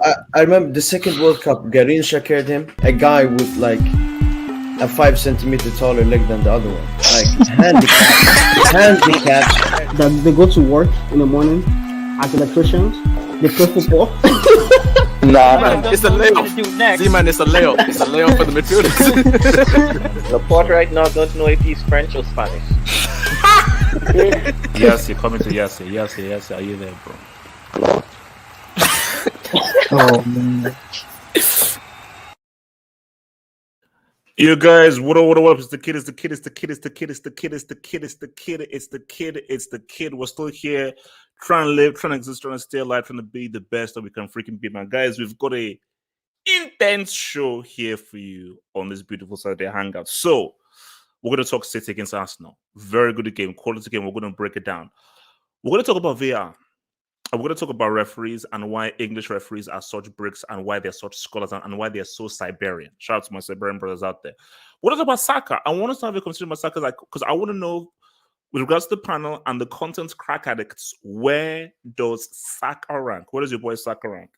I remember the second World Cup, Garincha carried him, a guy with like a 5 centimeter taller leg than the other one. Like handicap. That they go to work in the morning as electricians. They play football. Nah, Man, it's a layup. See, man, it's a layup. It's a layup for the midfielders. Laporte right now don't know if he's French or Spanish. Yes, you're coming to yes, yes. Are you there, bro? Oh man. You guys, what up? It's the kid. We're still here, trying to live, trying to exist, trying to stay alive, trying to be the best that we can freaking be, man. Guys, we've got a intense show here for you on this beautiful Saturday Hangout. So, we're going to talk City against Arsenal. Very good game, quality game. We're going to break it down. We're going to talk about VAR. And we're going to talk about referees and why English referees are such bricks and why they're such scholars and why they're so Siberian. Shout out to my Siberian brothers out there. What is about Saka? I want us to have a conversation about Saka because I want to know, with regards to the panel and the content crack addicts, where does Saka rank? Where does your boy Saka rank?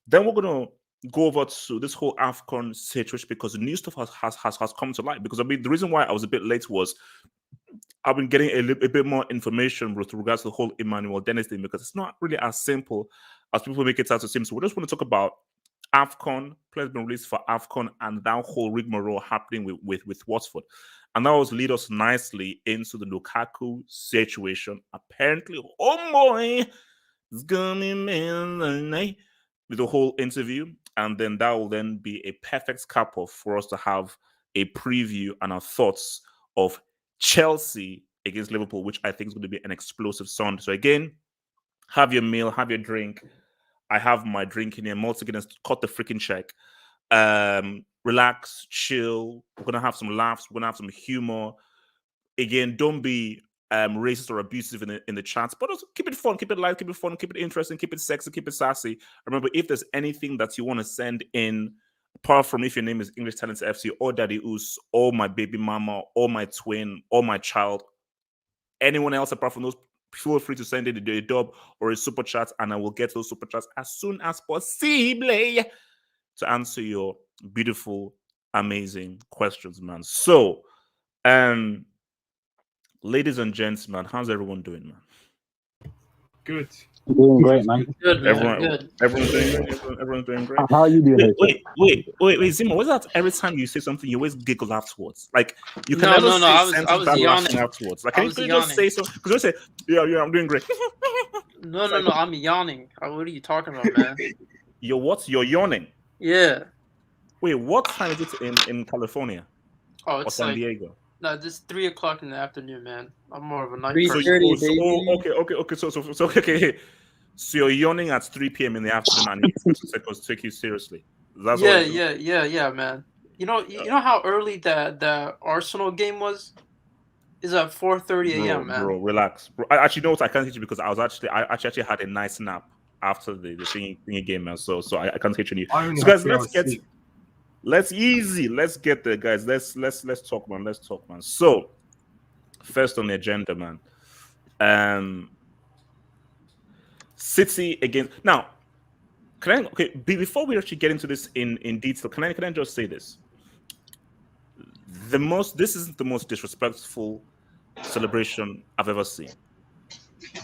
Then we're going to go over to this whole Afcon situation because new stuff has come to light. Because I mean, the reason why I was a bit late was I've been getting a bit more information with regards to the whole Emmanuel Dennis thing because it's not really as simple as people make it out to seem. So we just want to talk about Afcon, players being released for Afcon, and that whole rigmarole happening with Watford. And that was lead us nicely into the Lukaku situation. Apparently, oh boy, it's gonna be with the whole interview. And then that will then be a perfect cap off for us to have a preview and our thoughts of Chelsea against Liverpool, which I think is going to be an explosive Sunday. So again, have your meal, have your drink. I have my drink in here. Malta gonna cut the freaking check. Relax, chill. We're gonna have some laughs. We're gonna have some humor. Again, don't be racist or abusive in the chats, but also keep it fun, keep it light, keep it fun, keep it interesting, keep it sexy, keep it sassy. Remember, if there's anything that you want to send in, apart from if your name is English Talents FC or Daddy Oos or my baby mama or my twin or my child, anyone else apart from those, feel free to send in a dub or a super chat, and I will get those super chats as soon as possible to answer your beautiful, amazing questions, man. So, ladies and gents, man, how's everyone doing, man? Good. Doing great, man. Good, man. Everyone's doing great. Everyone's doing great. How are you doing? Wait, Zima, what's that? Every time you say something, you always giggle afterwards. Like you can never say I sentences was that yawning. laughing afterwards. Like I can was you just say something? Because you say, yeah, I'm doing great. No, I'm yawning. What are you talking about, man? You're what? You're yawning. Yeah. Wait, what time is it in California Oh, or it's San like Diego? no, this 3 o'clock in the afternoon, man. I'm more of a night 3:30, person. Okay. So you're yawning at 3 p.m. in the afternoon and you take you seriously. That's Yeah, man. You know how early the Arsenal game was? Is at 4:30 a.m., man. Bro, relax. Bro, I actually know what I can't teach you because I actually had a nice nap after the thingy game, man. So I can't teach you. So guys, let's get there, guys. Let's talk, man. Let's talk, man. So first on the agenda, man. City against now. Before we actually get into this in detail, can I just say this? This isn't the most disrespectful celebration I've ever seen.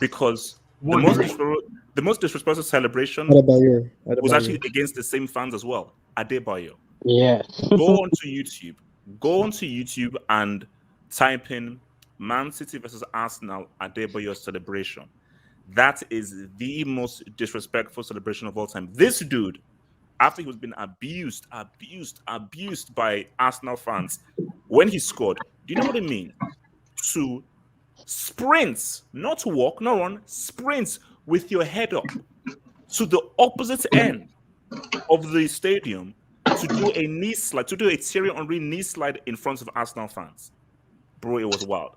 Because the most disrespectful celebration was actually against the same fans as well. Adebayo. Yeah. Go onto YouTube and type in Man City versus Arsenal Adebayo celebration. That is the most disrespectful celebration of all time. This dude, after he was being abused by Arsenal fans, when he scored, do you know what it means? To sprint, not to walk, not run, sprint with your head up to the opposite end of the stadium to do a knee slide, to do a Thierry Henry knee slide in front of Arsenal fans. Bro, it was wild.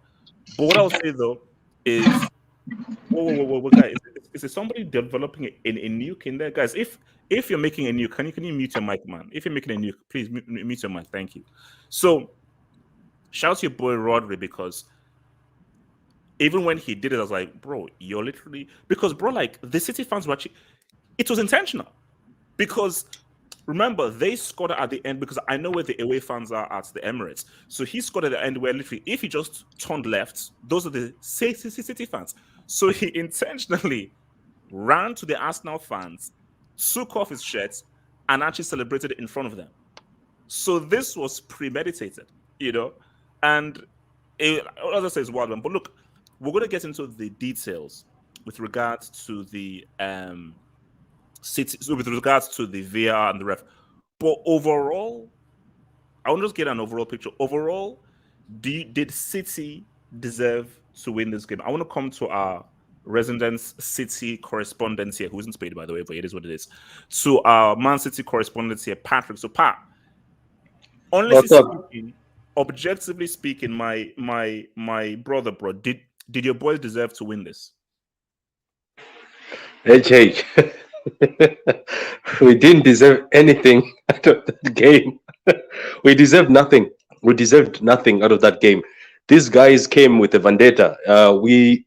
But what I'll say though is, whoa, guys, is there somebody developing a nuke in there, guys? If you're making a nuke, can you mute your mic, man? If you're making a nuke, please mute your mic. Thank you. So, shout out to your boy Rodri because even when he did it, I was like, bro, you're literally because bro, like the City fans were actually, it was intentional. Because remember, they scored at the end because I know where the away fans are at the Emirates. So he scored at the end where literally, if he just turned left, those are the City fans. So he intentionally ran to the Arsenal fans, took off his shirt, and actually celebrated in front of them. So this was premeditated, and as I say, it's wild one. But look, we're going to get into the details with regards to the with regards to the VAR and the ref. But overall, I want to just get an overall picture. Overall, did City deserve to win this game? I want to come to our resident City correspondent here, who isn't paid, by the way, but it is what it is. To our Man City correspondent here, Patrick. So, Pat, objectively speaking, my brother, bro, did your boys deserve to win this? Hey, we didn't deserve anything out of that game. We deserved nothing. We deserved nothing out of that game. These guys came with a vendetta. We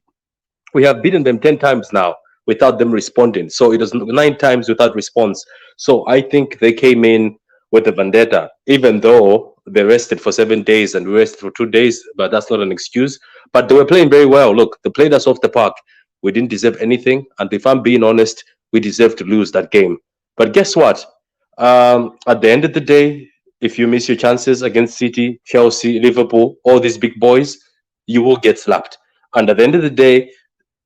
have beaten them 10 times now without them responding. So it was 9 times without response. So I think they came in with a vendetta, even though they rested for 7 days and we rested for 2 days. But that's not an excuse. But they were playing very well. Look, they played us off the park. We didn't deserve anything. And if I'm being honest, we deserve to lose that game. But guess what? At the end of the day, if you miss your chances against City, Chelsea, Liverpool, all these big boys, you will get slapped. And at the end of the day,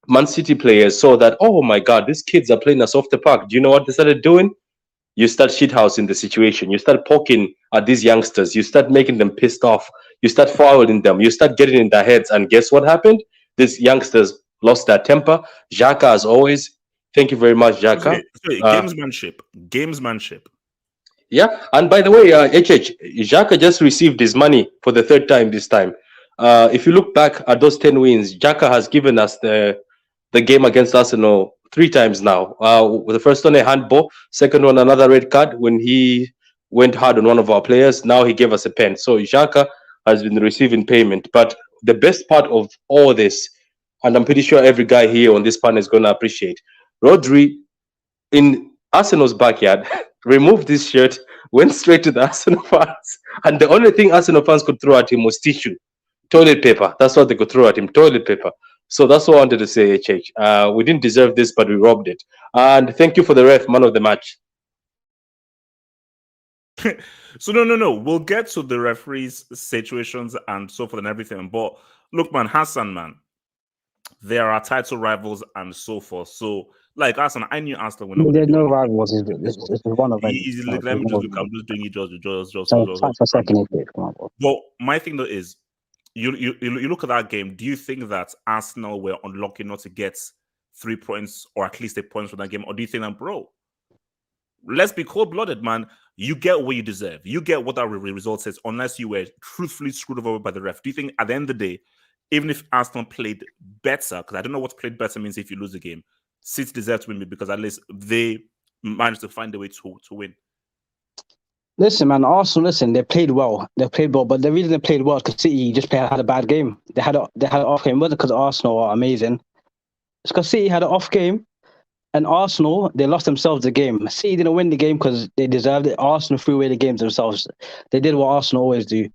Man City players saw that, oh my God, these kids are playing us off the park. Do you know what they started doing? You start shithousing the situation. You start poking at these youngsters. You start making them pissed off. You start fouling them. You start getting in their heads. And guess what happened? These youngsters lost their temper. Xhaka, as always. Thank you very much, Xhaka. Gamesmanship. Yeah. And by the way, Xhaka just received his money for the 3rd time this time. If you look back at those 10 wins, Xhaka has given us the game against Arsenal 3 times now. The first one, a handball. Second one, another red card when he went hard on one of our players. Now he gave us a pen. So Xhaka has been receiving payment. But the best part of all this, and I'm pretty sure every guy here on this panel is going to appreciate, Rodri in Arsenal's backyard removed his shirt, went straight to the Arsenal fans, and the only thing Arsenal fans could throw at him was tissue, toilet paper. That's what they could throw at him, toilet paper. So that's what I wanted to say, HH. We didn't deserve this, but we robbed it. And thank you for the ref, man of the match. So no. We'll get to the referees' situations and so forth and everything. But look, man, Hassan, man, there are title rivals and so forth. So, like Arsenal, I knew Arsenal were not. There's no rivals. It's one of them. Let me just look. I'm just doing it just. For second. But my thing though is, you look at that game. Do you think that Arsenal were unlucky not to get 3 points or at least a point from that game, or do you think that, bro, let's be cold-blooded, man? You get what you deserve. You get what that result says, unless you were truthfully screwed over by the ref. Do you think at the end of the day, even if Arsenal played better, because I don't know what played better means if you lose the game, City deserve to win because at least they managed to find a way to win? Listen, man, Arsenal, they played well. But the reason they played well is because City just had a bad game. They had an off game. It wasn't because Arsenal are amazing. It's because City had an off game, and Arsenal, they lost themselves the game. City didn't win the game because they deserved it. Arsenal threw away the games themselves. They did what Arsenal always do.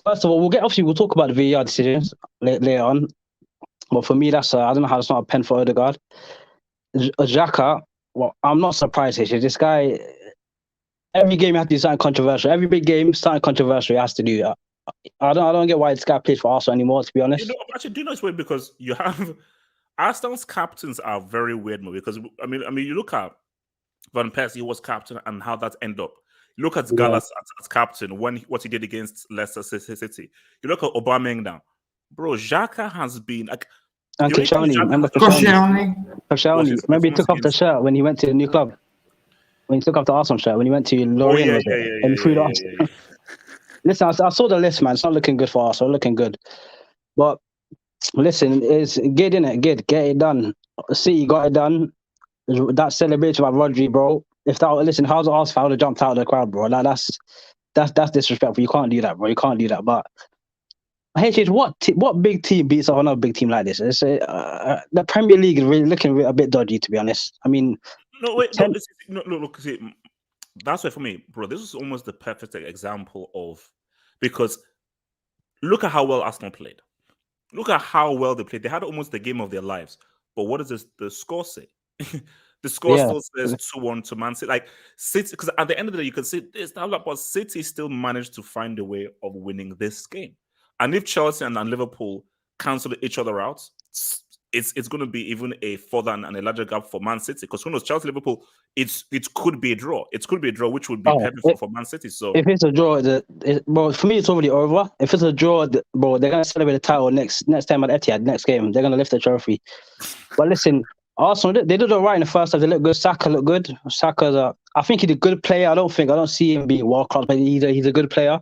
First of all, we'll talk about the VAR decisions later on. But for me, that's I don't know how it's not a pen for Odegaard. Xhaka, well, I'm not surprised. This guy, every game he has to do something controversial. Every big game, something controversial he has to do. I don't get why this guy plays for Arsenal anymore, to be honest. Actually, do you know it's weird because you have Arsenal's captains are very weird, because I mean, you look at Van Persie, he was captain, and how that ended up. You look at Gallas as captain, what he did against Leicester City. You look at Aubameyang now. Bro, Xhaka has been like... And Koscielny, remember Koscielny? Remember he took off the shirt when he went to the new club? When he took off the Arsenal shirt, when he went to Lorient, and he threw it off. Listen, I saw the list, man. It's not looking good for Arsenal, looking good. But listen, it's good, innit? Good, get it done. City got it done. That celebration by Rodri, bro. If that, listen, how's Arsenal? I would have jumped out of the crowd, bro. Like, that's disrespectful. You can't do that, bro. You can't do that. But HH, what big team beats up another big team like this? It's, the Premier League is really looking a bit dodgy, to be honest. I mean, No, wait, no, 10 no, look, see, that's why for me, bro, this is almost the perfect example of, because look at how well Arsenal played. Look at how well they played. They had almost the game of their lives. But what does the score say? The score Yeah. still says 2-1 to Man City. Like City, because at the end of the day, you can see this, but City still managed to find a way of winning this game. And if Chelsea and Liverpool cancel each other out, it's going to be even a further and a larger gap for Man City. Because who knows, Chelsea, Liverpool, it could be a draw. It could be a draw, which would be perfect for Man City. So if it's a draw, bro, for me it's already over. If it's a draw, bro, they're gonna celebrate the title next time at Etihad. Next game, they're gonna lift the trophy. But listen, Arsenal, they did all right in the first half. They look good. Saka looked good. I think he's a good player. I don't see him being world class, but he's a good player.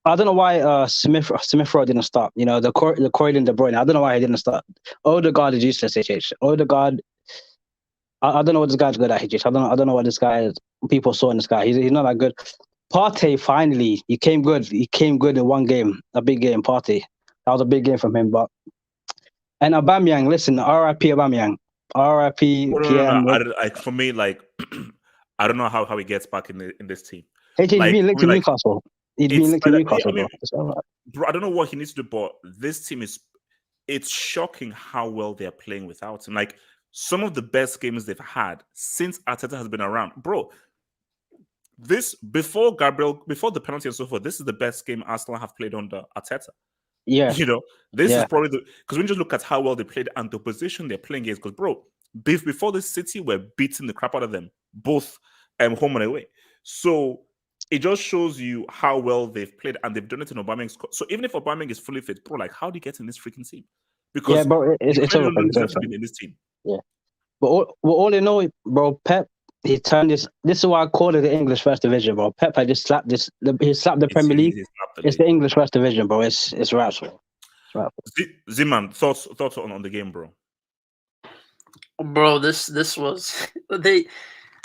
I don't know why Smith Rowe didn't start. You know, the Croydon De Bruyne. I don't know why he didn't start. Odegaard is useless. Odegaard. I don't know what this guy's good at. I don't know what this guy is. People saw in this guy. He's not that good. Partey finally he came good. He came good in one game, a big game. Partey. That was a big game from him. And Aubameyang, listen, R.I.P. Aubameyang, R.I.P. PM. For me, like, I don't know how he gets back in this team. He's been linked to Newcastle. He's been linked to Newcastle, bro. I don't know what he needs to do, but this team it's shocking how well they're playing without him. Like, some of the best games they've had since Arteta has been around. Bro, before the penalty and so forth, this is the best game Arsenal have played under Arteta. Yeah. You know, this is probably because when you just look at how well they played and the position they're playing is, because, bro, before this City were beating the crap out of them, both home and away. So it just shows you how well they've played, and they've done it in Aubameyang's. So even if Aubameyang is fully fit, bro, like, how do you get in this freaking team? Because bro, it's over. In this team. Yeah, but all in all, bro, Pep, he turned this. This is why I call it the English First Division, bro. Pep had just slapped this. He slapped the Premier League. It's the English First Division, bro. It's raps, bro. Ziman, thoughts on the game, bro. Bro, this was they.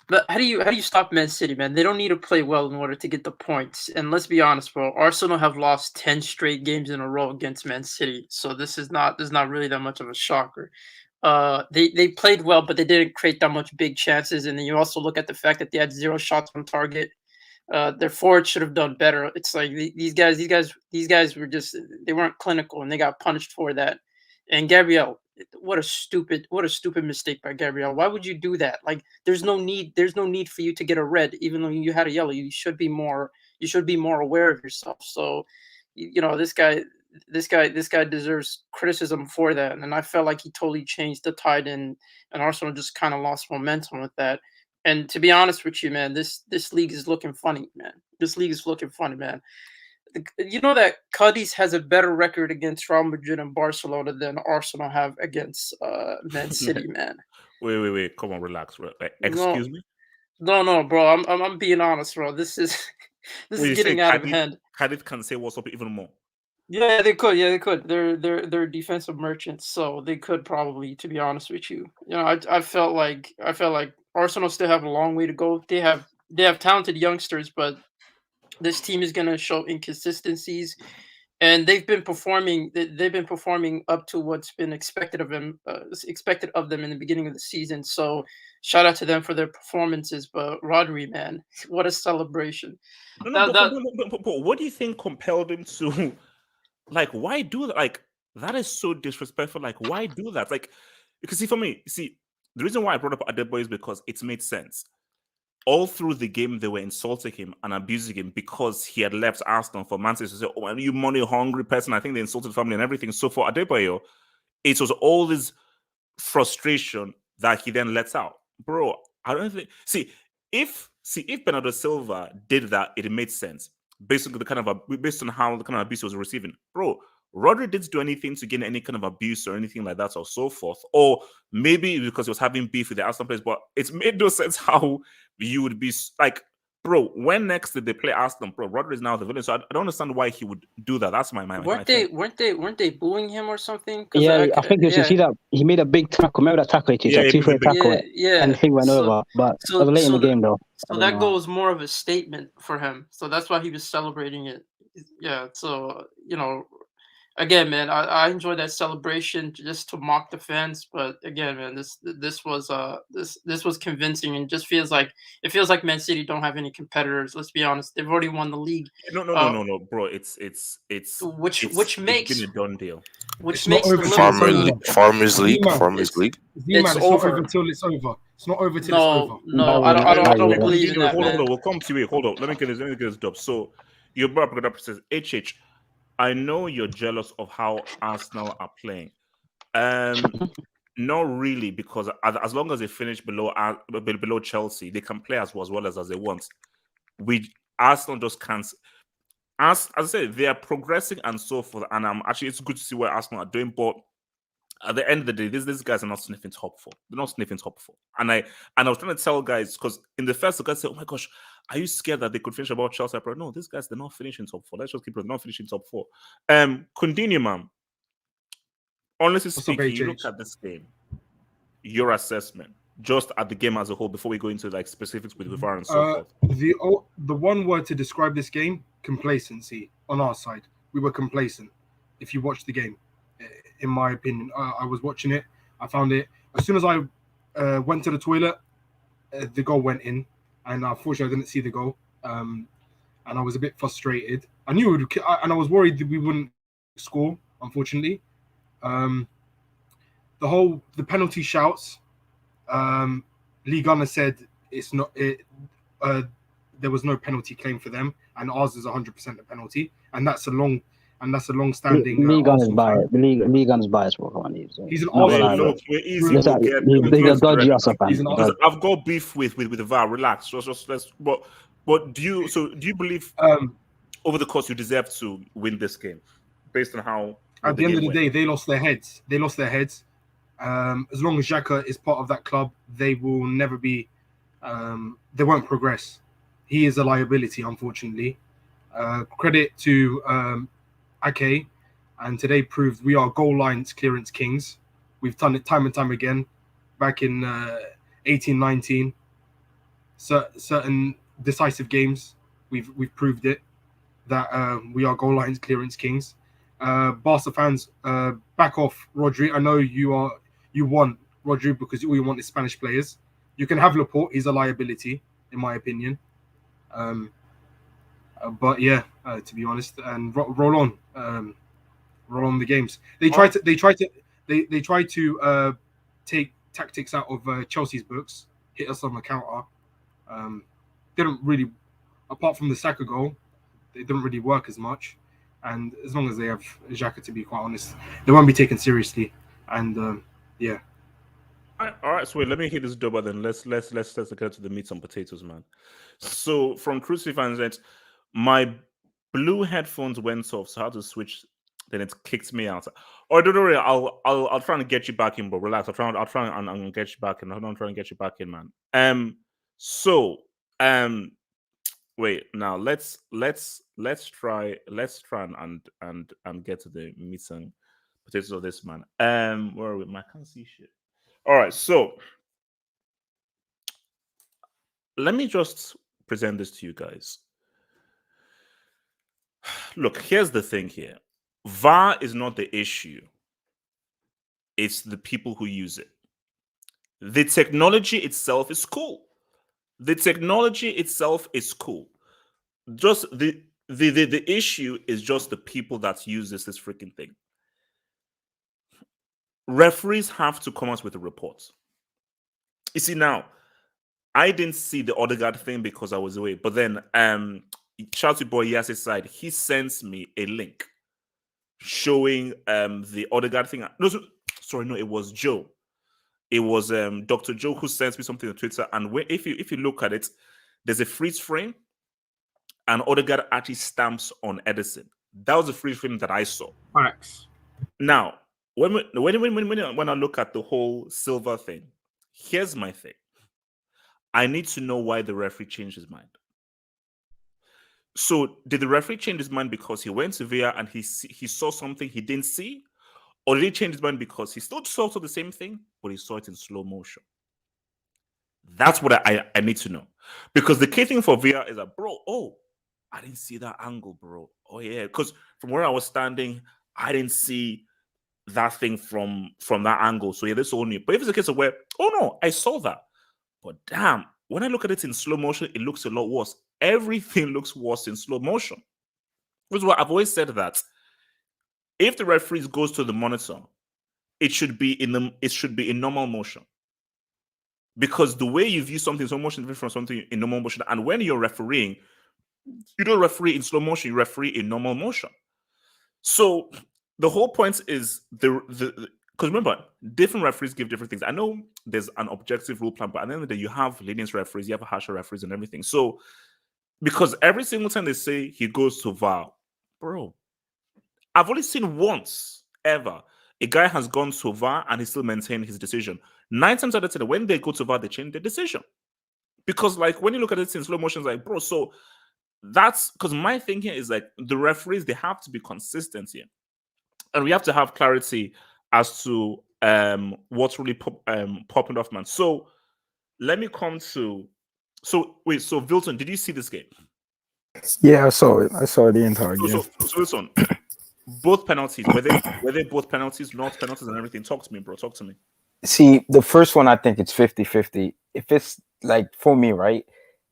But how do you stop Man City, man? They don't need to play well in order to get the points. And let's be honest, bro. Arsenal have lost 10 straight games in a row against Man City, so this is not really that much of a shocker. They played well, but they didn't create that much big chances. And then you also look at the fact that they had 0 shots on target. Their forwards should have done better. It's like these guys were just, they weren't clinical, and they got punished for that. And Gabriel, what a stupid mistake by Gabriel. Why would you do that? Like, there's no need for you to get a red, even though you had a yellow. You should be more aware of yourself. So, you know, this guy deserves criticism for that. And I felt like he totally changed the tide, and Arsenal just kind of lost momentum with that. And to be honest with you, man, this league is looking funny, man. This league is looking funny, man. You know that Ctiy has a better record against Real Madrid and Barcelona than Arsenal have against Man City, man. Wait, come on, relax. Excuse me? No, bro. I'm being honest, bro. This is getting out of hand. Ctiy can say what's up even more. Yeah, they could. Yeah, they could. They're defensive merchants, so they could probably, to be honest with you. You know, I felt like Arsenal still have a long way to go. They have talented youngsters, but this team is going to show inconsistencies, and they've been performing up to what's been expected of them in the beginning of the season. So shout out to them for their performances. But Rodri, man, what a celebration! But what do you think compelled him to, like, why do that? Like, that is so disrespectful. Like, why do that? Like, because for me, the reason why I brought up Adebayo is because it made sense. All through the game, they were insulting him and abusing him because he had left Arsenal for Manchester to say, "Oh, are you money-hungry person?" I think they insulted family and everything. So for Adebayo, it was all this frustration that he then lets out. Bro, I don't think... If Bernardo Silva did that, it made sense. Based on how the kind of abuse he was receiving. Bro, Rodri didn't do anything to gain any kind of abuse or anything like that or so forth. Or maybe because he was having beef with the Arsenal players, but it made no sense how you would be like, bro, when next did they play Arsenal? Bro, Rodri is now the villain, so I don't understand why he would do that. That's my weren't they booing him or something? Yeah, I think you see that he made a big tackle. Remember that tackle he took? Yeah, two-foot tackle. Yeah, and he went over. But it was late in the game, though. So that goal was more of a statement for him. So that's why he was celebrating it. Yeah. So, you know, again, man, I enjoyed that celebration just to mock the fans. But again, man, this was convincing, and just feels like Man City don't have any competitors. Let's be honest, they've already won the league. No, bro. It's Which it's makes been a done deal. which It's makes not the over. Liverpool Farmers League. Z-Man, Farmers it's- League. Z-Man, it's it's not over. over until it's over. It's not over till No, it's over. no, I don't believe in that, Hold man. on, we'll come to it. Hold on, let me get this done. So your brother says, HH, I know you're jealous of how Arsenal are playing. Not really, because as long as they finish below Chelsea, they can play as well as they want. Arsenal just can't. As I said, they are progressing and so forth, and it's good to see what Arsenal are doing. But at the end of the day, these guys are not sniffing top four. They're not sniffing top four. And I was trying to tell guys, because in the first, the guys said, "Oh my gosh, are you scared that they could finish above Chelsea?" But no, these guys, they're not finishing top four. Let's just keep it. They're not finishing top four. Continue, man. Honestly speaking, you look at this game, your assessment, just at the game as a whole, before we go into like specifics with VAR and so forth. The one word to describe this game: complacency. On our side, we were complacent. If you watch the game, in my opinion, I was watching it. I found it as soon as I went to the toilet, the goal went in, and unfortunately, I didn't see the goal. And I was a bit frustrated. I knew it would, and I was worried that we wouldn't score. Unfortunately, the penalty shouts. Liga said it's not it. There was no penalty claim for them, and ours is 100% a penalty, and that's a long-standing. Ligan is biased. Ligan is biased. Bro. Come on, He's an not Arsenal. gonna lie, Look, we're easy. Yes, We'll get, he's a dodgy ass fan. He's an because I've got beef with the VAR. Relax. Just let's. But do you believe over the course you deserve to win this game, based on how? At the end of the day, they lost their heads. As long as Xhaka is part of that club, they will never be. They won't progress. He is a liability, unfortunately. Credit to Ake, and today proved we are goal lines clearance kings. We've done it time and time again. Back in 18-19, certain decisive games, we've proved it that we are goal lines clearance kings. Barca fans, back off Rodri. I know you want Rodri because all you want is Spanish players. You can have Laporte; he's a liability, in my opinion. But yeah, to be honest, and roll on the games. They try to take tactics out of Chelsea's books, hit us on the counter. Didn't really, apart from the Saka goal, they didn't really work as much. And as long as they have Xhaka, to be quite honest, they won't be taken seriously. And yeah. All right, so wait, let me hit this double. Then let's get to the meat and potatoes, man. So from Crucify fans, my blue headphones went off, so I had to switch. Then it kicked me out. Oh, don't worry, I'll try and get you back in, bro. Relax. I'll try and get you back in. I'm trying to get you back in, man. Wait. Now let's try and get to the meat and potatoes of this, man. Where are we? I can't see shit. All right, so let me just present this to you guys. Look, here's the thing here. VAR is not the issue. It's the people who use it. The technology itself is cool. Just the issue is just the people that use this freaking thing. Referees have to come out with a report. You see, now, I didn't see the Odegaard thing because I was away. But then, shout to boy Yas's side, he sends me a link showing the Odegaard thing. No, it was Joe. It was Dr. Joe who sends me something on Twitter. And if you look at it, there's a freeze frame, and Odegaard actually stamps on Edison. That was a freeze frame that I saw. Facts. Now, when I look at the whole Silva thing, here's my thing. I need to know why the referee changed his mind. So, did the referee change his mind because he went to VAR and he saw something he didn't see? Or did he change his mind because he still saw the same thing, but he saw it in slow motion? That's what I need to know. Because the key thing for VAR is that, bro, I didn't see that angle, bro. Oh, yeah. Because from where I was standing, I didn't see that thing from that angle. So yeah, this is all new. But if it's a case of where, oh no, I saw that. But damn, when I look at it in slow motion, it looks a lot worse. Everything looks worse in slow motion. Which is why I've always said that if the referee goes to the monitor, it should be in normal motion. Because the way you view something in slow motion is different from something in normal motion. And when you're refereeing, you don't referee in slow motion, you referee in normal motion. So the whole point is because remember, different referees give different things. I know there's an objective rule plan, but at the end of the day, you have lenient referees, you have harsher referees and everything. So because every single time they say he goes to VAR, bro, I've only seen once ever a guy has gone to VAR and he still maintained his decision. 9 times out of 10, when they go to VAR, they change their decision. Because like when you look at it in slow motion, it's like, bro, so that's because my thinking is like the referees, they have to be consistent here. And we have to have clarity as to what's really popping off, man. So let me come to so Vilton, did you see this game? Yeah, I saw it. I saw the entire game. So Vilton, both penalties, were they both penalties, not penalties and everything? Talk to me, bro. Talk to me. See, the first one, I think it's 50-50. If it's like for me, right?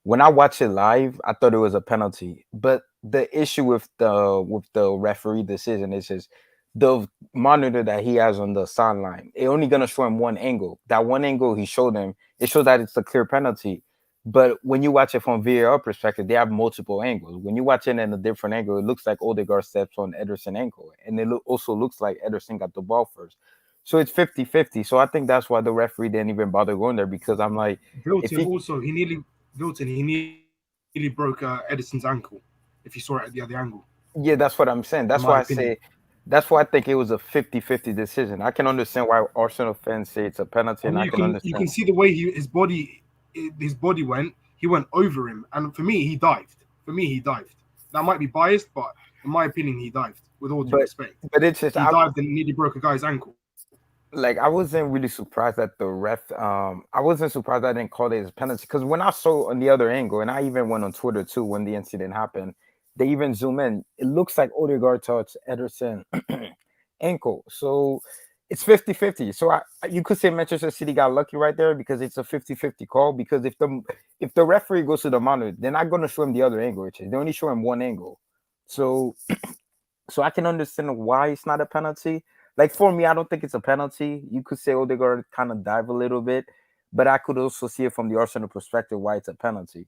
When I watch it live, I thought it was a penalty. But the issue with the referee decision is just the monitor that he has on the sideline. It only gonna show him one angle. That one angle he showed him, it shows that it's a clear penalty. But when you watch it from VAR perspective, they have multiple angles. When you watch it in a different angle, it looks like Odegaard steps on Ederson's ankle. And it also looks like Ederson got the ball first. So it's 50-50. So I think that's why the referee didn't even bother going there, because I'm like, He nearly broke Edison's ankle. If you saw it at the other angle. Yeah, that's what I'm saying. That's why I say, that's why I think it was a 50-50 decision. I can understand why Arsenal fans say it's a penalty, and I can understand. You can see the way his body went. He went over him, and for me, he dived. That might be biased, but in my opinion, he dived. With all due respect, but it's just he dived and nearly broke a guy's ankle. Like, I wasn't really surprised that the ref. I wasn't surprised I didn't call it as a penalty, because when I saw on the other angle, and I even went on Twitter too when the incident happened, they even zoom in. It looks like Odegaard touched Ederson ankle, so it's 50-50. So you could say Manchester City got lucky right there, because it's a 50-50 call. Because if the referee goes to the monitor, they're not going to show him the other angle, which is they only show him one angle. So I can understand why it's not a penalty. Like, for me, I don't think it's a penalty. You could say Odegaard kind of dive a little bit, but I could also see it from the Arsenal perspective why it's a penalty.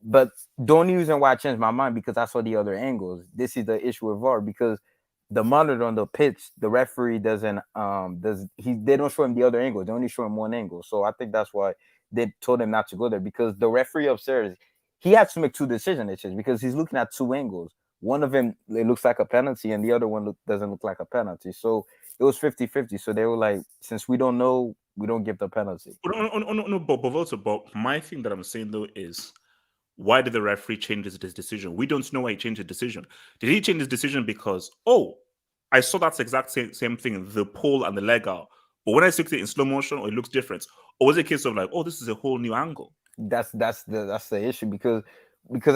But the only reason why I changed my mind, because I saw the other angles. This is the issue with VAR, because the monitor on the pitch, the referee doesn't they don't show him the other angle. They only show him one angle. So I think that's why they told him not to go there, because the referee upstairs, he has to make two decisions, because he's looking at two angles. One of them, it looks like a penalty, and the other one doesn't look like a penalty. So it was 50-50. So they were like, since we don't know, we don't give the penalty. No, but my thing that I'm saying though is, why did the referee change his decision? We don't know why he changed his decision. Did he change his decision because, I saw that exact same thing, the pole and the leg out, but when I see it in slow motion, it looks different? Or was it a case of like, this is a whole new angle? That's the issue, because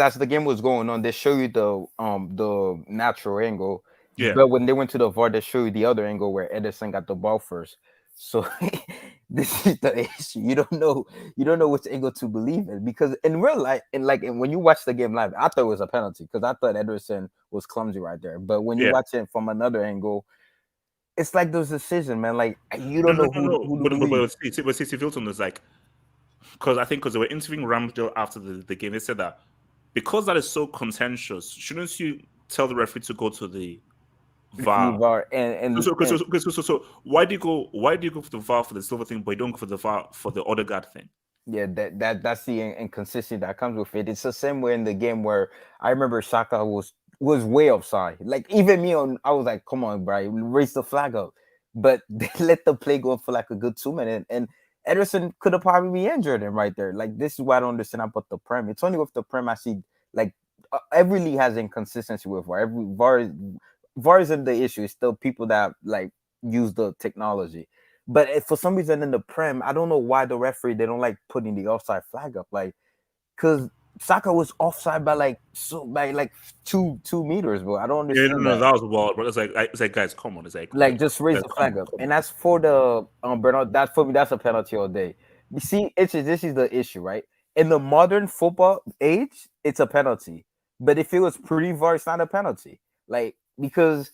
as the game was going on, they show you the natural angle. Yeah. But when they went to the VAR, they show you the other angle where Ederson got the ball first. So this is the issue. You don't know which angle to believe in, because in real life, and when you watch the game live, I thought it was a penalty, because I thought Ederson was clumsy right there. But when you watch it from another angle, it's like those decisions, man. Like, you don't know who to believe. But see, Vilton was like, because they were interviewing Ramsdale after the game, they said that because that is so contentious, shouldn't you tell the referee to go to the VAR? So why do you go for the VAR for the Silva thing, but you don't go for the VAR for the Odegaard thing? Yeah, that's the inconsistency that comes with it. It's the same way in the game where I remember Saka was way offside. Like, even me, I was like, come on, bro, raise the flag up. But they let the play go for like a good 2 minutes, and Ederson could have probably injured him right there. Like, this is why I don't understand about the Prem. It's only with the Prem I see, like, every league has inconsistency with VAR. VAR isn't the issue. It's still people that like use the technology. But if for some reason in the Prem, I don't know why the referee, they don't like putting the offside flag up. Like, because Saka was offside by like 2 meters, bro. I don't Yeah, understand no, that. that was wild, but it's like, guys, come on. It's Like, just raise guys, the come flag on, up. come on. And as for the Bernard, that for me, that's a penalty all day. You see, this is the issue, right? In the modern football age, it's a penalty. But if it was pre-VAR, it's not a penalty. Like, because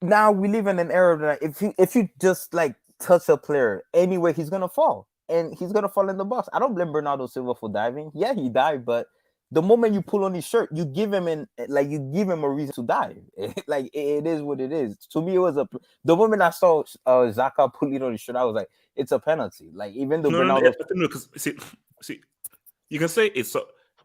now we live in an era that if you just like touch a player anyway, he's gonna fall. And he's gonna fall in the box. I don't blame Bernardo Silva for diving. Yeah, he dived, but the moment you pull on his shirt, you give him a reason to dive. Like, it is what it is. To me, it was the moment I saw Xhaka pull it on his shirt, I was like, it's a penalty. Like, even though Bernardo, No, because see, you can say it's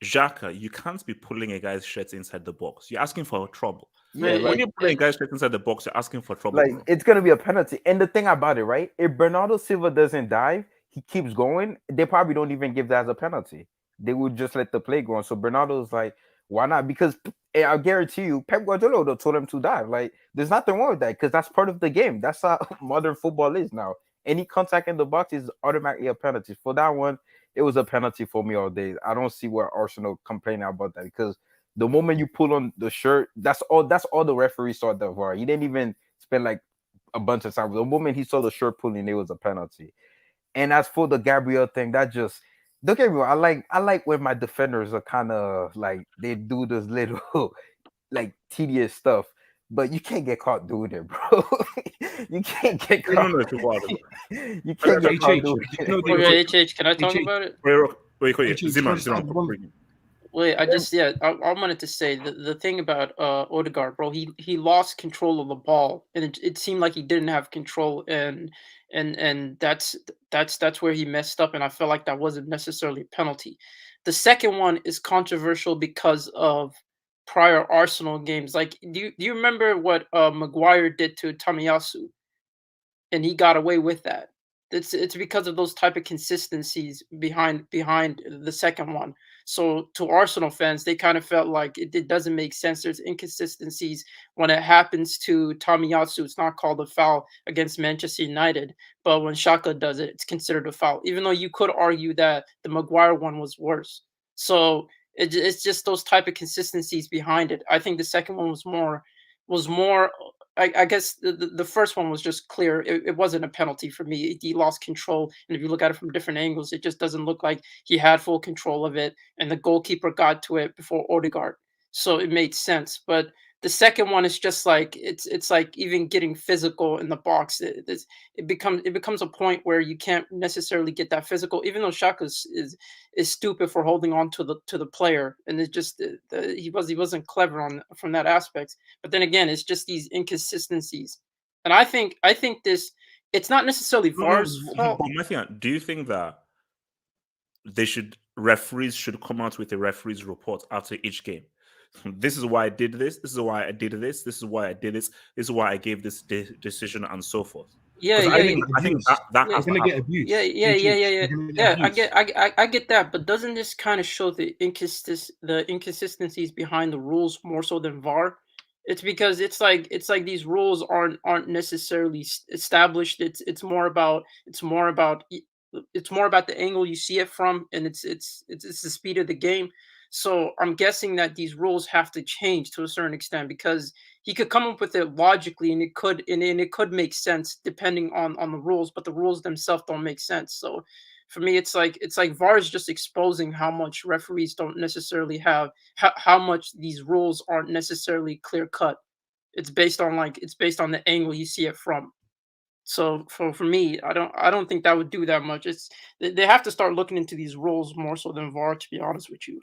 Xhaka. You can't be pulling a guy's shirt inside the box. You're asking for trouble. yeah, Right, When like, you're putting a guy's shirt inside the box, you're asking for trouble, like bro. it's gonna be a penalty. And the thing about it, right? If Bernardo Silva doesn't dive, he keeps going. They probably don't even give that as a penalty. They would just let the play go on. So Bernardo's like, why not? Because I guarantee you, Pep Guardiola would have told him to dive. Like, there's nothing wrong with that because that's part of the game. That's how modern football is now. Any contact in the box is automatically a penalty. For that one, it was a penalty for me all day. I don't see where Arsenal complaining about that because the moment you pull on the shirt, that's all. That's all the referee saw at the VAR. He didn't even spend like a bunch of time. The moment he saw the shirt pulling, it was a penalty. And as for the Gabriel thing, that just don't get me wrong. I like when my defenders are kind of like they do this little like tedious stuff, but you can't get caught doing it, bro. You can't get caught. No, it's wild. You can't get caught HH, doing did you know it. they Okay, HH, can I talk HH, about it? Wait, HH, can I just add one? Wait, I wanted to say the thing about Odegaard, bro. He lost control of the ball, and it seemed like he didn't have control, and that's where he messed up, and I felt like that wasn't necessarily a penalty. The second one is controversial because of prior Arsenal games. Like, do you remember what Maguire did to Tamiyasu? And he got away with that. It's because of those type of consistencies behind the second one. So to Arsenal fans, they kind of felt like it doesn't make sense. There's inconsistencies when it happens to Tomiyasu. It's not called a foul against Manchester United, but when Shaka does it, it's considered a foul. Even though you could argue that the Maguire one was worse. So it's just those type of consistencies behind it. I think the second one was more I guess the first one was just clear. It wasn't a penalty for me. He lost control, and if you look at it from different angles, it just doesn't look like he had full control of it, and the goalkeeper got to it before Odegaard, so it made sense. But the second one is just like it's like even getting physical in the box. It becomes a point where you can't necessarily get that physical, even though Shaka is stupid for holding on to the player, and it just he wasn't clever on from that aspect. But then again, it's just these inconsistencies, and I think this it's not necessarily VAR's fault. But Matthew, do you think that referees should come out with a referee's report after each game? This is why I did this. This is why I did this. This is why I did this. This is why I gave this decision, and so forth. Yeah, Because yeah, I think that yeah. has You're to gonna get happen. abused. Yeah, yeah, yeah, yeah, yeah. You're gonna get Yeah, abused. I get that, but doesn't this kind of show the inconsistencies behind the rules more so than VAR? It's because it's like these rules aren't necessarily established. It's more about the angle you see it from, and it's the speed of the game. So I'm guessing that these rules have to change to a certain extent because he could come up with it logically and it could make sense depending on the rules, but the rules themselves don't make sense. So for me, it's like VAR is just exposing how much referees don't necessarily have how much these rules aren't necessarily clear cut. It's based on the angle you see it from. So for me, I don't think that would do that much. They have to start looking into these rules more so than VAR, to be honest with you.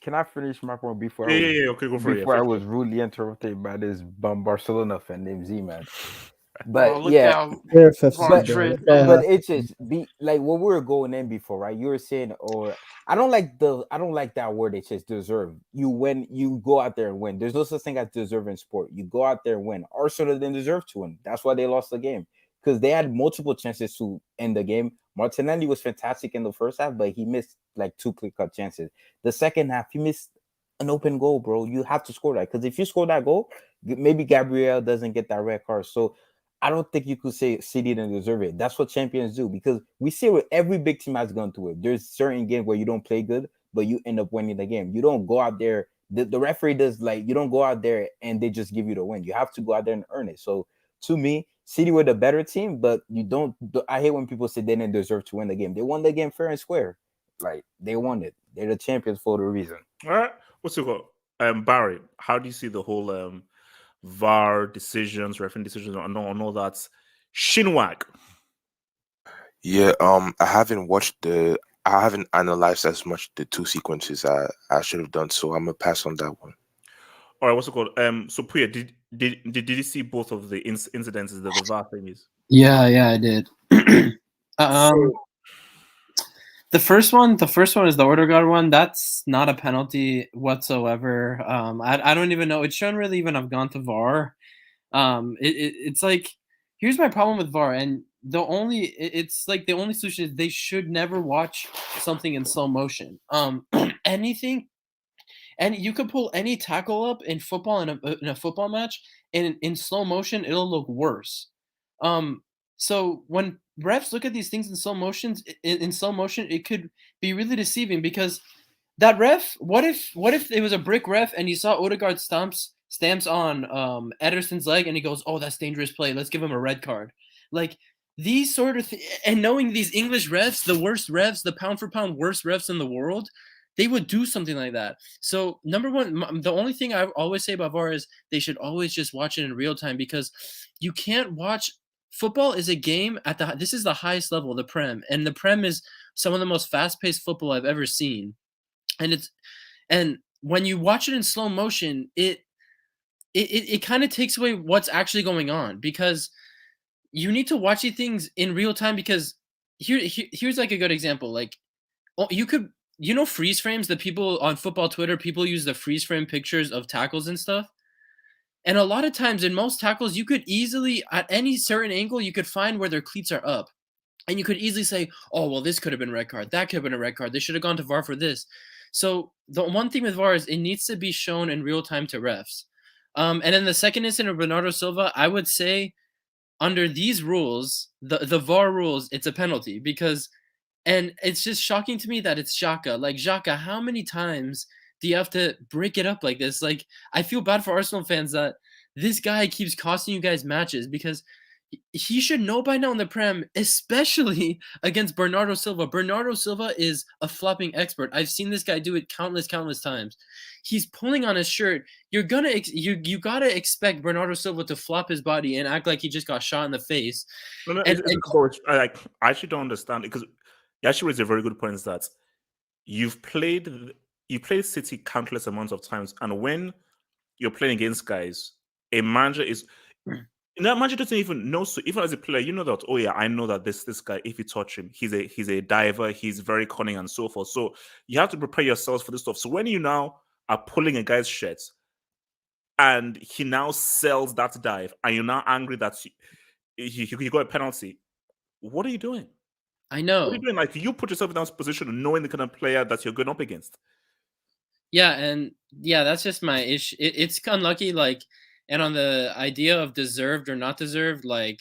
Can I finish my point before Yeah. Okay, go for it. before I was rudely interrupted by this Barcelona fan named Z Man? Oh, But look yeah, out, PFFC, but bro. Madrid. but it's just be like when we were going in before, right? You were saying, or I don't like that word. It says deserve. You go out there and win. There's no such thing as deserve in sport. You go out there and win. Arsenal didn't deserve to win. That's why they lost the game because they had multiple chances to end the game. Martinelli was fantastic in the first half, but he missed like two clear cut chances. The second half, he missed an open goal, bro. You have to score that because if you score that goal, maybe Gabriel doesn't get that red card. So I don't think you could say City didn't deserve it. That's what champions do because we see what every big team has gone through it. There's certain games where you don't play good, but you end up winning the game. You don't go out there. The referee does like you don't go out there and they just give you the win. You have to go out there and earn it. So to me, City were the better team, but you don't. I hate when people say they didn't deserve to win the game. They won the game fair and square. Like they won it. They're the champions for the reason. All right. What's it called? Barry, how do you see the whole VAR decisions, referee decisions, and all that shinwag? Yeah, I haven't analyzed as much the two sequences I should have done, so I'm gonna pass on that one. All right, what's it called? So Puya, did you see both of the incidents that the VAR thing is? Yeah, I did. The first one is the Odegaard one. That's not a penalty whatsoever. I don't even know. It shouldn't really even have gone to VAR. It's like, here's my problem with VAR, and it's like the only solution is they should never watch something in slow motion. Anything, and you could pull any tackle up in football in a football match, and in slow motion it'll look worse. So when refs look at these things in slow motion, it could be really deceiving, because that ref, what if it was a brick ref and you saw Odegaard stamps on Ederson's leg and he goes, "Oh, that's dangerous play. Let's give him a red card." Like these sort of and knowing these English refs, the worst refs, the pound for pound worst refs in the world, they would do something like that. So number one, the only thing I always say about VAR is they should always just watch it in real time, because you can't watch. Football is a game this is the highest level, the Prem, and the Prem is some of the most fast-paced football I've ever seen. And when you watch it in slow motion, it kind of takes away what's actually going on, because you need to watch these things in real time. Because here's like a good example. Like freeze frames, the people on football Twitter, people use the freeze frame pictures of tackles and stuff. And a lot of times in most tackles, you could easily, at any certain angle, you could find where their cleats are up. And you could easily say, "Oh, well, this could have been a red card. That could have been a red card. They should have gone to VAR for this." So the one thing with VAR is it needs to be shown in real time to refs. And then the second incident of Bernardo Silva, I would say under these rules, the VAR rules, it's a penalty, because, and it's just shocking to me that it's Xhaka. Like, Xhaka, how many times do you have to break it up like this? Like, I feel bad for Arsenal fans that this guy keeps costing you guys matches, because he should know by now in the Prem, especially against Bernardo Silva. Bernardo Silva is a flopping expert. I've seen this guy do it countless times. He's pulling on his shirt. You gotta expect Bernardo Silva to flop his body and act like he just got shot in the face. No, I actually don't understand it, because you actually raised a very good point, is that you've played City countless amounts of times, and when you're playing against guys, a manager doesn't even know. So even as a player, you know that, oh yeah, I know that this guy, if you touch him, he's a diver, he's very cunning and so forth. So you have to prepare yourselves for this stuff. So when you now are pulling a guy's shirt and he now sells that dive, and you're now angry that he got a penalty, what are you doing? I know. What are you doing? Like, you put yourself in that position knowing the kind of player that you're going up against. Yeah, and yeah, that's just my issue. It's unlucky, like, and on the idea of deserved or not deserved, like,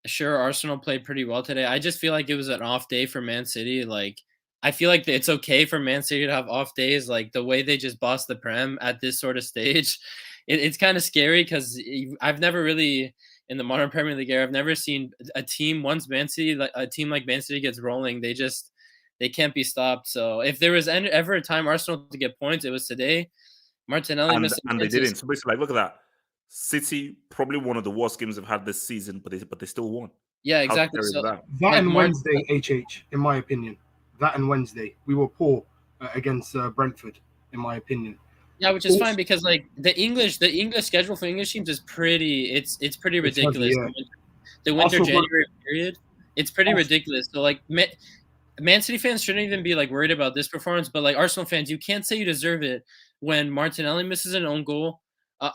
sure, Arsenal played pretty well today. I just feel like it was an off day for Man City. Like, I feel like it's okay for Man City to have off days. Like, the way they just bossed the Prem at this sort of stage, it's kind of scary, because I've never really, in the modern Premier League era, I've never seen a team, once a team like Man City gets rolling, they can't be stopped. So if there was ever a time Arsenal to get points, it was today. Martinelli missed, and they didn't. So basically, like, look at that. City, probably one of the worst games they've had this season, but they still won. Yeah, exactly. So, that and Wednesday, in my opinion. That and Wednesday, we were poor against Brentford, in my opinion. Yeah, which is fine, because like the English schedule for English teams is pretty ridiculous. Yeah. The winter January period, it's pretty ridiculous. So like Man City fans shouldn't even be like worried about this performance, but like Arsenal fans, you can't say you deserve it when Martinelli misses an own goal,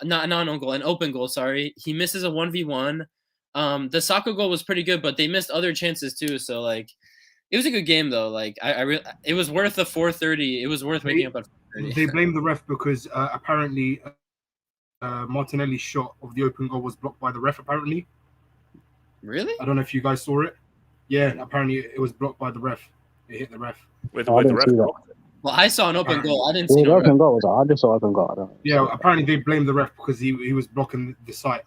not an own goal, an open goal. Sorry, he misses a 1v1. The Saka goal was pretty good, but they missed other chances too. So like, it was a good game though. Like it was worth the 4:30. It was worth waking up at 4:30. They blame the ref because apparently Martinelli's shot of the open goal was blocked by the ref. Apparently, really? I don't know if you guys saw it. Yeah, apparently it was blocked by the ref. It hit the ref. Wait, the ref blocked it? Well, I saw an open goal. I didn't Yeah, see the no open ref. goal was. I just saw open goal. I don't know. Yeah, apparently they blamed the ref because he was blocking the site,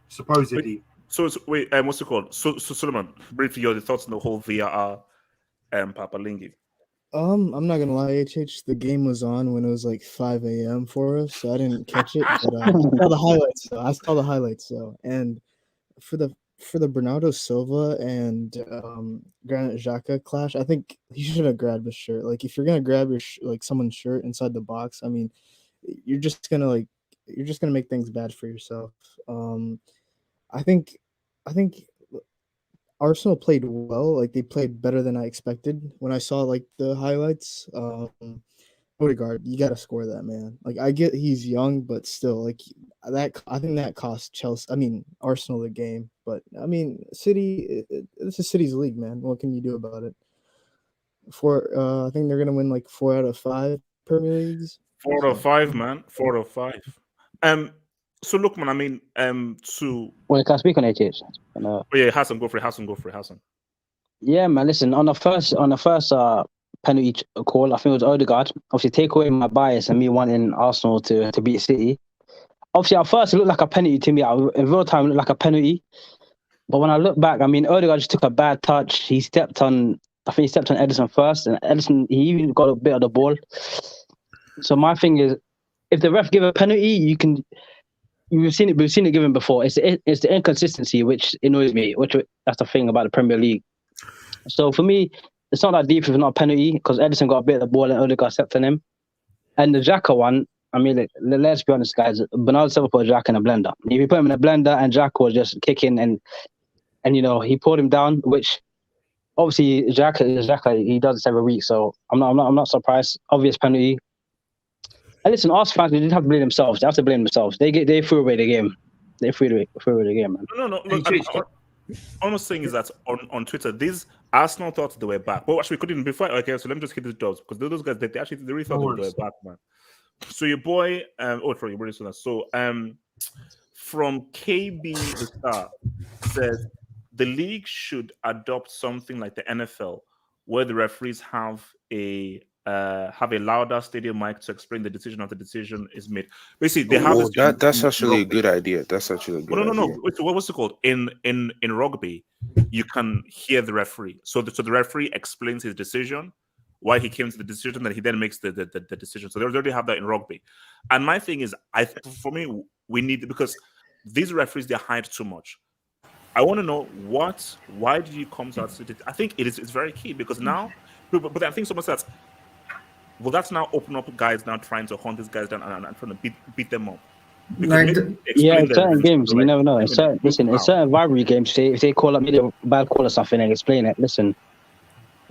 supposedly. So wait, what's it called? So Solomon, briefly, your thoughts on the whole VAR Papalingi. I'm not gonna lie, HH. The game was on when it was like 5 a.m. for us, so I didn't catch it. But I saw the highlights. Though. I saw the highlights though, and for the Bernardo Silva and Granit Xhaka clash, I think he should have grabbed his shirt. Like if you're gonna grab your like someone's shirt inside the box, I mean, you're just gonna make things bad for yourself. I think Arsenal played well. Like they played better than I expected when I saw like the highlights. Odegaard, you got to score that, man. Like I get he's young, but still, like that. I think that cost Chelsea. I mean Arsenal the game, but I mean City. This is City's league, man. What can you do about it? I think they're gonna win like 4 out of 5 Premier Leagues. 4 out of 5, man. 4 out of 5. So look, man. I mean, Well, can I speak on HH? Oh yeah, Hassan, go for it. Hassan. Yeah, man. Listen, on the first penalty call, I think it was Odegaard. Obviously, take away my bias and me wanting Arsenal to beat City. Obviously, at first it looked like a penalty to me. In real time, it looked like a penalty. But when I look back, I mean, Odegaard just took a bad touch. I think he stepped on Ederson first, and Ederson he even got a bit of the ball. So my thing is, if the ref give a penalty, we've seen it given before. It's the inconsistency which annoys me. That's the thing about the Premier League. So for me, it's not that deep if it's not a penalty because Ederson got a bit of the ball and Odegaard stepped on him. And the Xhaka one, I mean, let's be honest, guys. Bernardo Silva put Xhaka in a blender. If you put him in a blender and Xhaka was just kicking and he pulled him down, which obviously Xhaka he does this every week. So I'm not surprised. Obvious penalty. And listen, Arsenal fans, they didn't have to blame themselves. They have to blame themselves. They threw away the game. They threw away the game, man. No. Look, all I'm saying is that on Twitter, these Arsenal thought they were back. Well, actually, we couldn't before. Okay, so let me just hit the jobs because those guys they really thought they were back, man. So your boy, sorry, your brother. So from KB the Star says the league should adopt something like the NFL, where the referees have a louder stadium mic to explain the decision after the decision is made. Basically, they have that's actually a good idea. That's actually a good idea. No. What's it called? In rugby, you can hear the referee. So the referee explains his decision, why he came to the decision, and he then makes the decision. So they already have that in rugby. And my thing is, for me, we need, because these referees, they hide too much. I want to know why did you come to that? I think it's very key because now, but I think someone says, well, that's now open up guys now trying to hunt these guys down and trying to beat them up. Like in certain games, you never know. In certain rivalry games, if they call up maybe a bad call or something and explain it, listen,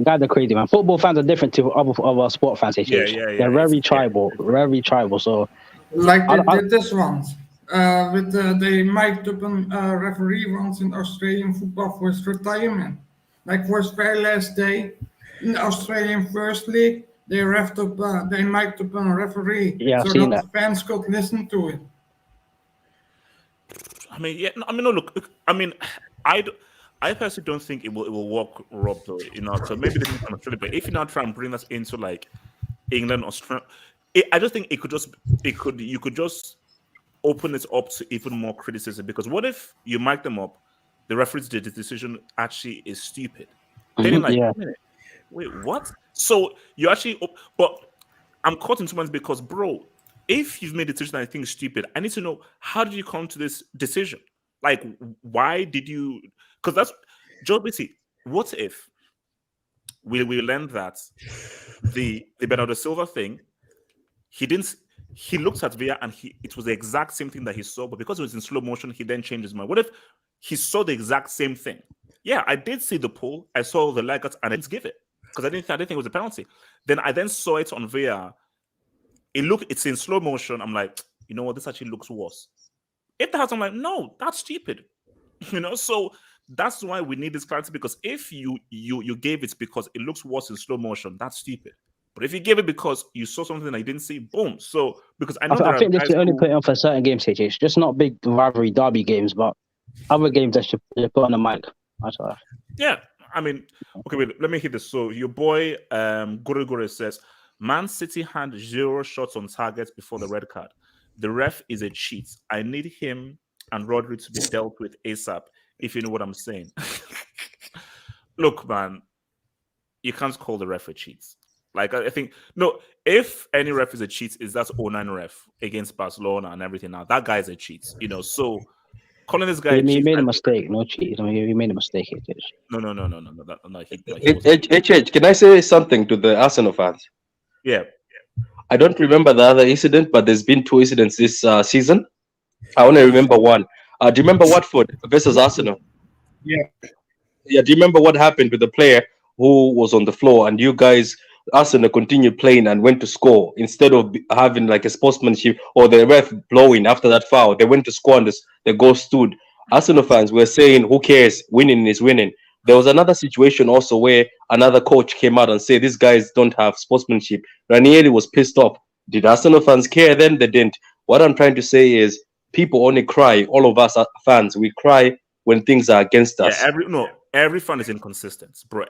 guys are crazy, man. Football fans are different to other sport fans. They're very tribal, very tribal. So, like they did this once with they mic'd up a referee once in Australian football for his retirement. Like for his very last day in the Australian First League. They mic'd up a referee, so that fans could listen to it. I mean, no. Look, I mean, I personally don't think it will work, Rob. Though, so maybe this is kind of silly, but if you now try and bring us into like England, Australia, I just think you could just open it up to even more criticism. Because what if you mic them up, the referee's decision actually is stupid? Then wait, what? So you actually, but I'm caught in 2 months because, bro, if you've made a decision that I think is stupid, I need to know, how did you come to this decision? Like, why did you? Because that's Joe Bitty. What if we learned that the Bernardo Silva thing, he looked at VAR and it was the exact same thing that he saw, but because it was in slow motion, he then changed his mind. What if he saw the exact same thing? Yeah, I did see the pull, I saw the leg and I didn't give it. Because I didn't think it was a penalty. Then I saw it on VAR. It's in slow motion. I'm like, you know what? This actually looks worse. If that, I'm like, no, that's stupid. So that's why we need this clarity. Because if you gave it because it looks worse in slow motion, that's stupid. But if you gave it because you saw something that you didn't see, boom. So because I think they should only put it on for certain games, HH. Just not big rivalry derby games, but other games that should put on the mic. That's all right. Yeah. I mean, okay, wait, let me hit this. So your boy Gore says, Man City had 0 shots on target before the red card. The ref is a cheat. I need him and Rodri to be dealt with ASAP, if you know what I'm saying. Look, man, you can't call the ref a cheat. Like, I think, no, if any ref is a cheat, is that 09 ref against Barcelona and everything now. That guy is a cheat, you know. So, calling this guy a He cheat. made a mistake. No cheat. He made a mistake. No. He wasn't. HH, can I say something to the Arsenal fans? Yeah. I don't remember the other incident, but there's been 2 incidents this season. I only remember one. Do you remember Watford versus Arsenal? Yeah. Yeah. Do you remember what happened with the player who was on the floor and you guys, Arsenal, continued playing and went to score instead of having like a sportsmanship or the ref blowing after that foul? They went to score and the goal stood. Arsenal fans were saying, "Who cares? Winning is winning." There was another situation also where another coach came out and said, "These guys don't have sportsmanship." Ranieri was pissed off. Did Arsenal fans care then? They didn't. What I'm trying to say is people only cry. All of us are fans, we cry when things are against us. Yeah, every fan is inconsistent, bro.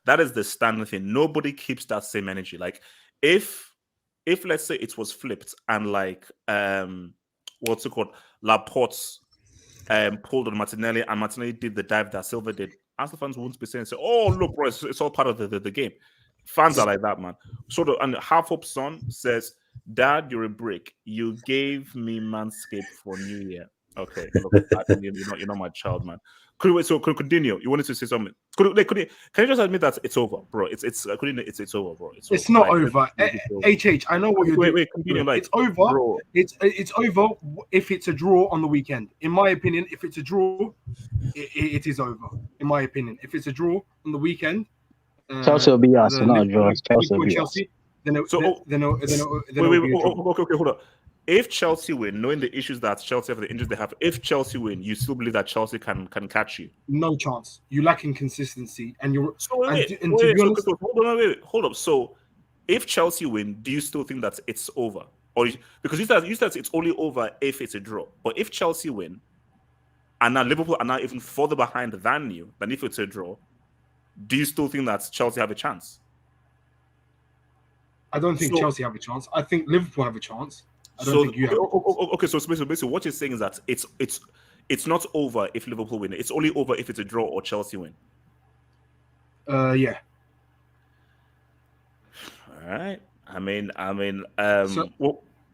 That is the standard thing. Nobody keeps that same energy. Like if let's say it was flipped and like what's it called? Laporte pulled on Martinelli and Martinelli did the dive that Silva did, Arsenal fans won't be saying, "Oh, look, bro, it's all part of the game." Fans are like that, man. And Half Hope Son says, "Dad, you're a brick. You gave me Manscaped for New Year." Okay, look, you're not my child, man. Could continue? You wanted to say something? Can you just admit that it's over, bro? It's over, bro. It's not over. HH, I know what you're doing. Wait, continue. Like, it's over. Bro. It's over if it's a draw on the weekend. In my opinion, if it's a draw, it is over. In my opinion, if it's a draw on the weekend, Chelsea will be us, not a draw. Chelsea will be us. Okay, hold up. If Chelsea win, knowing the issues that Chelsea have, the injuries they have, if Chelsea win, you still believe that Chelsea can catch you? No chance. You lack in consistency, and you're. Hold up. So, if Chelsea win, do you still think that it's over? Or because you said it's only over if it's a draw. But if Chelsea win, and now Liverpool are now even further behind than you, than if it's a draw, do you still think that Chelsea have a chance? I don't think Chelsea have a chance. I think Liverpool have a chance. I don't think you have. Okay, so basically what you're saying is that it's not over if Liverpool win. It's only over if it's a draw or Chelsea win. Yeah. All right.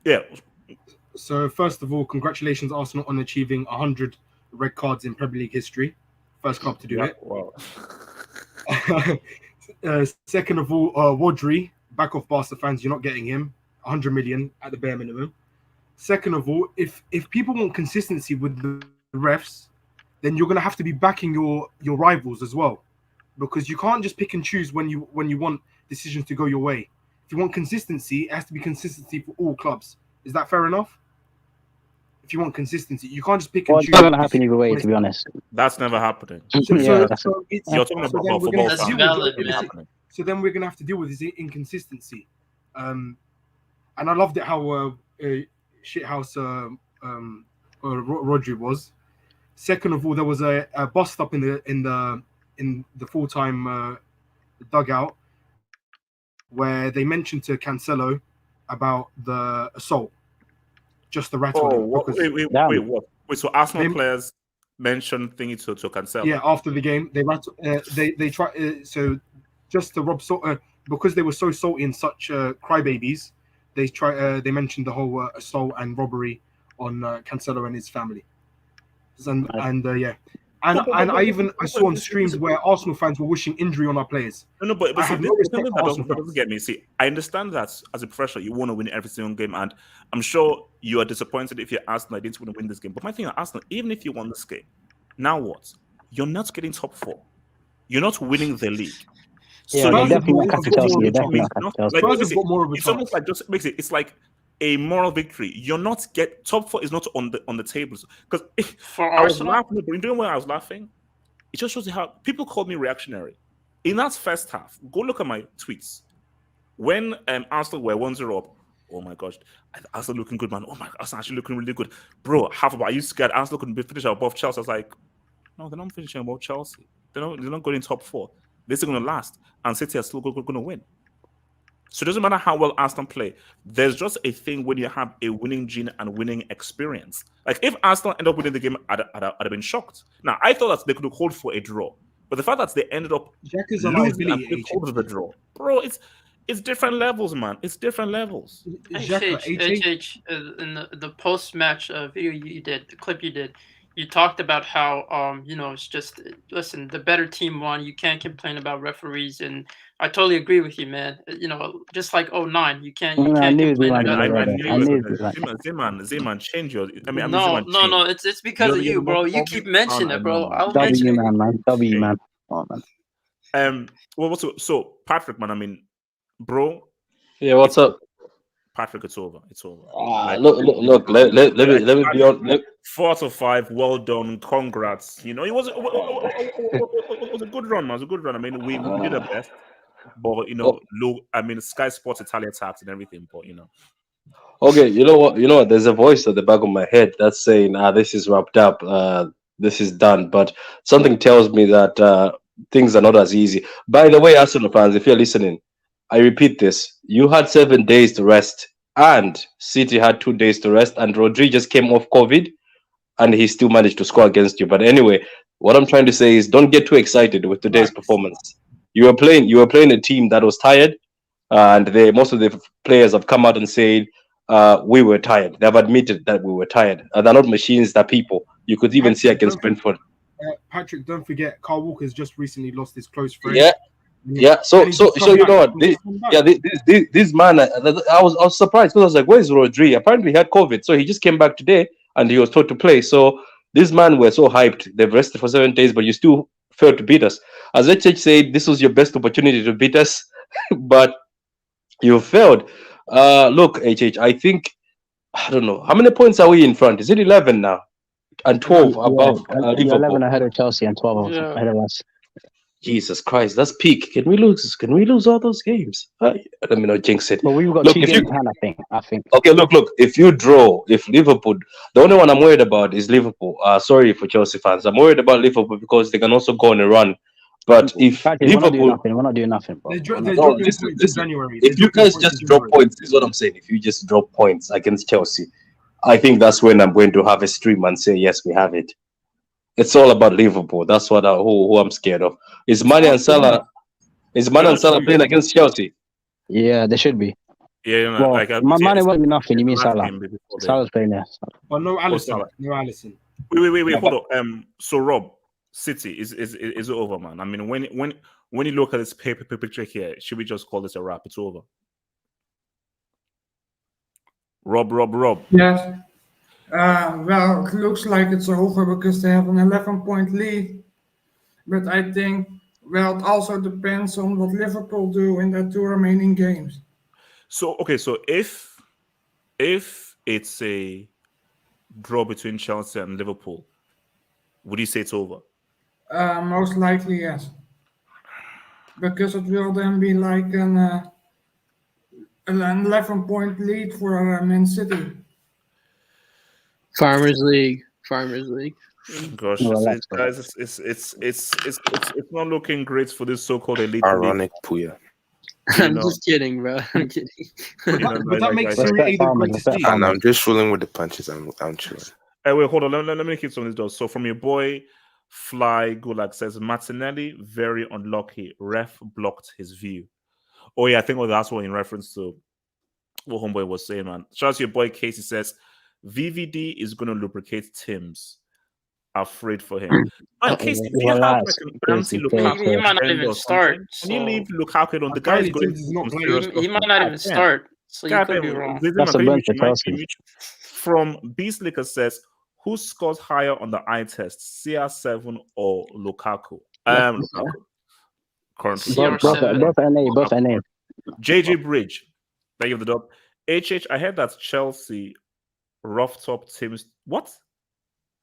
Yeah. So first of all, congratulations Arsenal on achieving 100 red cards in Premier League history. First club to do it. Wow. Second of all, Rodri, back off Barca fans, you're not getting him. 100 million at the bare minimum. Second of all, if people want consistency with the refs, then you're going to have to be backing your rivals as well, because you can't just pick and choose when you want decisions to go your way. If you want consistency, it has to be consistency for all clubs. Is that fair enough? If you want consistency, you can't just pick and choose. It's not going to happen either way, to be honest. That's never happening. You're talking about football. So then we're going to have to deal with this inconsistency. And I loved it how shithouse Rodri was. Second of all, there was a bust up in the full-time dugout where they mentioned to Cancelo about the assault, just the rattle. Wait, so Arsenal players mentioned thingy to Cancelo? Yeah, after the game, they try so just to rob because they were so salty and such crybabies. They mentioned the whole assault and robbery on Cancelo and his family, and I saw on streams where Arsenal fans were wishing injury on our players. But that doesn't get me. See, I understand that as a professional, you want to win every single game, and I'm sure you are disappointed if you're Arsenal didn't want to win this game. But my thing at Arsenal, even if you won this game, now what? You're not getting top 4. You're not winning the league. Yeah, So definitely not catching Chelsea. It's almost like just makes it's like a moral victory. You're not top 4 is not on the tables, because I was laughing. Doing when I was laughing, it just shows you how people called me reactionary. In that first half, go look at my tweets when Arsenal were 1-0 up. Oh my gosh, Arsenal looking good, man. Oh my God, Arsenal actually looking really good, bro. Half of it, I used to get Arsenal couldn't be finished above Chelsea. I was like, no, they're not finishing above Chelsea. They're not going in top 4. This is going to last, and City are still going to win. So it doesn't matter how well Arsenal play. There's just a thing when you have a winning gene and winning experience. Like if Arsenal end up winning the game, I'd have been shocked. Now I thought that they could hold for a draw, but the fact that they ended up Xhaka's a losing and liability. couldn't hold the draw, bro, it's different levels, man. It's different levels. HH, in the post-match video you did, the clip you did, you talked about how it's just, listen, the better team won. You can't complain about referees, and I totally agree with you, man. Just like 09, you can't complain about Zeman, change your. No, it's because of you, bro. You keep mentioning it, bro. I'll mention it. W man. Oh, man. So Patrick, man, bro. Yeah, what's up? Patrick, it's over. It's over. Look. Let me be on. 4 out of 5. Well done. Congrats. It was a good run, man. It was a good run. I mean, we did our best, but Sky Sport Italia tapped and everything, but Okay, you know what? There's a voice at the back of my head that's saying, this is wrapped up. This is done. But something tells me that things are not as easy. By the way, Arsenal fans, if you're listening, I repeat this. You had 7 days to rest, and City had 2 days to rest, and Rodri just came off COVID, and he still managed to score against you. But anyway, what I'm trying to say is don't get too excited with today's performance. You were playing a team that was tired, and most of the players have come out and said, we were tired. They've admitted that we were tired. They're not machines, they're people. You could even see against Brentford. Patrick, don't forget, Carl Walker's just recently lost his close friend. Yeah. So you know what? This man, I was surprised because I was like, "Where's Rodri?" Apparently, he had COVID, so he just came back today and he was told to play. So this man, we're so hyped. They've rested for 7 days, but you still failed to beat us. As HH said, this was your best opportunity to beat us, but you failed. Look, HH, I think I don't know how many points are we in front. Is it 11 now? And 12 above Liverpool. 11 ahead of Chelsea and 12 ahead of us. Jesus Christ, that's peak. Can we lose all those games? Let me not jinx it. Well, we've got 2 games in hand, I think. Okay, look. If Liverpool, the only one I'm worried about is Liverpool. Sorry for Chelsea fans. I'm worried about Liverpool because they can also go on a run. But if Liverpool, we're not doing nothing, bro. Listen. If you guys just drop points, this is what I'm saying. If you just drop points against Chelsea, I think that's when I'm going to have a stream and say, yes, we have it. It's all about Liverpool. That's what who I'm scared of. Is Mane and Salah playing against Chelsea? Yeah, they should be. Yeah, Mane won't be nothing. You mean Salah? Salah's playing there. But no Alisson. Wait, hold on. So Rob, City is it over, man? I mean, when you look at this picture here, should we just call this a wrap? It's over. Rob. Yes. Well, it looks like it's over because they have an 11-point lead. But I think, it also depends on what Liverpool do in their 2 remaining games. So if it's a draw between Chelsea and Liverpool, would you say it's over? Most likely, yes. Because it will then be like an 11-point lead for Man City. Farmers League. Gosh, guys, it's not looking great for this so-called elite. Ironic, Puya. I'm just kidding, bro. I'm kidding. But that makes Serie A the greatest league. And I'm just rolling with the punches. I'm chilling. Hey, wait, hold on. Let me keep some of these doors. So from your boy Fly Gulag says Martinelli very unlucky. Ref blocked his view. Oh yeah, I think that's what in reference to what homeboy was saying, man. Shout out to your boy Casey says VVD is going to lubricate Tim's. Afraid for him. Casey, he might not even start. Can you leave Lukaku on? The guy is going to he might not even start. So you could be wrong. That's a bunch of Chelsea. From Beastlicker says, who scores higher on the eye test, CR7 or Lukaku? Lukaku. Currently. Both NA. JJ Bridge. Thank you for the dub. HH, I heard that Chelsea rough top teams. What?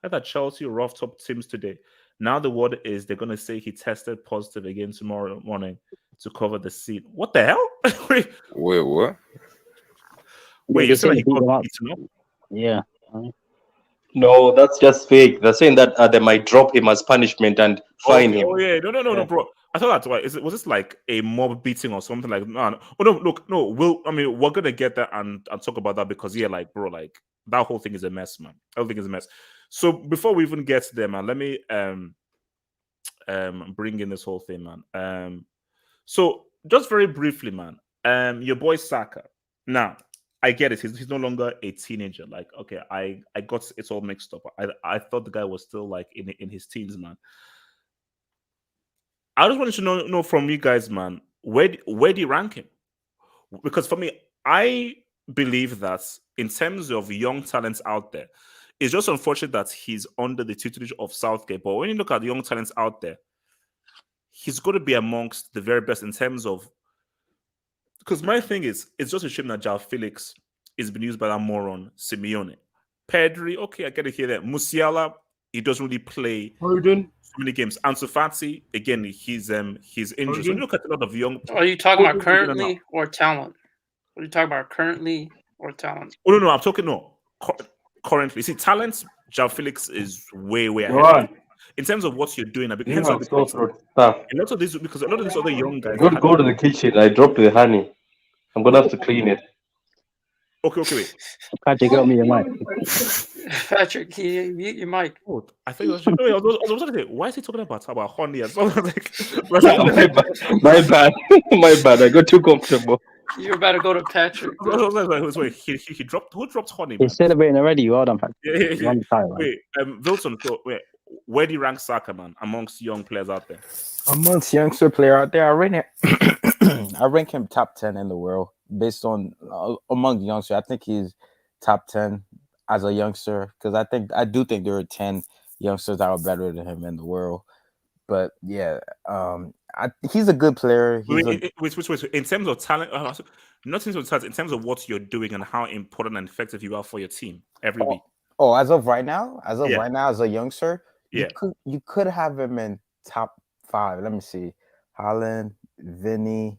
I heard that Chelsea rough top teams today. Now the word is they're going to say he tested positive again tomorrow morning to cover the seat. What the hell? Wait, what? Wait, you're saying he got beaten up? Yeah. No, that's just fake. They're saying that they might drop him as punishment and fine him. Oh yeah, no, bro. I thought that's why. Was this like a mob beating or something like? No. Oh no, look, no. We're gonna get that and talk about that because like, bro, like that whole thing is a mess, man. Everything is a mess. So before we even get there, man, let me bring in this whole thing, man. So just very briefly, man. Your boy Saka. Now, I get it. He's no longer a teenager. Like, okay, I got it's all mixed up. I thought the guy was still like in his teens, man. I just wanted to know from you guys, man, where do you rank him? Because for me, I believe that in terms of young talents out there, it's just unfortunate that he's under the tutelage of Southgate. But when you look at the young talents out there, he's going to be amongst the very best in terms of. Because my thing is, it's just a shame that João Felix is being used by that moron Simeone. Pedri, okay, I get it here. That Musiala, he doesn't really play so many games. Ansu Fati, again, he's injured. So you look at a lot of young. Are you talking about currently or talent? Are you talking about currently or talent? Oh no, I'm talking currently. You see, talent, João Felix is way ahead. In terms of what you're doing, a lot of this because a lot of these other young guys. Go to the kitchen. I dropped the honey. I'm gonna have to clean it. Okay, wait. Patrick, got me your mic. Patrick, can you mute your mic? Oh, I think I was going to say, why is he talking about honey as well? My bad. My bad. I got too comfortable. You're about to go to Patrick. Wait, he dropped. Who dropped honey? He's celebrating already. Well done, Patrick. Yeah. Wait, Wilson. So wait, where do you rank Saka, man, amongst young players out there? Amongst youngster player out there, I rank him top 10 in the world based on among youngsters. I think he's top 10 as a youngster because I do think there are 10 youngsters that are better than him in the world. But yeah, he's a good player. Wait. In terms of talent, not in terms of talent, in terms of what you're doing and how important and effective you are for your team every week. Oh, as of right now, as a youngster, yeah, you could have him in top 5. Let me see. Haaland, Vinny.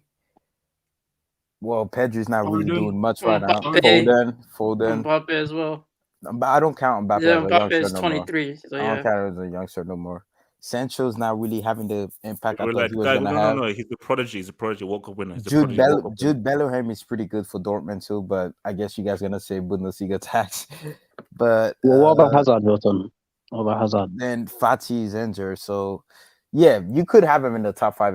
Well, Pedri's not really doing much right now. Foden. Mbappe as well. But I don't count Mbappe as a Mbappe youngster is no 23. more. So I don't count him as a youngster no more. Sancho's not really having the impact I thought he was going to have. No, he's a prodigy. He's a prodigy World Cup winner. Jude Bellingham is pretty good for Dortmund too, but I guess you guys are going to say Bundesliga tax. But what about Hazard, Milton? What about Hazard? Then Fati is injured, so yeah, you could have him in the top 5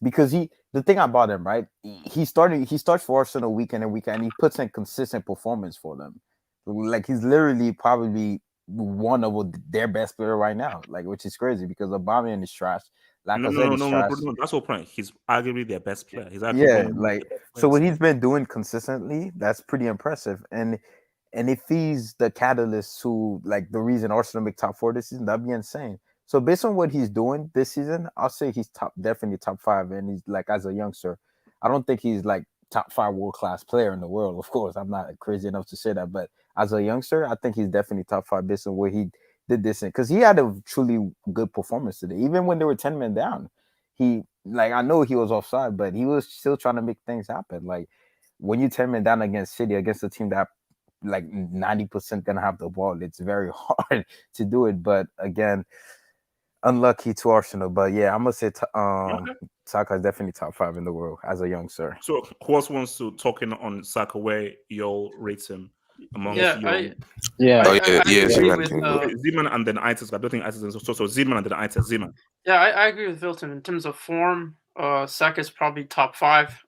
because the thing about him, right? He starts for Arsenal week in and week out, and he puts in consistent performance for them. Like he's literally probably one of their best player right now, like which is crazy because Aubameyang is trash. No, that's the point. He's arguably their best player. So what he's been doing consistently, that's pretty impressive. And if he's the catalyst to like the reason Arsenal make top 4 this season, that'd be insane. So based on what he's doing this season, I'll say he's definitely top 5. And he's like as a youngster, I don't think he's like top 5 world-class player in the world. Of course, I'm not crazy enough to say that, but as a youngster, I think he's definitely top 5 based on what he did this in. Because he had a truly good performance today. Even when they were 10 men down, I know he was offside, but he was still trying to make things happen. Like when you 10 men down against City, against a team that like 90% gonna have the ball, it's very hard to do it. But again, unlucky to Arsenal. But yeah, I'm gonna say Saka is definitely top 5 in the world as a youngster. So who else wants to talk in on Saka where you'll rate him among Zeman and then Itis. I don't think Itis is so Zeman and then Itis. Zeman. Yeah, I agree with Wilton in terms of form. Saka is probably top 5.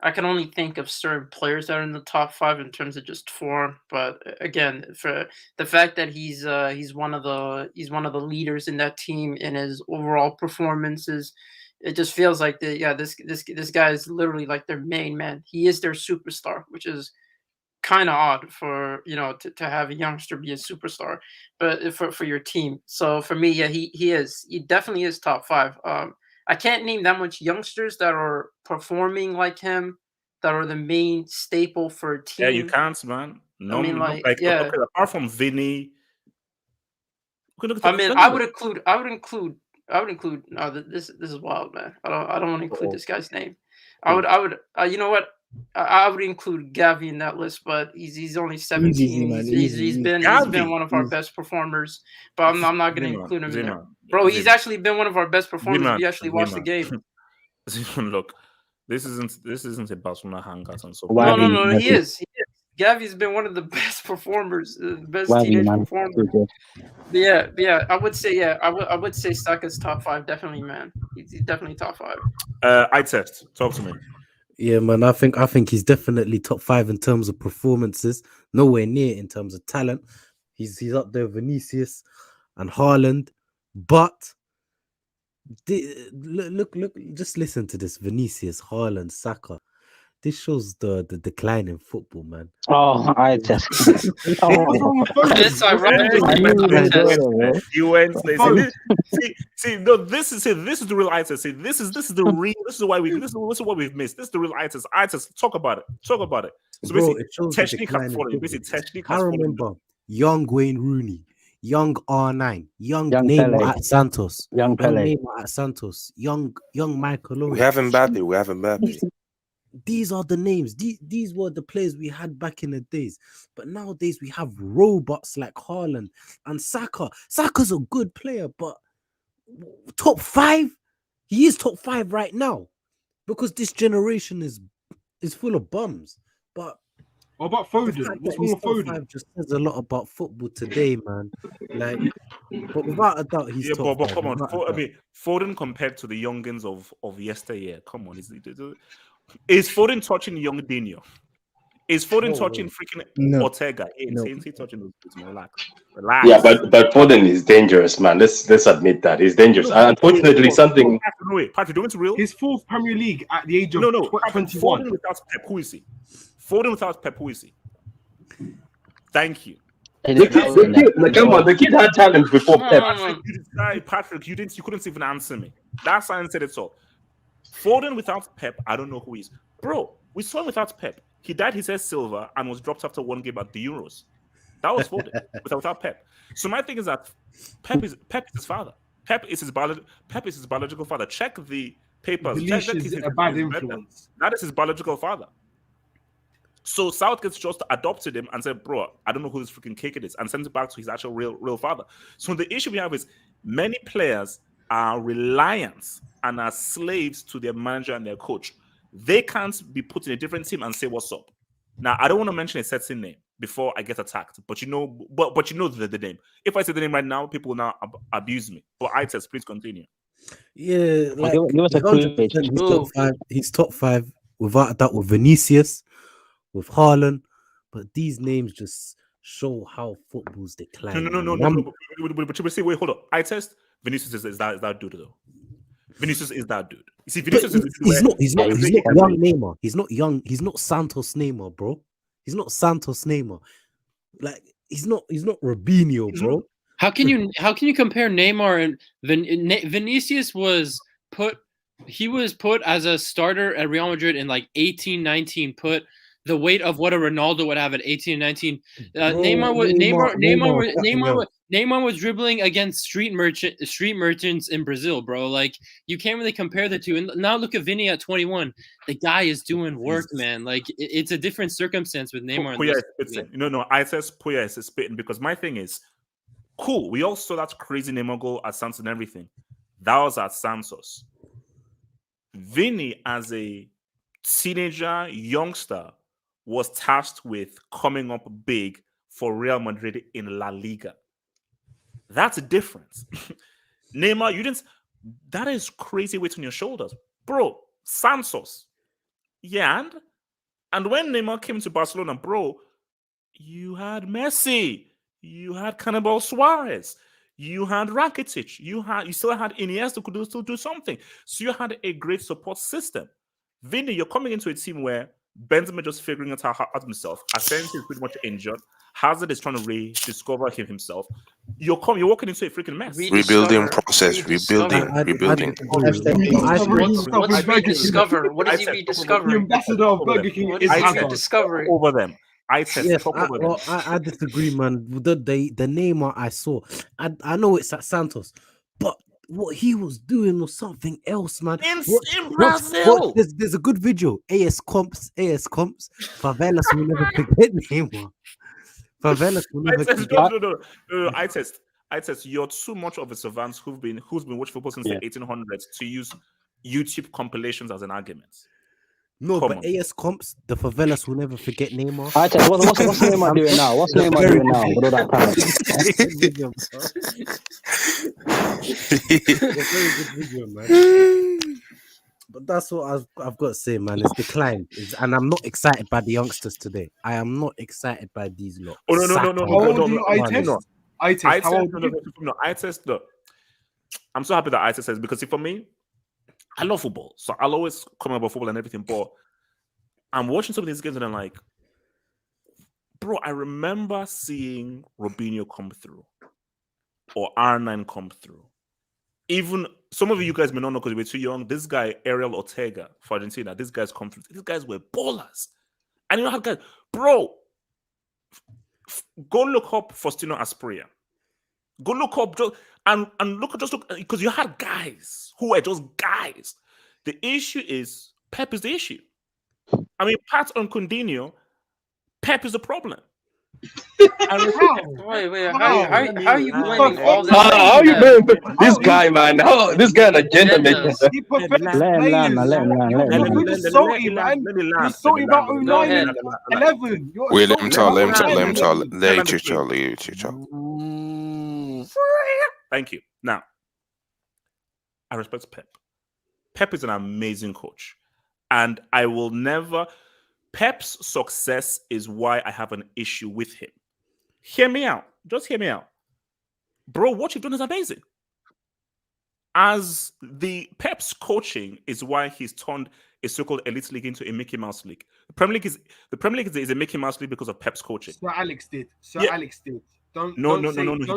I can only think of certain players that are in the top 5 in terms of just form. But again, for the fact that he's one of the leaders in that team in his overall performances, it just feels like this guy is literally like their main man. He is their superstar, which is kind of odd for to have a youngster be a superstar, but for your team. So for me, yeah, he definitely is top 5. I can't name that much youngsters that are performing like him, that are the main staple for a team. Yeah, you can't, man. No, I mean, yeah. Okay, apart from Vinny, I would include. No, this is wild, man. I don't want to include this guy's name. I would. You know what? I would include Gavi in that list, but he's only 17. He's been one of our best performers, but I'm not going to include him there. Bro, he's actually been one of our best performers. Z-Man, We actually watched the Z-Man. game. Look, this isn't a Barcelona hangout and so. No, he is. Gavi's been one of the best performers, best teenage performers. Yeah, I would say Saka's top 5, definitely, man. He's definitely top 5. I test. Talk to me. Yeah, man. I think he's definitely top 5 in terms of performances. Nowhere near in terms of talent. He's up there, Vinicius and Haaland, but look, just listen to this: Vinicius, Haaland, Saka. This shows the decline in football, man. Oh, I just. It's ironic. No, this is the real ITES. See, this is what we've missed. This is the real ITES. ITES, talk about it. So Bro, basically, technique has fallen. I remember young Wayne Rooney, young R9, young Neymar Pele. at Santos, Young Pele. Neymar at Santos, young Michael Owen. We have Mbappe. These are the names. These were the players we had back in the days. But nowadays we have robots like Haaland and Saka. Saka's a good player, but top 5? He is top 5 right now because this generation is full of bums. But what about Foden? What's wrong with Foden? Just says a lot about football today, man. Like, but without a doubt, he's top but 5, come on. without a doubt. Foden compared to the youngins of yesteryear. Come on, is Foden touching young Dino? Is Foden touching freaking Ortega? Ain't he touching those kids, man? Relax. Yeah, but Foden is dangerous, man. Let's admit that he's dangerous. Unfortunately, something. Patrick, do you want to real? His 4th Premier League at the age of 21. Foden without Pep, who is he? Foden without Pep, who is he? Thank you. The kid had talent before Pep. Patrick, you couldn't even answer me. That sign said it all. Foden without Pep, I don't know who he is. Bro, we saw him without Pep. He dyed his hair silver and was dropped after one game at the Euros. That was Foden without Pep. So my thing is that Pep is his father. Pep is his biological father. Check the papers. Is a bad influence. That is his biological father. So Southgate just adopted him and said, bro, I don't know who this freaking kicker is, and sent it back to his actual real father. So the issue we have is many players are reliant and are slaves to their manager and their coach. They can't be put in a different team and say, what's up? Now, I don't want to mention a certain name before I get attacked, but you know the name. If I say the name right now, people will now abuse me. But ITES, please continue. Yeah, like, he's top 5 without a doubt with Vinicius, with Haaland, but these names just show how football's declining. No. But you will say, wait, hold up. ITES, Vinicius is that dude though. Vinicius is that dude. You see, Vinicius he's not young Neymar. He's not young. He's not Santos Neymar, bro. He's not Santos Neymar. Like he's not Robinho, bro. How can you compare Neymar and Vinicius was put as a starter at Real Madrid in like 18-19, put the weight of what a Ronaldo would have at 18 and 19. Neymar was dribbling against street merchants in Brazil, bro. Like you can't really compare the two. And now look at Vinny at 21. The guy is doing work, man. Like it's a different circumstance with Neymar. Puya is spitting. No, I says Puya is spitting because my thing is cool. We all saw that crazy Neymar goal at Santos and everything. That was at Santos. Vinny, as a teenager, youngster, was tasked with coming up big for Real Madrid in La Liga. That's a difference. Neymar, you didn't. That is crazy weight on your shoulders, bro. Santos, yeah, and when Neymar came to Barcelona, bro, you had Messi, you had Cannibal Suarez, you had Rakitic, you still had Iniesta who could still do something. So you had a great support system. Vinny, you're coming into a team where Benzema just figuring it out himself. Asensio is pretty much injured. Hazard is trying to rediscover himself. You're walking into a freaking mess. Rebuilding process. Rebuilding. What does he rediscover? What does he rediscover? The ambassador of Burger King is rediscovering over them. I disagree, man. The Neymar I saw, I know it's at Santos, but what he was doing was something else, man. In Brazil, there's a good video. AS comps. Favelas will never forget Neymar. Favelas will never forget. No. I test. I said you're too much of a savant who's been watching football since the 1800s to use YouTube compilations as an argument. No, Come but on. AS comps, the favelas will never forget Neymar. I tell you, what's Neymar doing now? What's Neymar doing now with all that talent? It's a very good video, man. But that's what I've got to say, man. It's declined, and I'm not excited by the youngsters today. I am not excited by these lot. Oh no! I test. Look, I'm so happy that I test says because for me, I love football, so I'll always comment about football and everything. But I'm watching some of these games and I'm like, bro, I remember seeing Robinho come through or R9 come through. Even some of you guys may not know because we're too young. This guy, Ariel Ortega for Argentina, these guys come through. These guys were ballers. And you know how guys, bro, go look up Faustino Asprilla. Go look up and look because you had guys who were just guys. The issue is Pep is the issue. I mean, Pat on Coutinho, Pep is the problem. Wait, how are you blaming all this? How are you blaming this guy, man? How this guy an agenda maker? Wait, let him talk. Let him talk. Thank you. Now, I respect Pep. Pep is an amazing coach. And I will never... Pep's success is why I have an issue with him. Hear me out. Just hear me out. Bro, what you've done is amazing. As the Pep's coaching is why he's turned a so-called elite league into a Mickey Mouse league. The Premier League is a Mickey Mouse league because of Pep's coaching. Sir Alex did. Alex did. Don't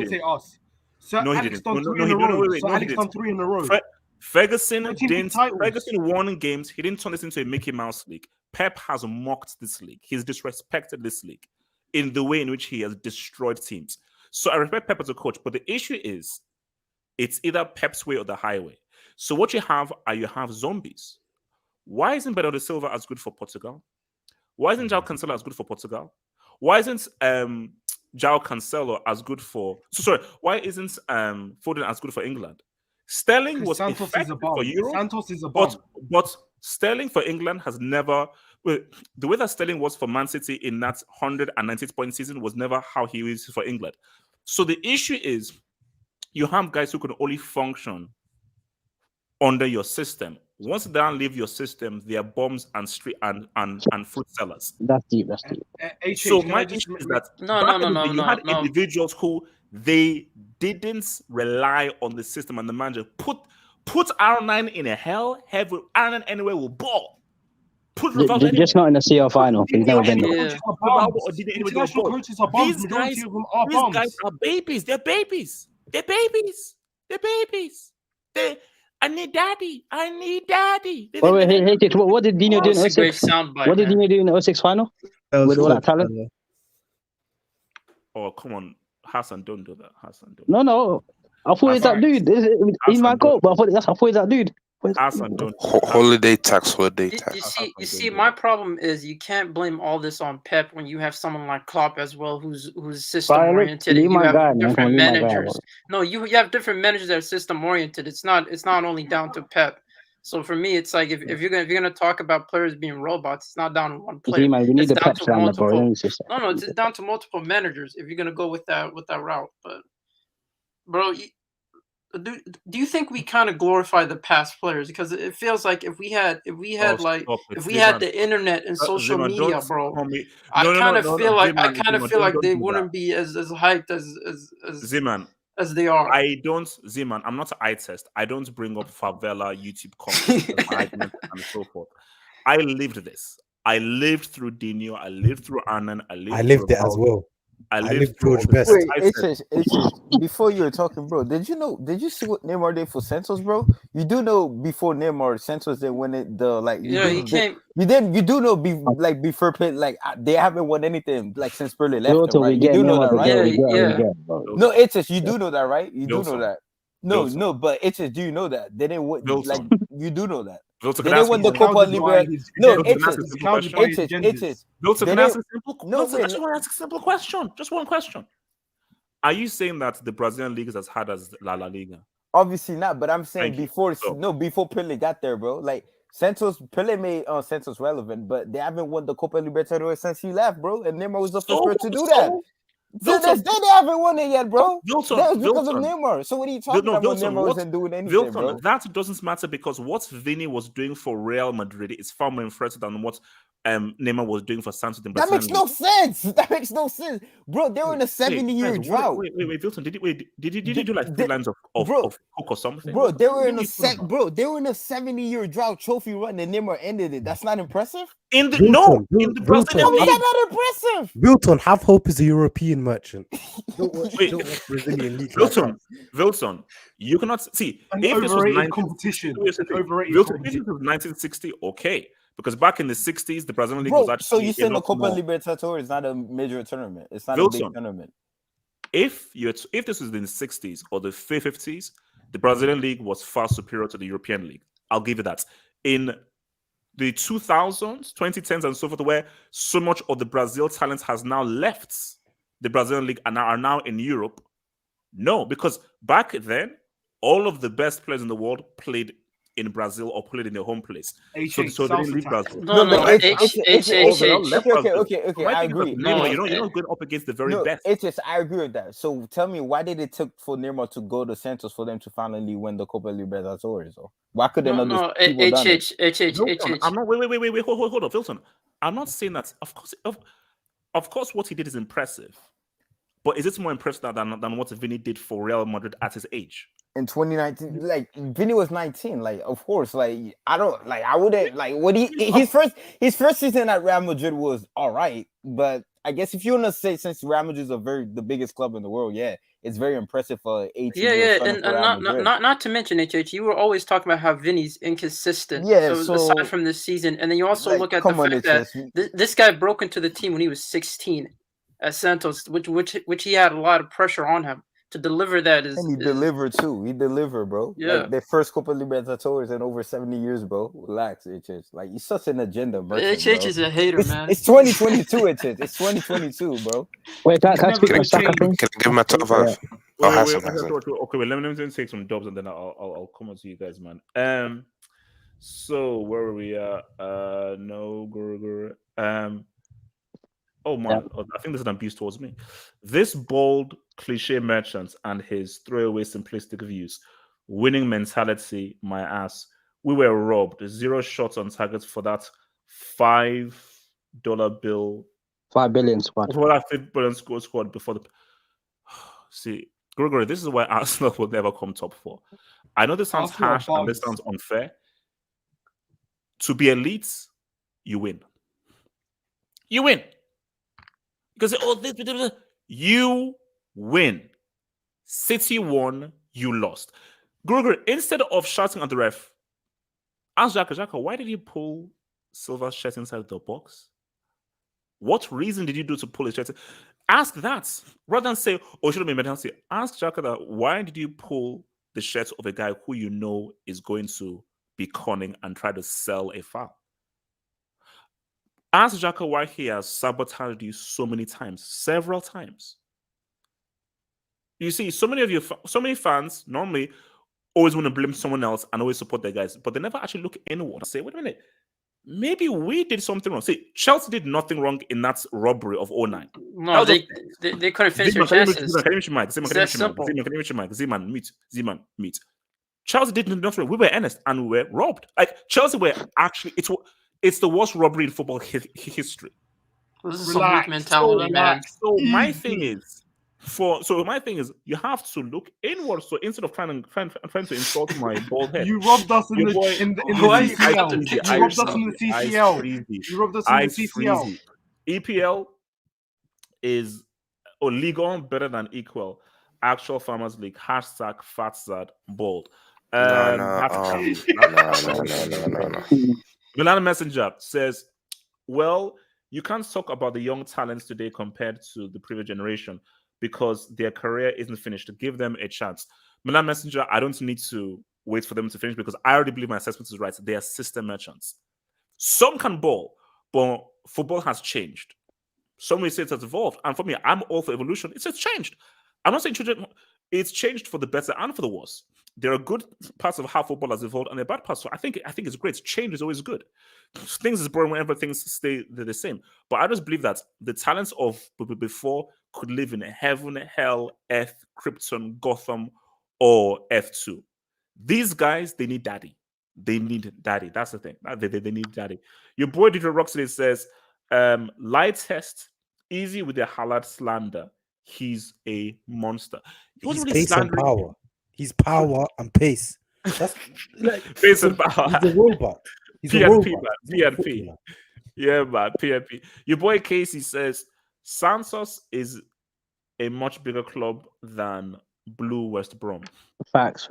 say us. Sir Alex done 3 in a row. Sir Alex done 3 in a row. Ferguson won games. He didn't turn this into a Mickey Mouse league. Pep has mocked this league. He's disrespected this league in the way in which he has destroyed teams. So I respect Pep as a coach, but the issue is it's either Pep's way or the highway. So what you have zombies. Why isn't Bernardo Silva as good for Portugal? Why isn't João Cancelo as good for Portugal? Why isn't João Cancelo as good for... why isn't Foden as good for England? Sterling was effective for Europe. Santos is a bomb. But Sterling for England has never... the way that Sterling was for Man City in that 198-point season was never how he is for England. So the issue is you have guys who can only function under your system. Once they don't leave your system, they are bombs and street and fruit sellers. That's deep. So my issue is that you had individuals who they didn't rely on the system and the manager. Put R9 in a hell, heaven, R9 anywhere will ball. Just not in the CL final. He's never been there. These guys are babies. They're babies. I need daddy. Wait, what did Dino do in 06? What did Dino do in the 06 final? With all that talent? Oh, come on. Hassan, don't do that. No. I thought he's that dude. He's my goal, but I thought he's that dude. Hassan, don't. Holiday tax. You see, my problem is you can't blame all this on Pep when you have someone like Klopp as well, who's system oriented. You have different managers. No, you have different managers that are system oriented. It's not only down to Pep. So for me, it's like if you're gonna talk about players being robots, it's not down to one player. We need the Pep standard, bro. No, it's down to multiple managers if you're gonna go with that route. But bro, do you think we kind of glorify the past players? Because it feels like if we had the internet and social media, bro, I kind of feel like they wouldn't be as hyped as Zeman. As they are. Zeman, I'm not an eye test. I don't bring up favela YouTube comments and so forth. I lived this. I lived through Dino. I lived through Annan. I lived it as well. I lived George Best. Wait, before you were talking, bro, did you see what Neymar did for Santos, bro? You do know before Neymar, Santos didn't win it. You do know before play, like they haven't won anything like since Pearly left them, right? You do know that, right? No, it's just you do know that, right? You do know that. No, but it's just, do you know that they didn't win? Like you do know that. They didn't win the Copa Liga. No, it's just. I just want to ask a simple question. Just one question. Are you saying that the Brazilian league is as hard as La Liga? Obviously not, but I'm saying Thank you. before So- before Pele got there, bro. Like Pele made Santos relevant, but they haven't won the Copa Libertadores since he left, bro. And Neymar was the first player to do that. To this day, they haven't won it yet, bro. That was because of Neymar. So what are you talking about? Neymar wasn't doing anything, bro. That doesn't matter because what Vini was doing for Real Madrid is far more impressive than what Neymar was doing for Santos. That makes no sense. That makes no sense, bro. They were in a 70-year drought. Wait, Wilton. Did you do like 3 lines of coke or something? Bro, they were in a 70-year drought trophy run, and Neymar ended it. That's not impressive. In the Brazilian How is that not impressive? Wilton, have hope is a European merchant. Don't watch Brazilian league. Wilton, you cannot see if this was competition. Wilton, if it was 1960, okay. Because back in the 60s, the Brazilian league was actually. So you saying the Copa Libertadores is not a major tournament? It's not a big tournament. If this was in the 60s or the 50s, the Brazilian league was far superior to the European league. I'll give you that. In the 2000s, 2010s, and so forth, where so much of the Brazil talent has now left the Brazilian league and are now in Europe. No, because back then, all of the best players in the world played in Brazil or played in their home place. So they didn't leave Brazil. Okay, I agree. You're not going up against the very best. I agree with that. So tell me, why did it take for Neymar to go to Santos for them to finally win the Copa Libertadores? Why could they not just I'm not. Wait. Hold on, Wilton. I'm not saying that. Of course, what he did is impressive, but is it more impressive than what Vini did for Real Madrid at his age? In 2019, like Vini was 19. Like, of course, like I wouldn't like what his first season at Real Madrid was all right, but I guess if you want to say since Real Madrid is the biggest club in the world, yeah, it's very impressive for 18. And not to mention HH, you were always talking about how Vinny's inconsistent. Yeah, so aside from this season, and then you also look at the fact that this guy broke into the team when he was 16 at Santos, which he had a lot of pressure on him. To deliver that and he delivered too. He delivered, bro. Yeah. Like, their first Copa Libertadores in over 70 years, bro. Relax, HH. Like, you're such an agenda, bro. HH is a hater, man. It's 2022, HH. It's 2022, bro. Wait, can I speak on Saka? Can I give him a top 5? Okay, let me take some dubs and then I'll come on to you guys, man. So where were we at? No, Guru. Oh man, I think this is an abuse towards me. This bold cliche merchant and his throwaway simplistic views, winning mentality, my ass. We were robbed. 0 shots on target for that $5 bill. 5 billion squad. For that $5 billion squad before the. See, Gregory, this is why Arsenal will never come top 4. I know this sounds harsh and this sounds unfair. To be elite, you win. You win. Because you win. City won, you lost. Gregory, instead of shouting at the ref, ask Xhaka, why did you pull Silva's shirt inside the box? What reason did you do to pull his shirt? Ask that. Rather than say, oh, it should have been penalty. Ask Xhaka that, why did you pull the shirt of a guy who you know is going to be cunning and try to sell a foul? Ask Xhaka why he has sabotaged you so many times, several times. You see, so many fans normally always want to blame someone else and always support their guys, but they never actually look inward and say, wait a minute, maybe we did something wrong. See, Chelsea did nothing wrong in that robbery of 09. No, they couldn't finish their chances. Zeman, mute. Chelsea did nothing wrong. We were honest and we were robbed. Like, Chelsea were actually, it's the worst robbery in football history. This is some weak mentality, man. So my thing is, you have to look inward. So instead of trying to insult my bald head, you robbed us in the TCL. You robbed us in the TCL. You robbed us in the TCL. EPL is Liga better than equal. Actual Farmers League. Hashtag Fatzad bold. No. Milan Messenger says, well, you can't talk about the young talents today compared to the previous generation because their career isn't finished. Give them a chance. Milan Messenger, I don't need to wait for them to finish because I already believe my assessment is right. They are system merchants. Some can ball, but football has changed. Some may say it has evolved. And for me, I'm all for evolution. It's changed. I'm not saying it's changed for the better and for the worse. There are good parts of how football has evolved, and there are bad parts. So I think it's great. Change is always good. Things is boring whenever things stay the same. But I just believe that the talents of before could live in heaven, hell, earth, Krypton, Gotham, or F2. These guys, they need daddy. They need daddy. That's the thing. They need daddy. Your boy DJ Rocksteady says, light test, easy with the Haaland slander. He's a monster. He's pace and power. He's power and pace. That's like pace and power. He's a robot. He's a robot. PNP. Yeah, man. PNP. Your boy Casey says Santos is a much bigger club than Blue West Brom. Facts.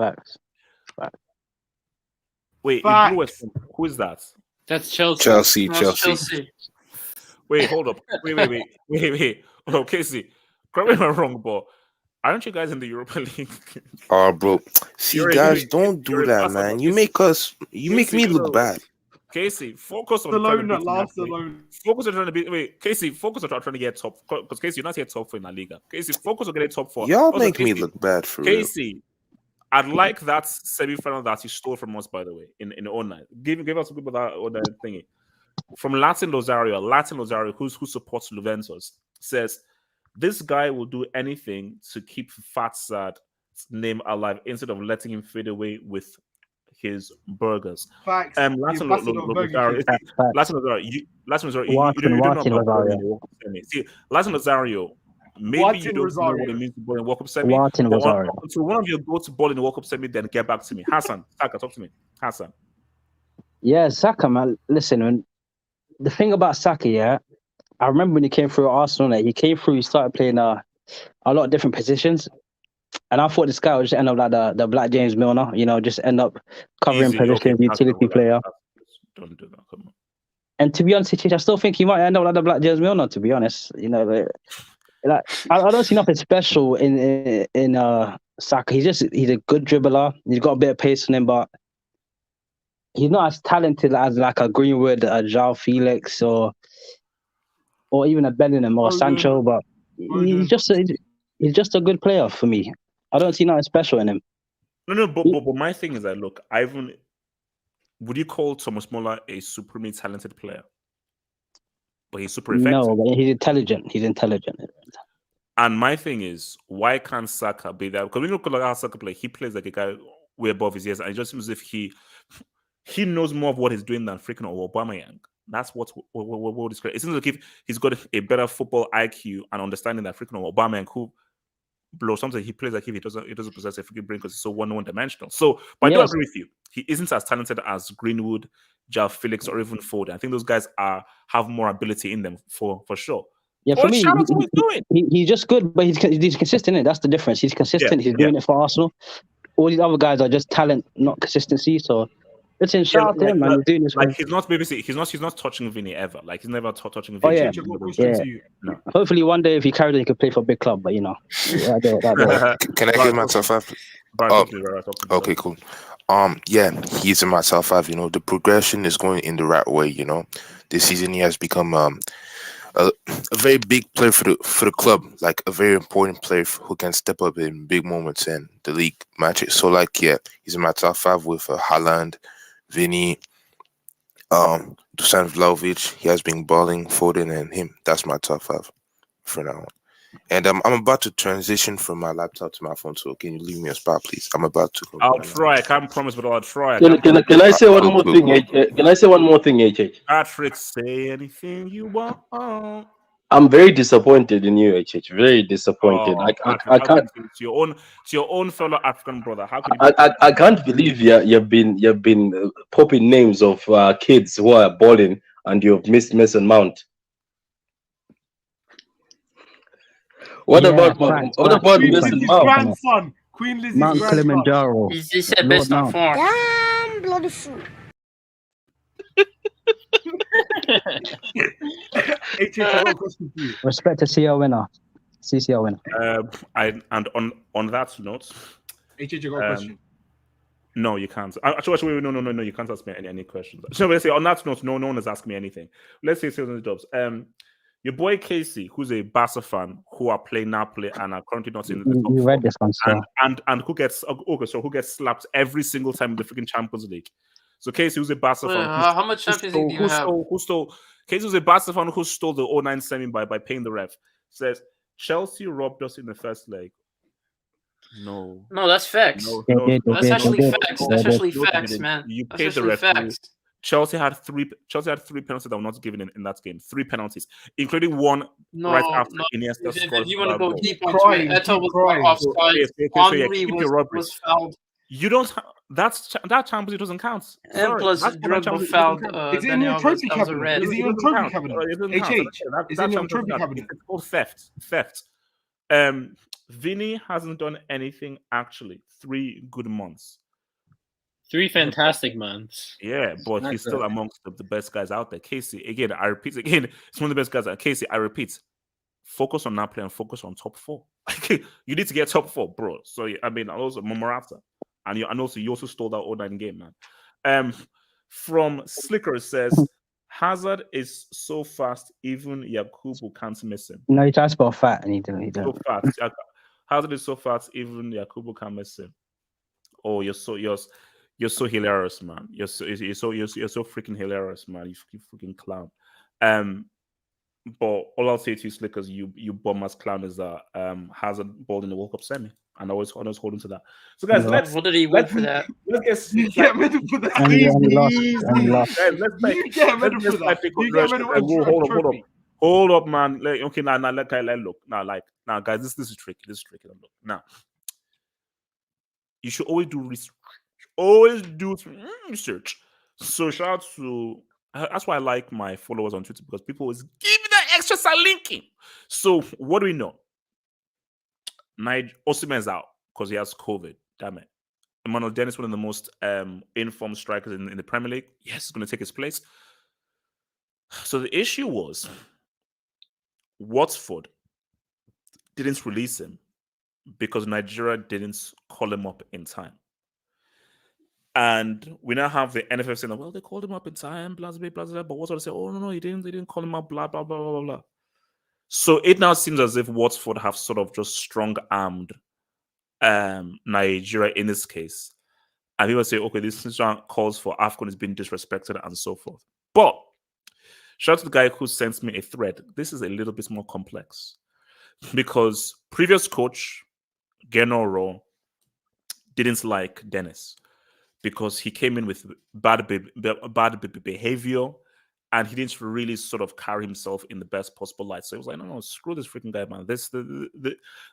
Wait, Blue West Brom, who is that? That's Chelsea. Chelsea. Wait, hold up. Wait. Oh, Casey, correct me if I'm wrong, but aren't you guys in the Europa League? Oh, bro. See, guys, don't do that, man. You make me look bad. Casey, focus on alone that last alone. Focus on trying to be. Wait, Casey, focus on trying to get top. Because Casey, you're not here top 4 in La Liga. Casey, focus on getting top 4. Y'all make me look bad for real. Casey, I'd like that semi-final that you stole from us, by the way, in the online. Give us a good of that other thingy. From Latin Lozario, who supports Juventus, says this guy will do anything to keep Fatsad's name alive instead of letting him fade away with his burgers. Facts. Latin Lozario, maybe you don't know what it means to ball in World Cup semi. So one of your go to ball in the World Cup semi, then get back to me. Hassan, Saka, talk to me. Hassan. Yeah, Saka, man. Listen, the thing about Saka, yeah, I remember when he came through Arsenal, he came through, he started playing a lot of different positions. And I thought this guy would just end up like the Black James Milner, just end up covering positions, utility player. Don't do that, come on. And to be honest, I still think he might end up like the Black James Milner, to be honest. Like I don't see nothing special in Saka. He's a good dribbler. He's got a bit of pace on him, but he's not as talented as like a Greenwood, a João Felix, or even a Bellingham or Sancho. But he's just a good player for me. I don't see nothing special in him. No, but my thing is that look, would you call Thomas Muller a supremely talented player? But he's super effective. No, but he's intelligent. And my thing is, why can't Saka be there? Because when you look at how Saka plays, he plays like a guy way above his years, and it just seems as if he knows more of what he's doing than freaking Aubameyang. That's what is great. It seems like if he's got a better football IQ and understanding that freaking Aubameyang, who blows something, he plays like if he doesn't possess a freaking brain because he's so one-dimensional. So, but I do agree with you. He isn't as talented as Greenwood, João Felix, or even Foden. I think those guys have more ability in them for sure. Yeah, for me, he's just good, but he's consistent. That's the difference. He's consistent. He's doing it for Arsenal. All these other guys are just talent, not consistency. So, listen, shout out to him, man. He's doing this. Like he's not touching Vinny ever. Like he's never touching Vinny. Oh yeah. No. Hopefully one day if he carries on, he could play for a big club. But Can I get my top 5? Okay, cool. Yeah, he's in my top 5. The progression is going in the right way. This season he has become a very big player for the club, like a very important player who can step up in big moments in the league matches. So, he's in my top 5 with Haaland, Vinny, Dusan Vlahovic. He has been balling, Foden, and him. That's my top 5 for now. And I'm about to transition from my laptop to my phone, so can you leave me a spot, please? I'm about to. I'll try. I can't promise, but I'll try. Can I say one more thing? Can I say one more thing, HH? Patrick, say anything you want. I'm very disappointed in you, HH. Very disappointed. I can't. To your own fellow African brother. How could I can't believe you've been popping names of kids who are balling, and you've missed Mason Mount. What about Mason Mount? Grandson, Queen Lizzie's Mount grandson. Kilimanjaro. He said best on form. Damn bloody fool. Respect to CCL winner. And on that note, HH, you got a question? No, you can't. Actually, no, you can't ask me any questions. So let's say on that note, no one has asked me anything. Let's say sales and jobs. Your boy Casey, who's a Barca fan, who are playing Napoli and are currently not in the top You four, read this one, so and who gets who gets slapped every single time in the freaking Champions League. So Casey, who's a Barca fan, How much Champions League do you have? who stole Casey was a Barca fan who stole the 09 semi by paying the ref. Says Chelsea robbed us in the first leg. No, that's facts. That's actually facts. That's actually facts, man. You That's paid the actually referee. facts. Chelsea had three penalties that were not given in that game. 3 penalties, including one right after Iniesta scored. If you want to go deep on Crying, it, Eto'o was crying. offside. Henry was fouled. You don't. That Champions League doesn't count. And plus, Drogba fouled. Is it in your trophy cabinet? Is it in your trophy cabinet? HH, is it in your trophy cabinet? It's called theft. Vinny hasn't done anything actually. 3 good months. 3 fantastic months. Yeah, but he's still amongst the best guys out there. Casey, again, I repeat, it's one of the best guys. Casey, I repeat, focus on Napoli and focus on top 4. You need to get top 4, bro. So I mean, also Morata, and also you also stole that 09 game, man. From Slicker says Hazard is so fast, even Yakubu can't miss him. No, he tried to spell fat and he didn't. So fast. Hazard is so fast, even Yakubu can't miss him. Oh, you're so hilarious, man. You're so freaking hilarious, man. You freaking clown. But all I'll say to you, Slickers, you bum ass clown is that Hazard balled in the World Cup semi, and I was holding to that. So guys, what did he win for that? Let's get get medal for that. Hold up, man. Okay, now look. Now, guys, this is tricky. This is tricky. Look, now, you should always do research. Always do research. So shout out to. That's why I like my followers on Twitter, because people always give me that extra linking. So what do we know? Osimhen's out because he has COVID. Damn it. Emmanuel Dennis, one of the most informed strikers in the Premier League. Yes, he's going to take his place. So the issue was Watford didn't release him because Nigeria didn't call him up in time. And we now have the NFF saying, well, they called him up in time, blah, blah, blah, blah. But Watford say, oh, no, they didn't call him up, blah, blah, blah, blah, blah. So it now seems as if Watford have sort of just strong-armed Nigeria in this case. And people say, okay, this calls for Afcon is being disrespected and so forth. But shout out to the guy who sent me a thread. This is a little bit more complex because previous coach, Genoro, didn't like Dennis because he came in with bad behavior and he didn't really sort of carry himself in the best possible light. So he was like, no, screw this freaking guy, man.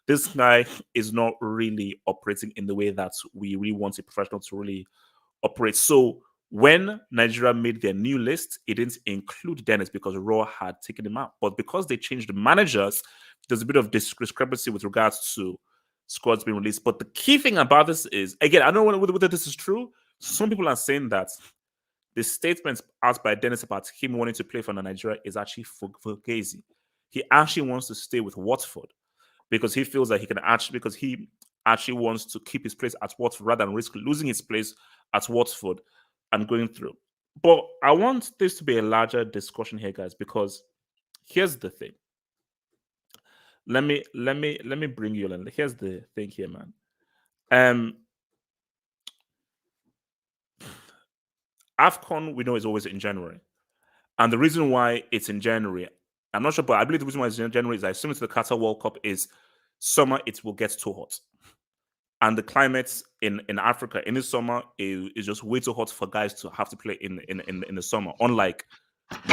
This guy is not really operating in the way that we really want a professional to really operate. So when Nigeria made their new list, it didn't include Dennis because Raw had taken him out. But because they changed the managers, there's a bit of discrepancy with regards to squads being released. But the key thing about this is, again, I don't know whether this is true. Some people are saying that the statement out by Dennis about him wanting to play for Nigeria is actually fugazi. He actually wants to stay with Watford because he feels that he can actually wants to keep his place at Watford rather than risk losing his place at Watford and going through. But I want this to be a larger discussion here, guys, because here's the thing. Let me bring you in. Here's the thing here, man. Afcon, we know, is always in January. And the reason why it's in January, I'm not sure, but I believe the reason why it's in January is I assume it's the Qatar World Cup is summer, it will get too hot. And the climate in Africa in the summer is just way too hot for guys to have to play in the summer, unlike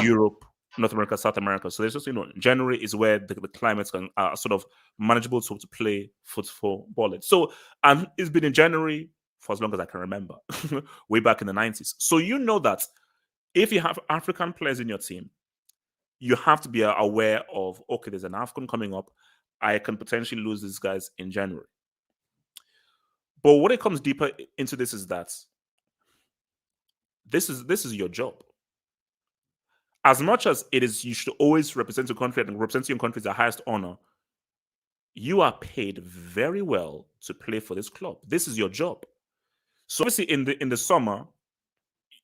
Europe, North America, South America. So there's just, January is where the climates are sort of manageable to play football. So it's been in January for as long as I can remember, way back in the 90s. So you know that if you have African players in your team, you have to be aware of, okay, there's an AFCON coming up. I can potentially lose these guys in January. But what it comes deeper into this is that this is your job. As much as it is, you should always represent your country, and representing your country is the highest honor. You are paid very well to play for this club. This is your job. So obviously, in the summer,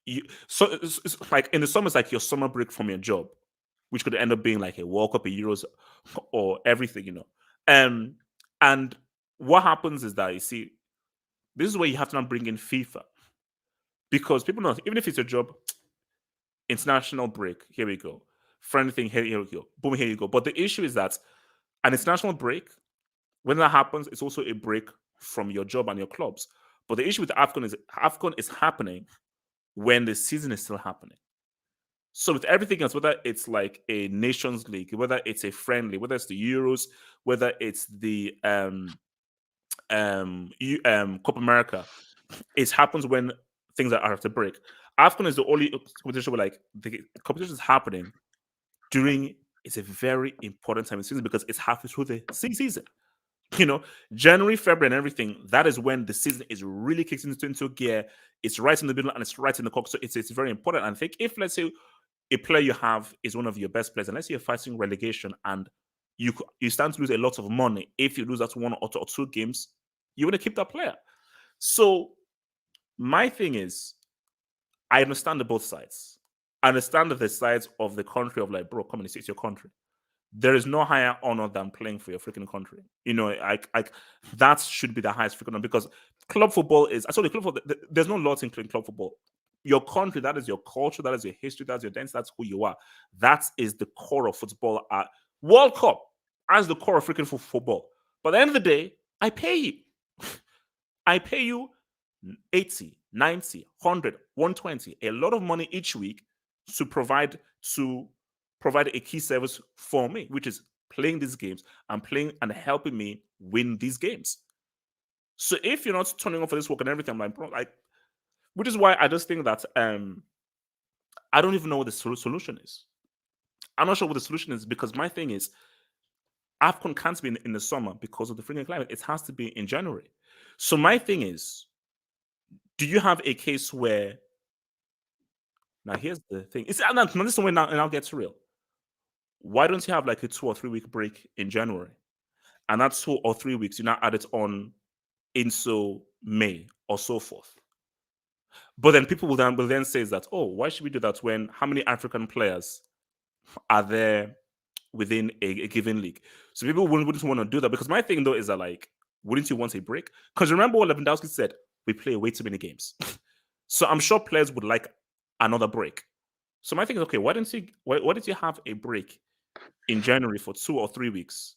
it's like in the summer, it's like your summer break from your job. which could end up being like a World Cup, a Euros, or everything, you know. And what happens is that, you see, this is where you have to now bring in FIFA, because people know, even if it's your job, international break, here we go. Friendly thing, here we go. Boom, here you go. But the issue is that an international break, when that happens, it's also a break from your job and your clubs. But the issue with AFCON is happening when the season is still happening. So with everything else, whether it's like a Nations League, whether it's a friendly, whether it's the Euros, whether it's the Copa America, it happens when things are after break. AFCON is the only competition where like the competition is happening during, it's a very important time in the season because it's halfway through the season. You know, January, February, and everything, that is when the season is really kicks into gear. It's right in the middle and it's right in the cock. So it's very important. And I think if, let's say, a player you have is one of your best players, and let's say you're fighting relegation and you stand to lose a lot of money if you lose that one or two games, you want to keep that player. So my thing is, I understand both sides. I understand the sides of the country of like, bro, come and it's your country. There is no higher honor than playing for your freaking country. You know, that should be the highest freaking honor, because club football is, I saw the club football, there's no lots in club football. Your country, that is your culture, that is your history, that's your dance, that's who you are. That is the core of football. World Cup as the core of freaking football. But at the end of the day, I pay you. I pay you 80, 90, 100, 120, a lot of money each week to provide a key service for me, which is playing these games and playing and helping me win these games. So if you're not turning off for this work and everything, I'm like, bro, which is why I just think that I don't even know what the solution is. I'm not sure what the solution is, because my thing is, AFCON can't be in the summer because of the freaking climate. It has to be in January. So my thing is, do you have a case where, now here's the thing, this is the way now gets real. Why don't you have like a 2 or 3 week break in January? And that 2 or 3 weeks, you now add it on into May or so forth. But then people will then say that, oh, why should we do that when how many African players are there within a given league? So people wouldn't want to do that, because my thing though is that, like, wouldn't you want a break? Because remember what Lewandowski said, we play way too many games. So I'm sure players would like another break. So my thing is, okay, why didn't you have a break in January for 2 or 3 weeks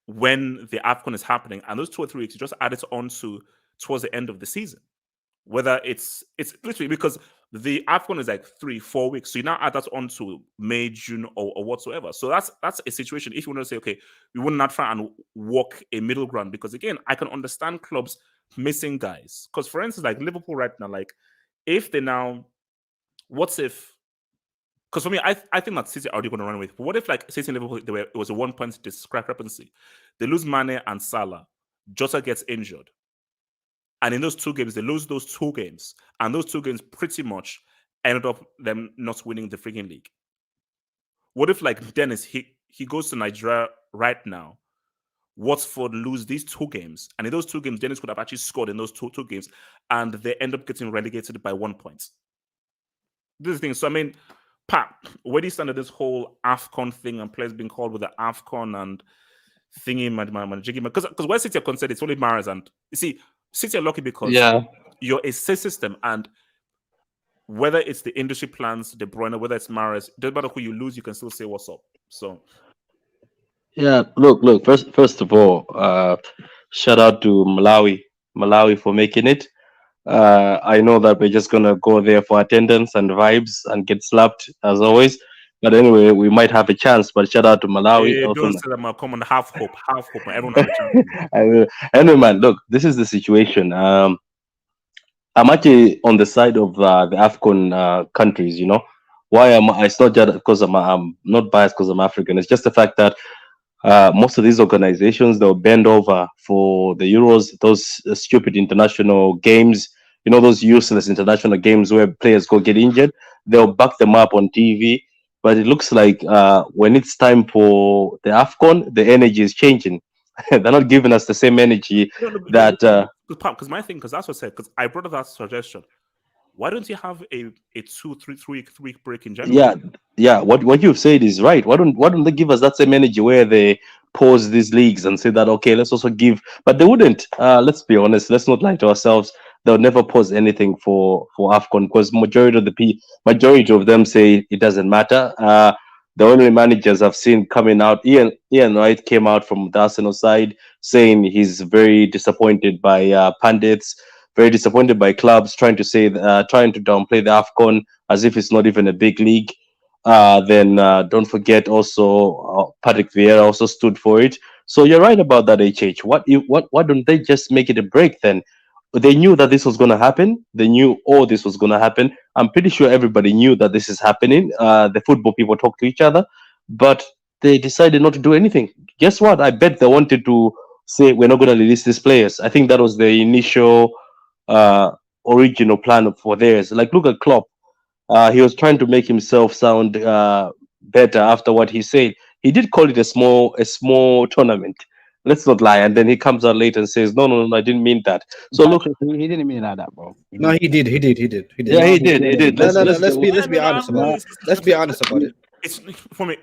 when the AFCON is happening, and those 2 or 3 weeks you just add it on to towards the end of the season? Whether it's literally, because the AFCON is like 3-4 weeks, so you now add that on to May, June, or whatsoever. So that's a situation. If you want to say, okay, we will not try and walk a middle ground, because again, I can understand clubs missing guys. Because for instance, like Liverpool right now, like if they now, what if? Because for me, I think that City are already going to run away. But what if, like, City and Liverpool, it was a 1 point discrepancy? They lose Mane and Salah. Jota gets injured. And in those 2 games, they lose those 2 games. And those 2 games pretty much ended up them not winning the freaking league. What if, like, Dennis, he goes to Nigeria right now, Watford lose these 2 games, and in those 2 games, Dennis could have actually scored in those two games, and they end up getting relegated by 1 point. This is the thing. So, I mean, Pat, where do you stand at this whole AFCON thing and players being called with the AFCON and thingy, jiggy? Because where City are concerned, it's only Mahrez, and you see, City are lucky because you're a system, and whether it's the industry plans, De Bruyne, whether it's Mahrez, doesn't matter who you lose, you can still say what's up. So, yeah, look. First of all, shout out to Malawi for making it. I know that we're just gonna go there for attendance and vibes and get slapped as always. But anyway, we might have a chance. But shout out to Malawi. hey, don't say that, man. Come on, half hope. Everyone has a chance. Anyway, man, look, this is the situation. I'm actually on the side of the Afcon countries. You know, why it's not just because I'm not biased because I'm African. It's just the fact that most of these organizations, they'll bend over for the Euros, those stupid international games, you know, those useless international games where players go get injured. They'll back them up on TV. But it looks like when it's time for the AFCON, the energy is changing. They're not giving us the same energy that. Because my thing, because that's what I said, because I brought up that suggestion. why don't you have a 3 week break in January? Yeah. What you've said is right. Why don't they give us that same energy where they pause these leagues and say that, okay, let's also give, but they wouldn't. Let's be honest. Let's not lie to ourselves. They'll never pause anything for Afcon, because majority of them say it doesn't matter. The only managers I've seen coming out, Ian Wright came out from the Arsenal side saying he's very disappointed by pundits, very disappointed by clubs trying to downplay the Afcon as if it's not even a big league. Then don't forget also Patrick Vieira also stood for it. So you're right about that, HH. Why don't they just make it a break then? They knew that this was going to happen. They knew all this was going to happen. I'm pretty sure everybody knew that this is happening. The football people talk to each other, but they decided not to do anything. Guess what? I bet they wanted to say, we're not going to release these players. I think that was the initial original plan for theirs. Like, look at Klopp. He was trying to make himself sound better after what he said. He did call it a small tournament. Let's not lie. And then he comes out later and says, no, I didn't mean that. So look, he didn't mean it like that, bro. No, he did. Yeah, he did. Let's be honest about it. Let's be honest about it. It's for me.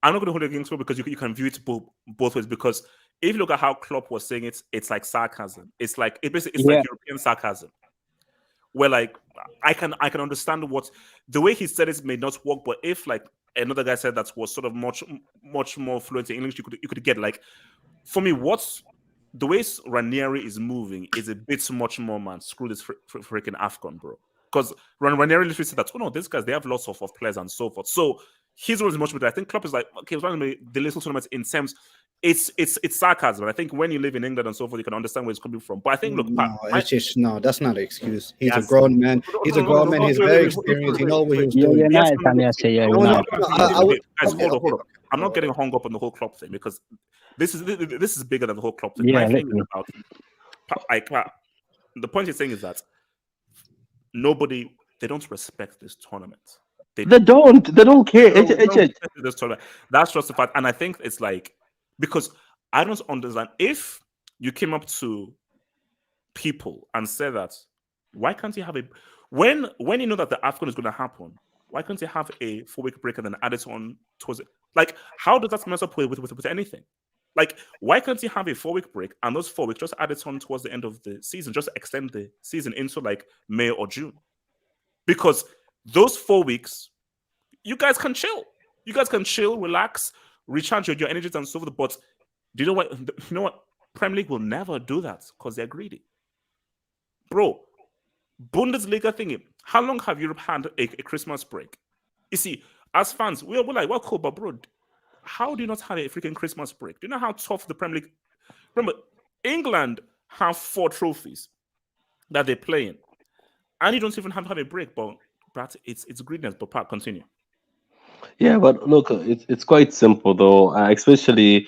I'm not going to hold it against you because you can view it both ways. Because if you look at how Klopp was saying it, it's like sarcasm. It's like like European sarcasm. Where like I can understand what the way he said it may not work, but if like another guy said that was sort of much more fluent in English, you could get like, for me, what's the way Ranieri is moving is a bit much more, man. Screw this freaking Afcon, bro. Because Ranieri literally said that, oh no, these guys, they have lots of players and so forth. So his role is much better. I think Klopp is like, okay, it's one of the little tournaments in terms. It's sarcasm. I think when you live in England and so forth, you can understand where it's coming from. But I think, look, no, that's not an excuse. He's a grown man. He's a grown man. He's very experienced. He knows what he was doing. Hold on. I'm not getting hung up on the whole Klopp thing because this is bigger than the whole Klopp thing. My thing is about the point you're saying is that they don't respect this tournament. They don't care. This tournament. That's just the fact. And I think it's like, because I don't understand, if you came up to people and said that, why can't you have when you know that the Afcon is going to happen, why can't you have a 4-week break and then add it on towards it? Like, how does that mess up with anything? Like, why can't you have a 4-week break and those 4 weeks just add it on towards the end of the season, just extend the season into like May or June? Because those 4 weeks, you guys can chill. You guys can chill, relax, recharge your energies and so forth. But do you know what? Premier League will never do that because they're greedy. Bro, Bundesliga thingy. How long have Europe had a Christmas break? You see, as fans, we're like, well, cool, but bro, how do you not have a freaking Christmas break? Do you know how tough the Premier League? Remember, England have 4 trophies that they play in, and you don't even have to have a break. But it's greediness. But Pat, continue. Yeah, but look, it's quite simple though. Especially,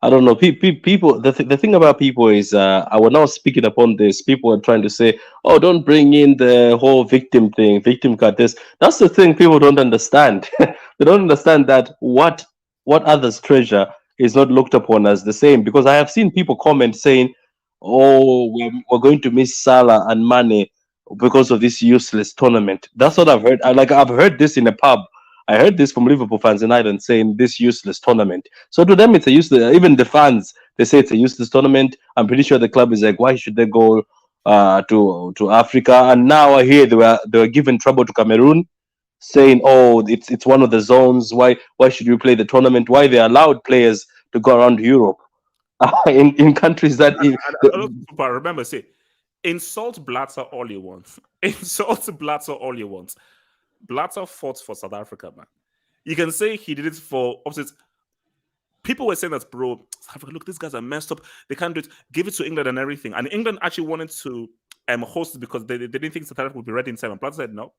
I don't know, people. The thing about people is, I was now speaking upon this. People are trying to say, "Oh, don't bring in the whole victim thing, victim card." That's the thing people don't understand. They don't understand that what others treasure is not looked upon as the same. Because I have seen people comment saying, "Oh, we're going to miss Salah and Mane because of this useless tournament." That's what I've heard. I've heard this in a pub. I heard this from Liverpool fans in Ireland saying this useless tournament. So to them, it's a useless. Even the fans, they say it's a useless tournament. I'm pretty sure the club is like, why should they go to Africa? And now I hear they were giving trouble to Cameroon, saying, oh, it's one of the zones. Why should we play the tournament? Why they allowed players to go around Europe in countries that? But remember, say, insult Blatter all you want. Insult Blatter all you want. Blatter fought for South Africa, man. You can say he did it for opposites. People were saying that, bro, South Africa, look, these guys are messed up. They can't do it. Give it to England and everything. And England actually wanted to host it because they didn't think South Africa would be ready in time. And Blatter said, nope.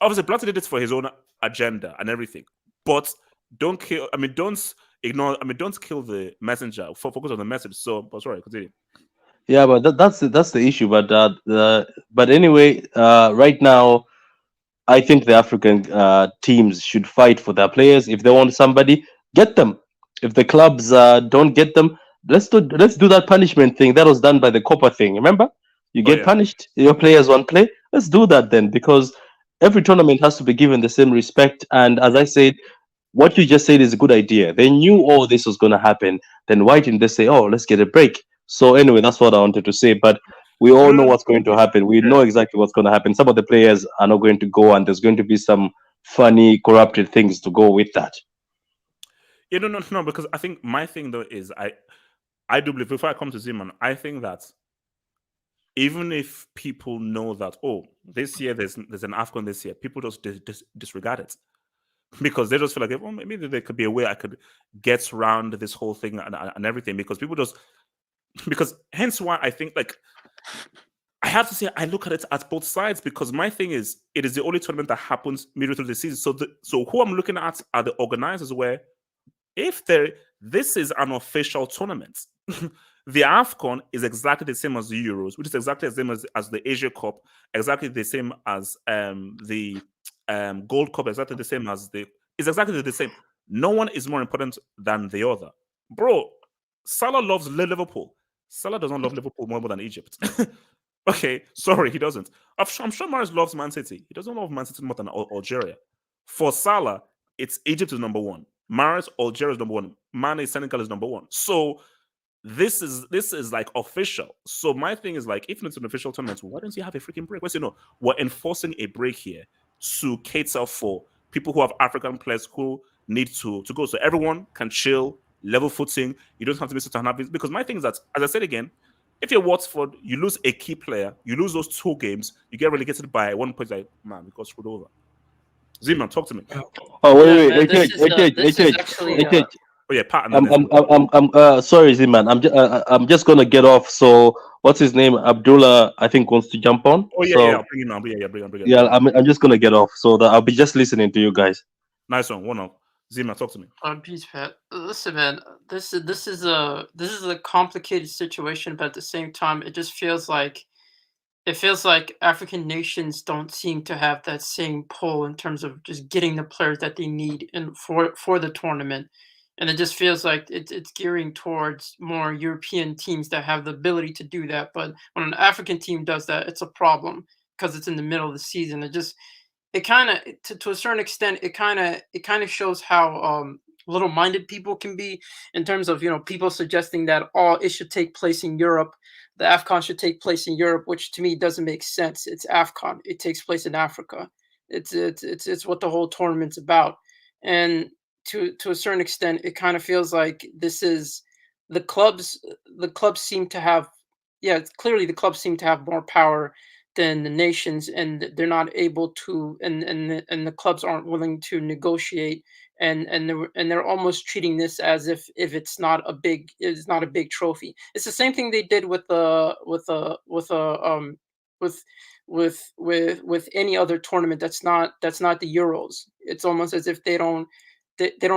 Obviously, Blatter did it for his own agenda and everything. But don't kill the messenger. Focus on the message. But sorry, continue. Yeah, but that's the issue. But anyway, right now, I think the African teams should fight for their players. If they want somebody, get them. If the clubs don't get them, let's do that punishment thing that was done by the Copa thing. Remember, You get punished. Your players won't play. Let's do that then, because every tournament has to be given the same respect. And as I said, what you just said is a good idea. They knew all this was going to happen. Then why didn't they say, "Oh, let's get a break"? So anyway, that's what I wanted to say. But we all know what's going to happen. We know exactly what's going to happen. Some of the players are not going to go, and there's going to be some funny, corrupted things to go with that. Yeah, no, because I think my thing though is I do believe, before I come to Zeman, I think that even if people know that, oh, this year there's an AFCON this year, people just disregard it. Because they just feel like, well, maybe there could be a way I could get around this whole thing and everything. Because people just, because hence why I think, like, I have to say, I look at it at both sides, because my thing is, it is the only tournament that happens midway through the season. So who I'm looking at are the organizers, where if this is an official tournament, the AFCON is exactly the same as the Euros, which is exactly the same as the Asia Cup, exactly the same as the Gold Cup, exactly the same as it's exactly the same. No one is more important than the other. Bro, Salah loves Liverpool. Salah does not love Liverpool more than Egypt. Okay, sorry, he doesn't. I'm sure Mahrez loves Man City. He doesn't love Man City more than Algeria. For Salah, it's Egypt is number one. Mahrez, Algeria is number one. Mane, Senegal is number one. So this is like official. So my thing is, like, if it's an official tournament, why don't you have a freaking break? We're enforcing a break here to cater for people who have African players who need to go. So everyone can chill, level footing. You don't have to be such unhappy. Because my thing is that, as I said again, if you're Watford, you lose a key player, you lose those 2 games, you get relegated by 1 point. Like, man, we got screwed over. Zeman, talk to me. Oh wait, wait. Oh yeah, Pat. I'm sorry, Zeman. I'm just gonna get off. So what's his name? Abdullah, I think, wants to jump on. Oh yeah, so, yeah. I'll bring him now. Bring him. Yeah, I'm just gonna get off. So that I'll be just listening to you guys. Nice one. One up. Zeman, talk to me. Peace, Pat. Listen, man. This is a complicated situation, but at the same time, it just feels like African nations don't seem to have that same pull in terms of just getting the players that they need for the tournament. And it just feels like it's gearing towards more European teams that have the ability to do that. But when an African team does that, it's a problem because it's in the middle of the season. It kind of, to a certain extent, it kind of shows how little-minded people can be in terms of, people suggesting that it should take place in Europe. The Afcon should take place in Europe, which to me doesn't make sense. It's Afcon. It takes place in Africa. It's what the whole tournament's about. And to a certain extent, it kind of feels like this is the clubs seem to have, clearly the clubs seem to have more power than the nations, and they're not able to, and the clubs aren't willing to negotiate, and they're almost treating this as if it's not a big trophy. It's the same thing they did with any other tournament that's not the Euros. It's almost as if they don't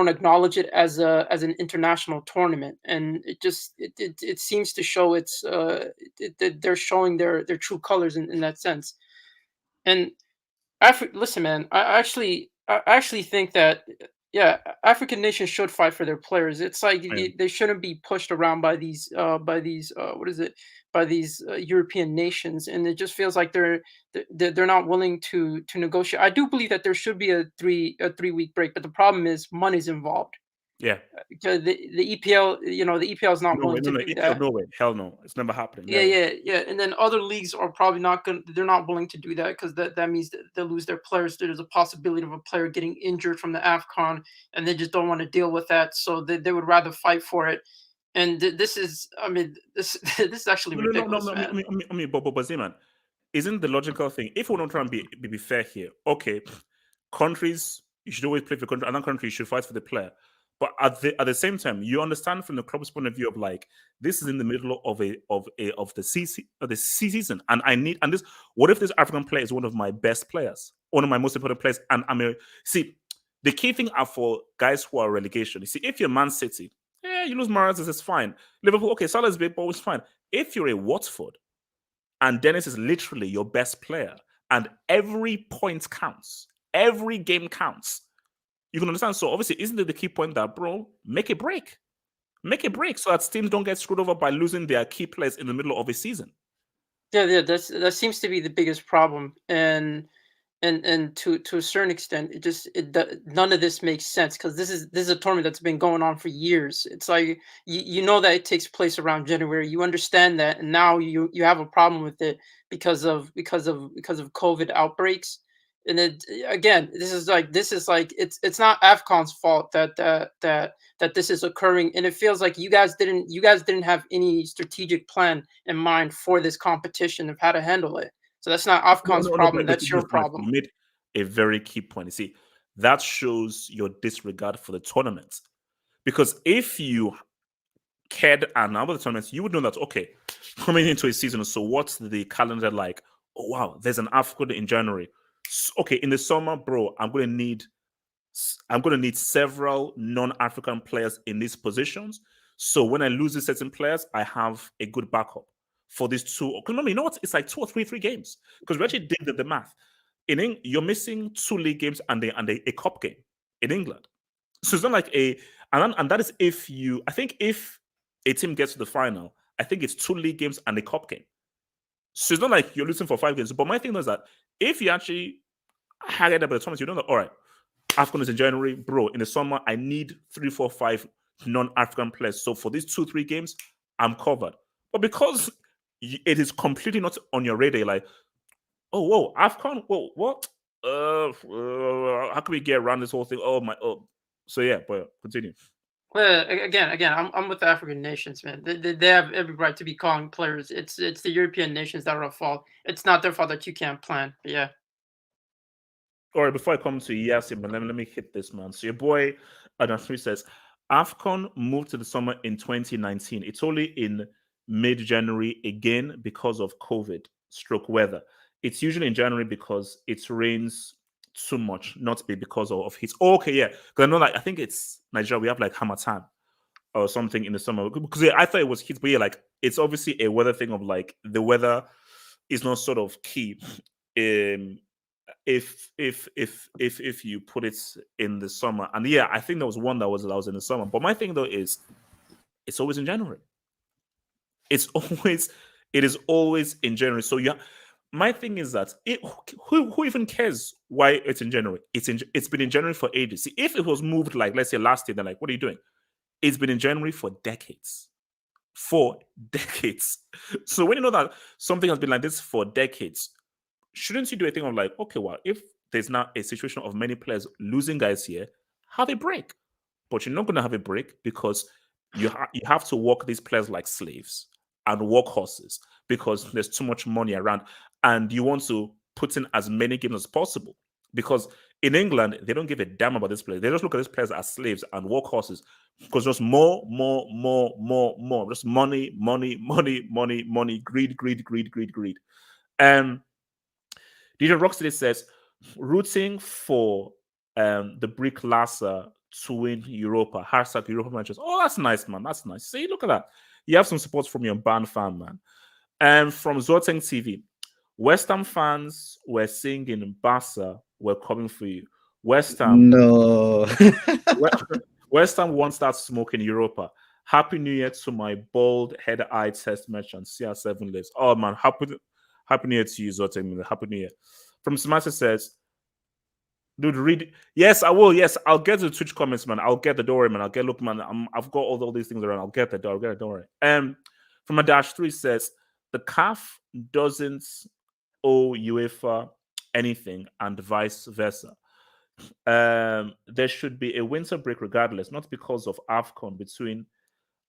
acknowledge it as an international tournament, and it seems to show they're showing their true colors in that sense. And listen, man, I actually think that African nations should fight for their players. It's like they shouldn't be pushed around by these European nations, and it just feels like they're not willing to negotiate. I do believe that there should be a 3-week break, but the problem is money's involved. Yeah, because the EPL, the EPL is not willing to do that. No way, hell no, it's never happening. Yeah. And then other leagues are probably they're not willing to do that because that means that they'll lose their players. There's a possibility of a player getting injured from the Afcon, and they just don't want to deal with that. So they would rather fight for it. And this is actually ridiculous. No. But Zeman, isn't the logical thing, if we don't try and be fair here, okay, countries, you should always play for country, another country should fight for the player. But at the same time, you understand from the club's point of view of, like, this is in the middle of the season, and this. What if this African player is one of my best players, one of my most important players? And the key thing are for guys who are relegation. You see, if you're Man City, you lose Mahrez, it's fine. Liverpool, okay, Salah is big, but it's fine. If you're a Watford, and Dennis is literally your best player, and every point counts, every game counts. You can understand. So obviously, isn't it the key point that, bro, make a break so that teams don't get screwed over by losing their key players in the middle of a season? Yeah, that seems to be the biggest problem, and to a certain extent, none of this makes sense because this is a tournament that's been going on for years. It's like you know that it takes place around January. You understand that, and now you have a problem with it because of COVID outbreaks. And it again, this is like it's not Afcon's fault that this is occurring, and it feels like you guys didn't have any strategic plan in mind for this competition of how to handle it. So that's not Afcon's problem. That's your problem. You made a very key point. You see, that shows your disregard for the tournament. Because if you cared about the tournaments, you would know that, okay, coming into a season, so what's the calendar like? Oh, wow, there's an Afcon in January. Okay, in the summer, bro, I'm going to need several non-African players in these positions. So when I lose these certain players, I have a good backup for these two. Remember, you know what? It's like 2 or 3 games because we actually did the math. You're missing 2 league games and a cup game in England. So it's not like and that is if a team gets to the final, I think it's 2 league games and a cup game. So it's not like you're losing for 5 games. But my thing is that if you actually had it up at the tournament, you know that, all right, Afcon is in January, bro. In the summer, I need 3, 4, 5 non-African players. So for these 2, 3 games, I'm covered. But because it is completely not on your radar, like, oh, whoa, Afcon, whoa, what? How can we get around this whole thing? So yeah, but continue. Well, again, I'm with the African nations, man. They have every right to be calling players. It's the European nations that are at fault. It's not their fault that you can't plan. But yeah. All right, before I come to Yasim, let me hit this, man. So your boy Adam 3 says Afcon moved to the summer in 2019. It's only in mid-January again because of COVID stroke weather. It's usually in January because it rains too much, not because of heat. Oh, okay, yeah. Because I know, like, I think it's Nigeria. We have like Hamatan or something in the summer. Because I thought it was heat, but yeah, like it's obviously a weather thing of like the weather is not sort of key. If you put it in the summer, and yeah, I think there was one that was in the summer. But my thing though is, it's always in January. It is always in January. So yeah, my thing is that who even cares why it's in January? It's been in January for ages. See, if it was moved like let's say last year, then like, what are you doing? It's been in January for decades. For decades. So when you know that something has been like this for decades, shouldn't you do a thing of like, okay, well, if there's now a situation of many players losing guys here, have a break. But you're not going to have a break because you have to work these players like slaves and workhorses because there's too much money around and you want to put in as many games as possible. Because in England, they don't give a damn about this players. They just look at these players as slaves and workhorses because just more. Just money, greed. DJ Rocksteady says, rooting for the Brick Lassa to win Europa. # Europa matches. Oh, that's nice, man. That's nice. See, look at that. You have some support from your band fan, man. And from Zoteng TV, West Ham fans were singing Barca were coming for you. West Ham. No. West Ham won't start smoking Europa. Happy New Year to my bald head-eye test merchant, CR7 lives. Oh, man. Happy New Year to you, Zoteng. Happy New Year. From Samantha says, dude, read. Yes, I will. Yes, I'll get to the Twitch comments, man. I'll get the door, man. Look, man. I've got all these things around. I'll get the door. Don't worry. From a -3 says, the CAF doesn't owe UEFA anything and vice versa. There should be a winter break regardless, not because of Afcon.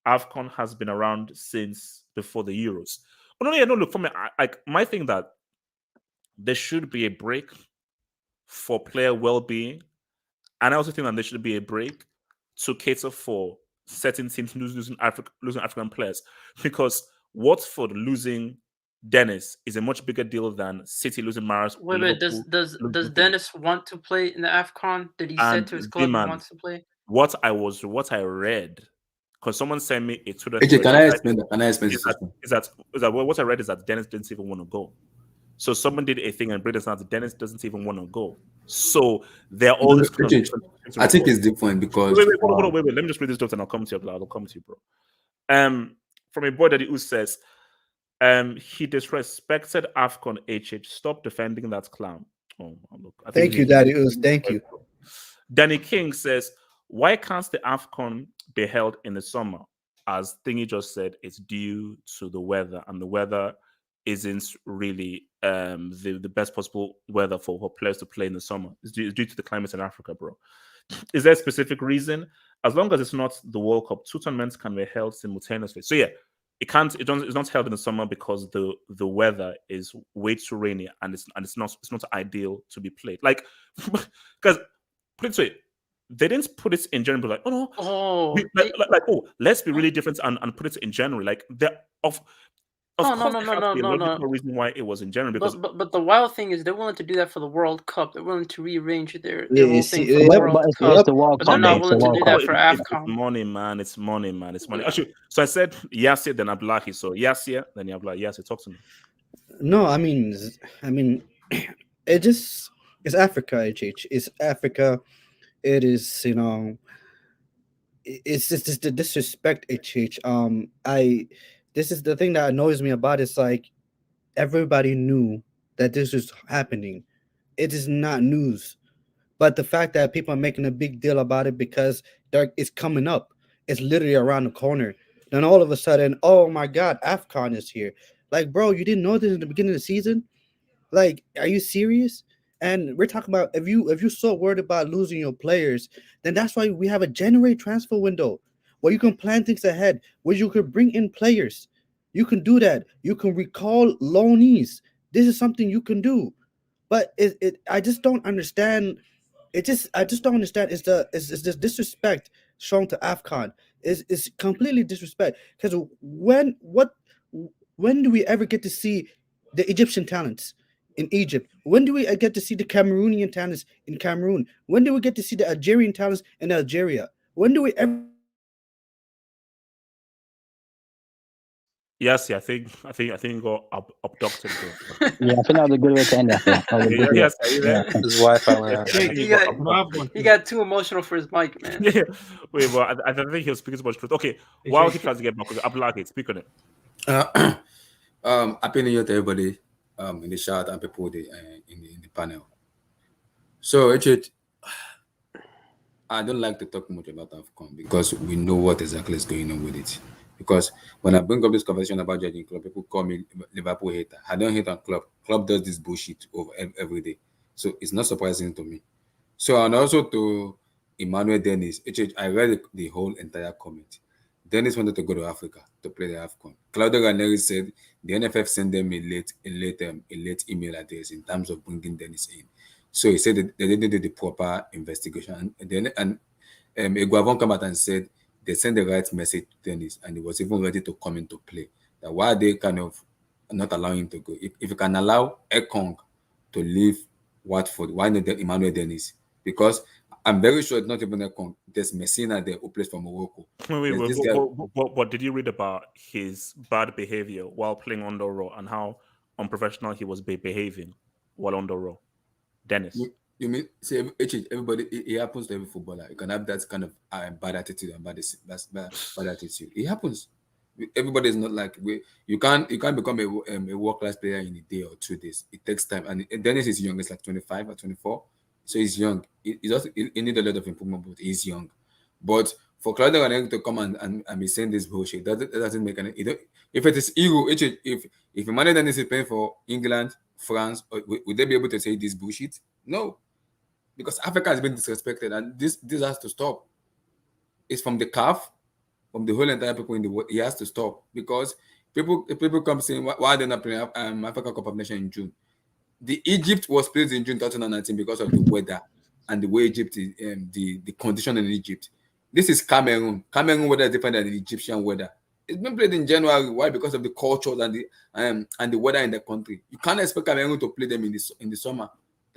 Afcon has been around since before the Euros. Oh, no, yeah, no, look, for me, my thing that there should be a break for player well-being, and I also think that there should be a break to cater for certain teams losing African players, because Watford losing Dennis is a much bigger deal than City losing Maris. Wait, does Dennis want to play in the Afcon? Did he say to his club he wants to play? What I read, because someone sent me a Twitter. Can I explain that? What I read is that Dennis didn't even want to go. So someone did a thing and British now that Dennis doesn't even want to go. So they're all this. I think it's different because wait. Let me just read this note and I'll come to you, bro. From a boy that who says He disrespected Afcon HH. Stop defending that clown. Oh, look. Thank you, Daddy Uz. Thank you. Danny King says, why can't the Afcon be held in the summer? As Thingy just said, it's due to the weather, and the weather isn't really the best possible weather for players to play in the summer. It's due to the climate in Africa, bro. Is there a specific reason? As long as it's not the World Cup, 2 tournaments can be held simultaneously. So yeah, it's not held in the summer because the weather is way too rainy and it's not ideal to be played. Like, because put it this way, they didn't put it in January, like, let's be really different and put it in January. Like, of course, there has to be a logical reason why it was in January. Because but the wild thing is they're willing to do that for the World Cup. They're willing to rearrange their Yeah, whole you thing see, for the yep, World but it's- Cup. it's the World But they're Cup, not mate, willing it's to the do World that for it's AFCON. money, man. It's money, man. It's money. Actually, so I said Yasir, then Abdullahi. So Yasir, then Abdullahi. Yasir, talk to me. No, I mean, it's Africa, HH. It's Africa. It is, it's just the disrespect, HH. This is the thing that annoys me about it. It's like everybody knew that this was happening. It is not news, but the fact that people are making a big deal about it because it's coming up. It's literally around the corner. Then all of a sudden, oh my God, AFCON is here. Like, bro, you didn't know this in the beginning of the season? Like, are you serious? And we're talking about if you're so worried about losing your players, then that's why we have a January transfer window where you can plan things ahead, where you could bring in players. You can do that. You can recall loanees. This is something you can do. But I just don't understand. I just don't understand. It's this disrespect shown to AFCON. It's completely disrespect. Because when do we ever get to see the Egyptian talents in Egypt? When do we get to see the Cameroonian talents in Cameroon? When do we get to see the Algerian talents in Algeria? When do we ever? Yes, yeah, I think you got abducted, bro. Yeah, I think that was a good way to end that. That was a good way. Yes, are you there? Yeah. His Wi-Fi went out. He got too emotional for his mic, man. Yeah. Wait, but I think he was speaking too much truth. Okay, while he tries to get back, Abdullahi, speak on it. Happy New Year to everybody in the chat and people in the panel. So, I don't like to talk much about AFCON because we know what exactly is going on with it. Because when I bring up this conversation about judging club, people call me Liverpool hater. I don't hate on club. Club does this bullshit over every day. So it's not surprising to me. So, and also to Emmanuel Dennis, I read the whole entire comment. Dennis wanted to go to Africa to play the AFCON. Claudio Ranieri said the NFF sent them a late email address in terms of bringing Dennis in. So he said that they didn't do the proper investigation. And Eguavon came out and said they sent the right message to Dennis and he was even ready to come into play. That why they kind of not allowing him to go. If you can allow Ekong to leave Watford, why not Emmanuel Dennis? Because I'm very sure it's not even Ekong. There's Messina there who plays for Morocco. What did you read about his bad behavior while playing on the row and how unprofessional he was behaving while on the row? Dennis. You mean see everybody? It happens to every footballer. You can have that kind of bad attitude and bad attitude. It happens. Everybody is not like you can't become a world class player in a day or 2 days. It takes time. And Dennis is young. It's like 25 or 24, so he's young. He needs a lot of improvement, but he's young. But for Claudio Ranieri to come and be saying this bullshit, that doesn't make any. If it is ego, if Emmanuel Dennis is playing for England, France, would they be able to say this bullshit? No, because Africa has been disrespected, and this has to stop. It's from the CAF, from the whole entire people in the world. It has to stop because people come saying why they're not playing Africa Cup of Nations in June. The Egypt was played in June 2019 because of the weather and the way Egypt is, the condition in Egypt. This is Cameroon. Cameroon weather is different than the Egyptian weather. It's been played in January. Why? Because of the culture and the weather in the country. You can't expect Cameroon to play them in the summer.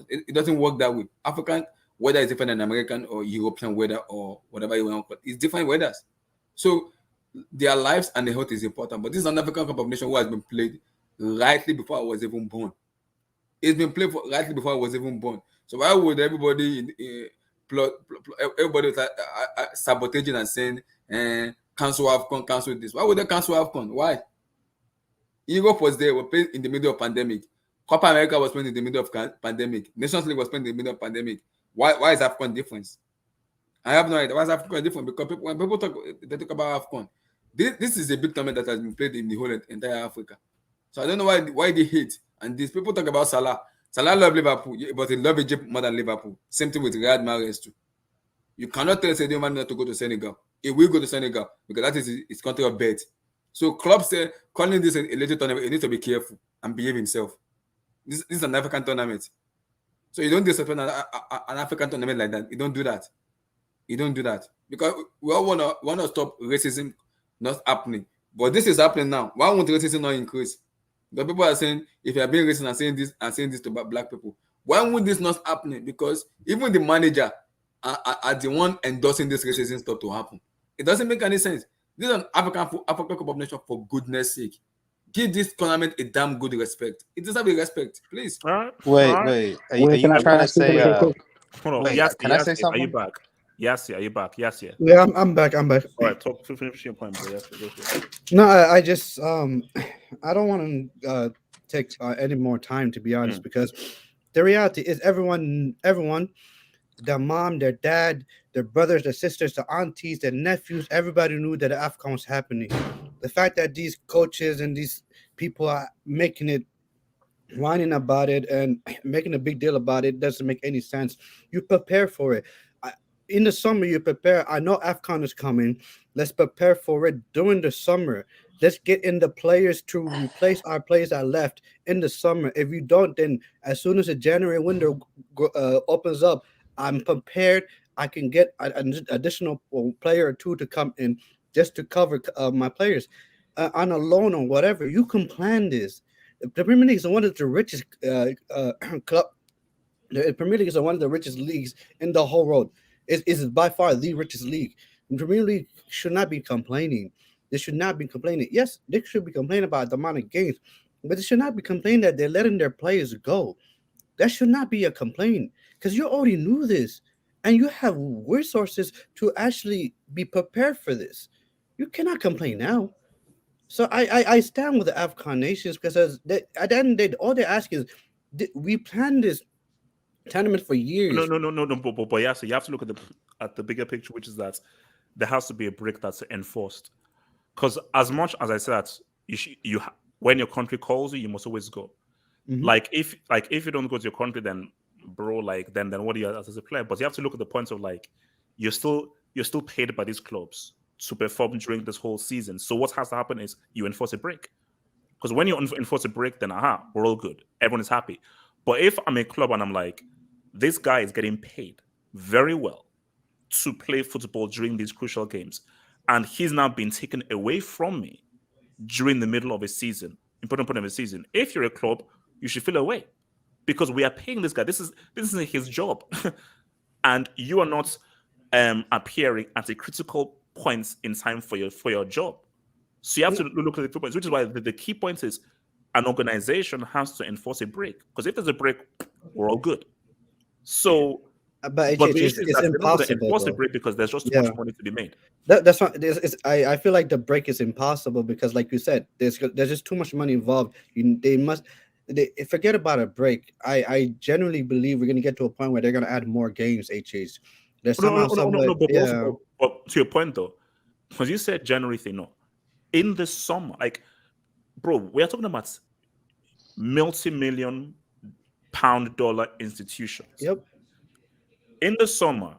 It doesn't work that way. African weather is different than American or European weather or whatever you want to call it. It's different weathers. So their lives and their health is important. But this is an African Cup of Nations who has been played rightly before I was even born. It's been played rightly before I was even born. So why would everybody everybody sabotaging and saying cancel AFCON, cancel this? Why would they cancel AFCON? Why? Europe was there, was playing in the middle of pandemic. Copa America was playing in the middle of pandemic. Nations League was playing in the middle of pandemic. Why is Afcon different? I have no idea. Why is Afcon different? Because when people talk about Afcon, this is a big tournament that has been played in the whole entire Africa. So I don't know why they hate. And these people talk about Salah. Salah love Liverpool, but he love Egypt more than Liverpool. Same thing with Riyad Mahrez too. You cannot tell Sadio Mane not to go to Senegal. He will go to Senegal because that is his country of birth. So Klopp said, calling this a little tournament, he needs to be careful and behave himself. This is an African tournament. So you don't disrespect an African tournament like that. You don't do that. You don't do that. Because we all want to stop racism not happening. But this is happening now. Why won't racism not increase? The people are saying, if you are being racist and saying this to black people, why would this not happening? Because even the manager are the one endorsing this racism stuff to happen. It doesn't make any sense. This is an African Cup of Nations, for goodness sake. Give this tournament a damn good respect. It deserves a respect, please. Wait. Are you trying to say? Hold on. Wait, Yes, can I say something? Are you back? Yes, are you back? Yes. Yeah, I'm back. All right, finish your point, bro. Yes, go for it. No, I just I don't want to take any more time, to be honest, because the reality is everyone, their mom, their dad, their brothers, their sisters, their aunties, their nephews, everybody knew that the Afcon was happening. The fact that these coaches and these people are making it, whining about it and making a big deal about it doesn't make any sense. You prepare for it. In the summer, you prepare. I know Afcon is coming. Let's prepare for it during the summer. Let's get in the players to replace our players that left in the summer. If you don't, then as soon as the January window opens up, I'm prepared. I can get an additional player or two to come in just to cover my players on a loan or whatever. You can plan this. The Premier League is one of the richest club. The Premier League is one of the richest leagues in the whole world. It's by far the richest league. The Premier League should not be complaining. They should not be complaining. Yes, they should be complaining about the amount of games, but they should not be complaining that they're letting their players go. That should not be a complaint because you already knew this and you have resources to actually be prepared for this. You cannot complain now. So I stand with the Afcon nations because at the end of the day, all they're asking is, we planned this tournament for years. No. But you have to look at the bigger picture, which is that there has to be a break that's enforced. Because as much as I said, when your country calls you must always go. Mhm. Like if you don't go to your country, then bro, then what do you as a player? But you have to look at the points of like you're still paid by these clubs to perform during this whole season. So what has to happen is you enforce a break. Because when you enforce a break, then we're all good. Everyone is happy. But if I'm a club and I'm like, this guy is getting paid very well to play football during these crucial games, and he's now been taken away from me during the middle of a season, important point of a season. If you're a club, you should feel away because we are paying this guy. This isn't his job, and you are not appearing at a critical point in time for your job. So you have to look at the 2 points, which is why the key point is an organization has to enforce a break. Because if there's a break, we're all good. So, but it's impossible to enforce a though. break because there's just too much money to be made. That's not. I feel like the break is impossible because, like you said, there's just too much money involved. They forget about a break. I genuinely believe we're gonna get to a point where they're gonna add more games. There's somehow But to your point though, because you said January thing, no, in the summer, like, bro, we are talking about multi-million pound dollar institutions. Yep. In the summer,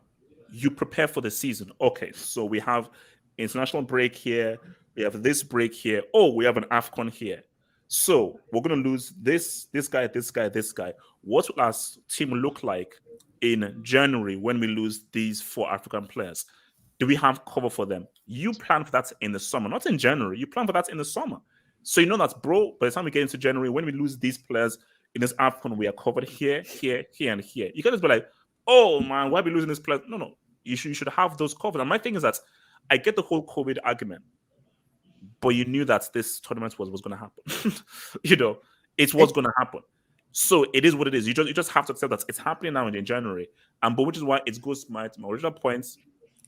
you prepare for the season. Okay, so we have international break here. We have this break here. Oh, we have an AFCON here. So we're going to lose this guy. What will our team look like in January when we lose these 4 African players? Do we have cover for them? You plan for that in the summer, not in January. You plan for that in the summer. So you know that, bro, by the time we get into January, when we lose these players in this AFCON, we are covered here, and here. You can't just be like, oh, man, why are we losing this player? No. You should have those covered. And my thing is that I get the whole COVID argument, but you knew that this tournament was going to happen. It was going to happen. So it is what it is. You just have to accept that it's happening now in January. But which is why it goes to my original points.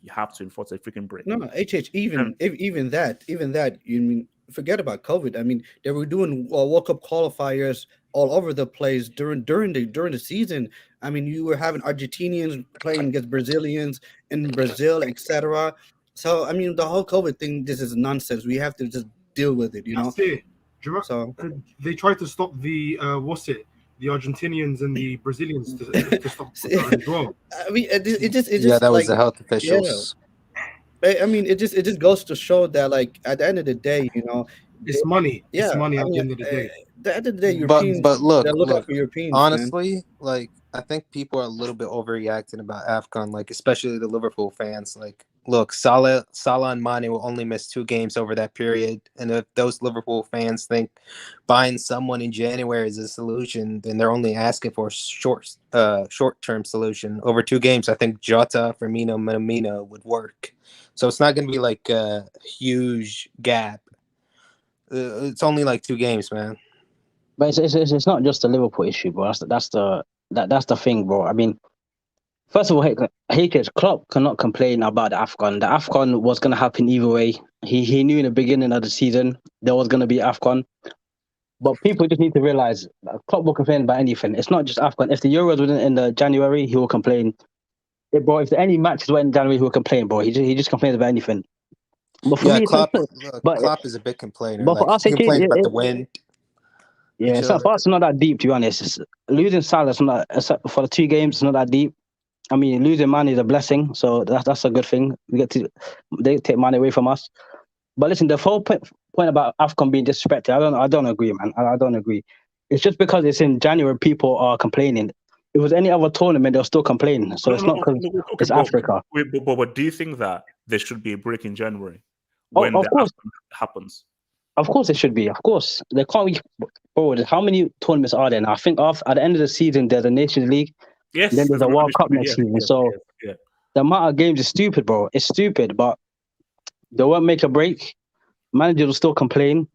You have to enforce a freaking break. No, even that, you mean forget about COVID. I mean, they were doing World Cup qualifiers all over the place during the season. I mean, you were having Argentinians playing against Brazilians in Brazil, etc. So I mean, the whole COVID thing, this is nonsense. We have to just deal with it, you know. That's it. Do you So they tried to stop the the Argentinians and the Brazilians to stop as well. I mean, it just Yeah, that was like, the health yeah. officials. I mean, it just goes to show that, like, at the end of the day, you know, It's money. yeah. It's money I at the mean, end of the day. at the end of the day, But Europeans, look, they're looking out look. for Europeans, man. Honestly, like I think people are a little bit overreacting about AFCON, like especially the Liverpool fans. Like, look, Salah and Mane will only miss 2 games over that period, and if those Liverpool fans think buying someone in January is a solution, then they're only asking for a short-term solution. Over 2 games, I think Jota, Firmino, Minamino would work. So it's not going to be like a huge gap. It's only like 2 games, man. But it's not just a Liverpool issue, bro. That's the thing, bro. I mean, first of all, Klopp cannot complain about the AFCON. The AFCON was gonna happen either way. He knew in the beginning of the season there was gonna be AFCON. But people just need to realize that Klopp will complain about anything. It's not just AFCON. If the Euros were in the January, he will complain. Bro, if any matches were in January, he will complain, bro. He just complains about anything. But for Yeah, me, Klopp but is a big complainer. but for Like us, he complains about the wind. yeah, it's not, for us, it's not that deep, to be honest. Losing Salah, for the 2 games, it's not that deep. I mean, losing Mane is a blessing, so that's a good thing. They take Mane away from us. But listen, the whole point about AFCON being disrespected, I don't agree, man. I don't agree. It's just because it's in January, people are complaining. If it was any other tournament, they'll still complain. So it's not because it's Africa. But do you think that there should be a break in January Oh, when of the course. AFCON happens? Of course it should be. Of course. There can't be. Bro, how many tournaments are there now? I think at the end of the season, there's a Nations League. Yes, Then there's a World Cup next yes, season. yes, So yes. the amount of games is stupid, bro. It's stupid, but they won't make a break. Managers will still complain.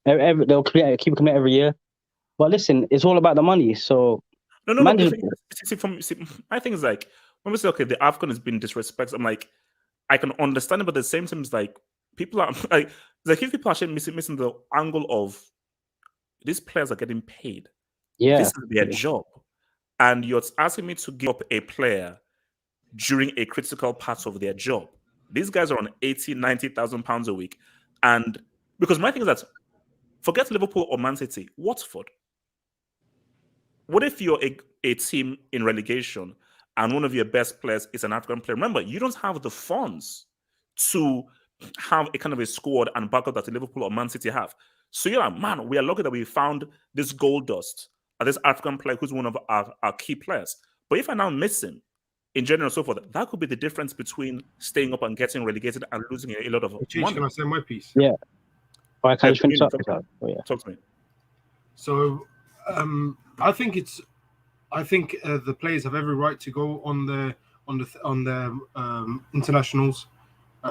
They'll keep complaining every year. But listen, it's all about the money. So No. managers, My thing is like when we say okay, the AFCON has been disrespected. I'm like, I can understand it, but at the same time, it's like people are like if people are actually missing the angle of these players are getting paid. Yeah. This is their job, and you're asking me to give up a player during a critical part of their job. These guys are on 80,000-90,000 pounds a week, and because my thing is that forget Liverpool or Man City, Watford. What if you're a team in relegation and one of your best players is an African player? Remember, you don't have the funds to have a kind of a squad and backup that Liverpool or Man City have. So you're like, man, we are lucky that we found this gold dust and this African player who's one of our key players. But if I now miss him in general and so forth, that could be the difference between staying up and getting relegated and losing a lot of money. Can I say my piece? yeah. Or I can just finish up. Talk to me. So I think the players have every right to go on the internationals.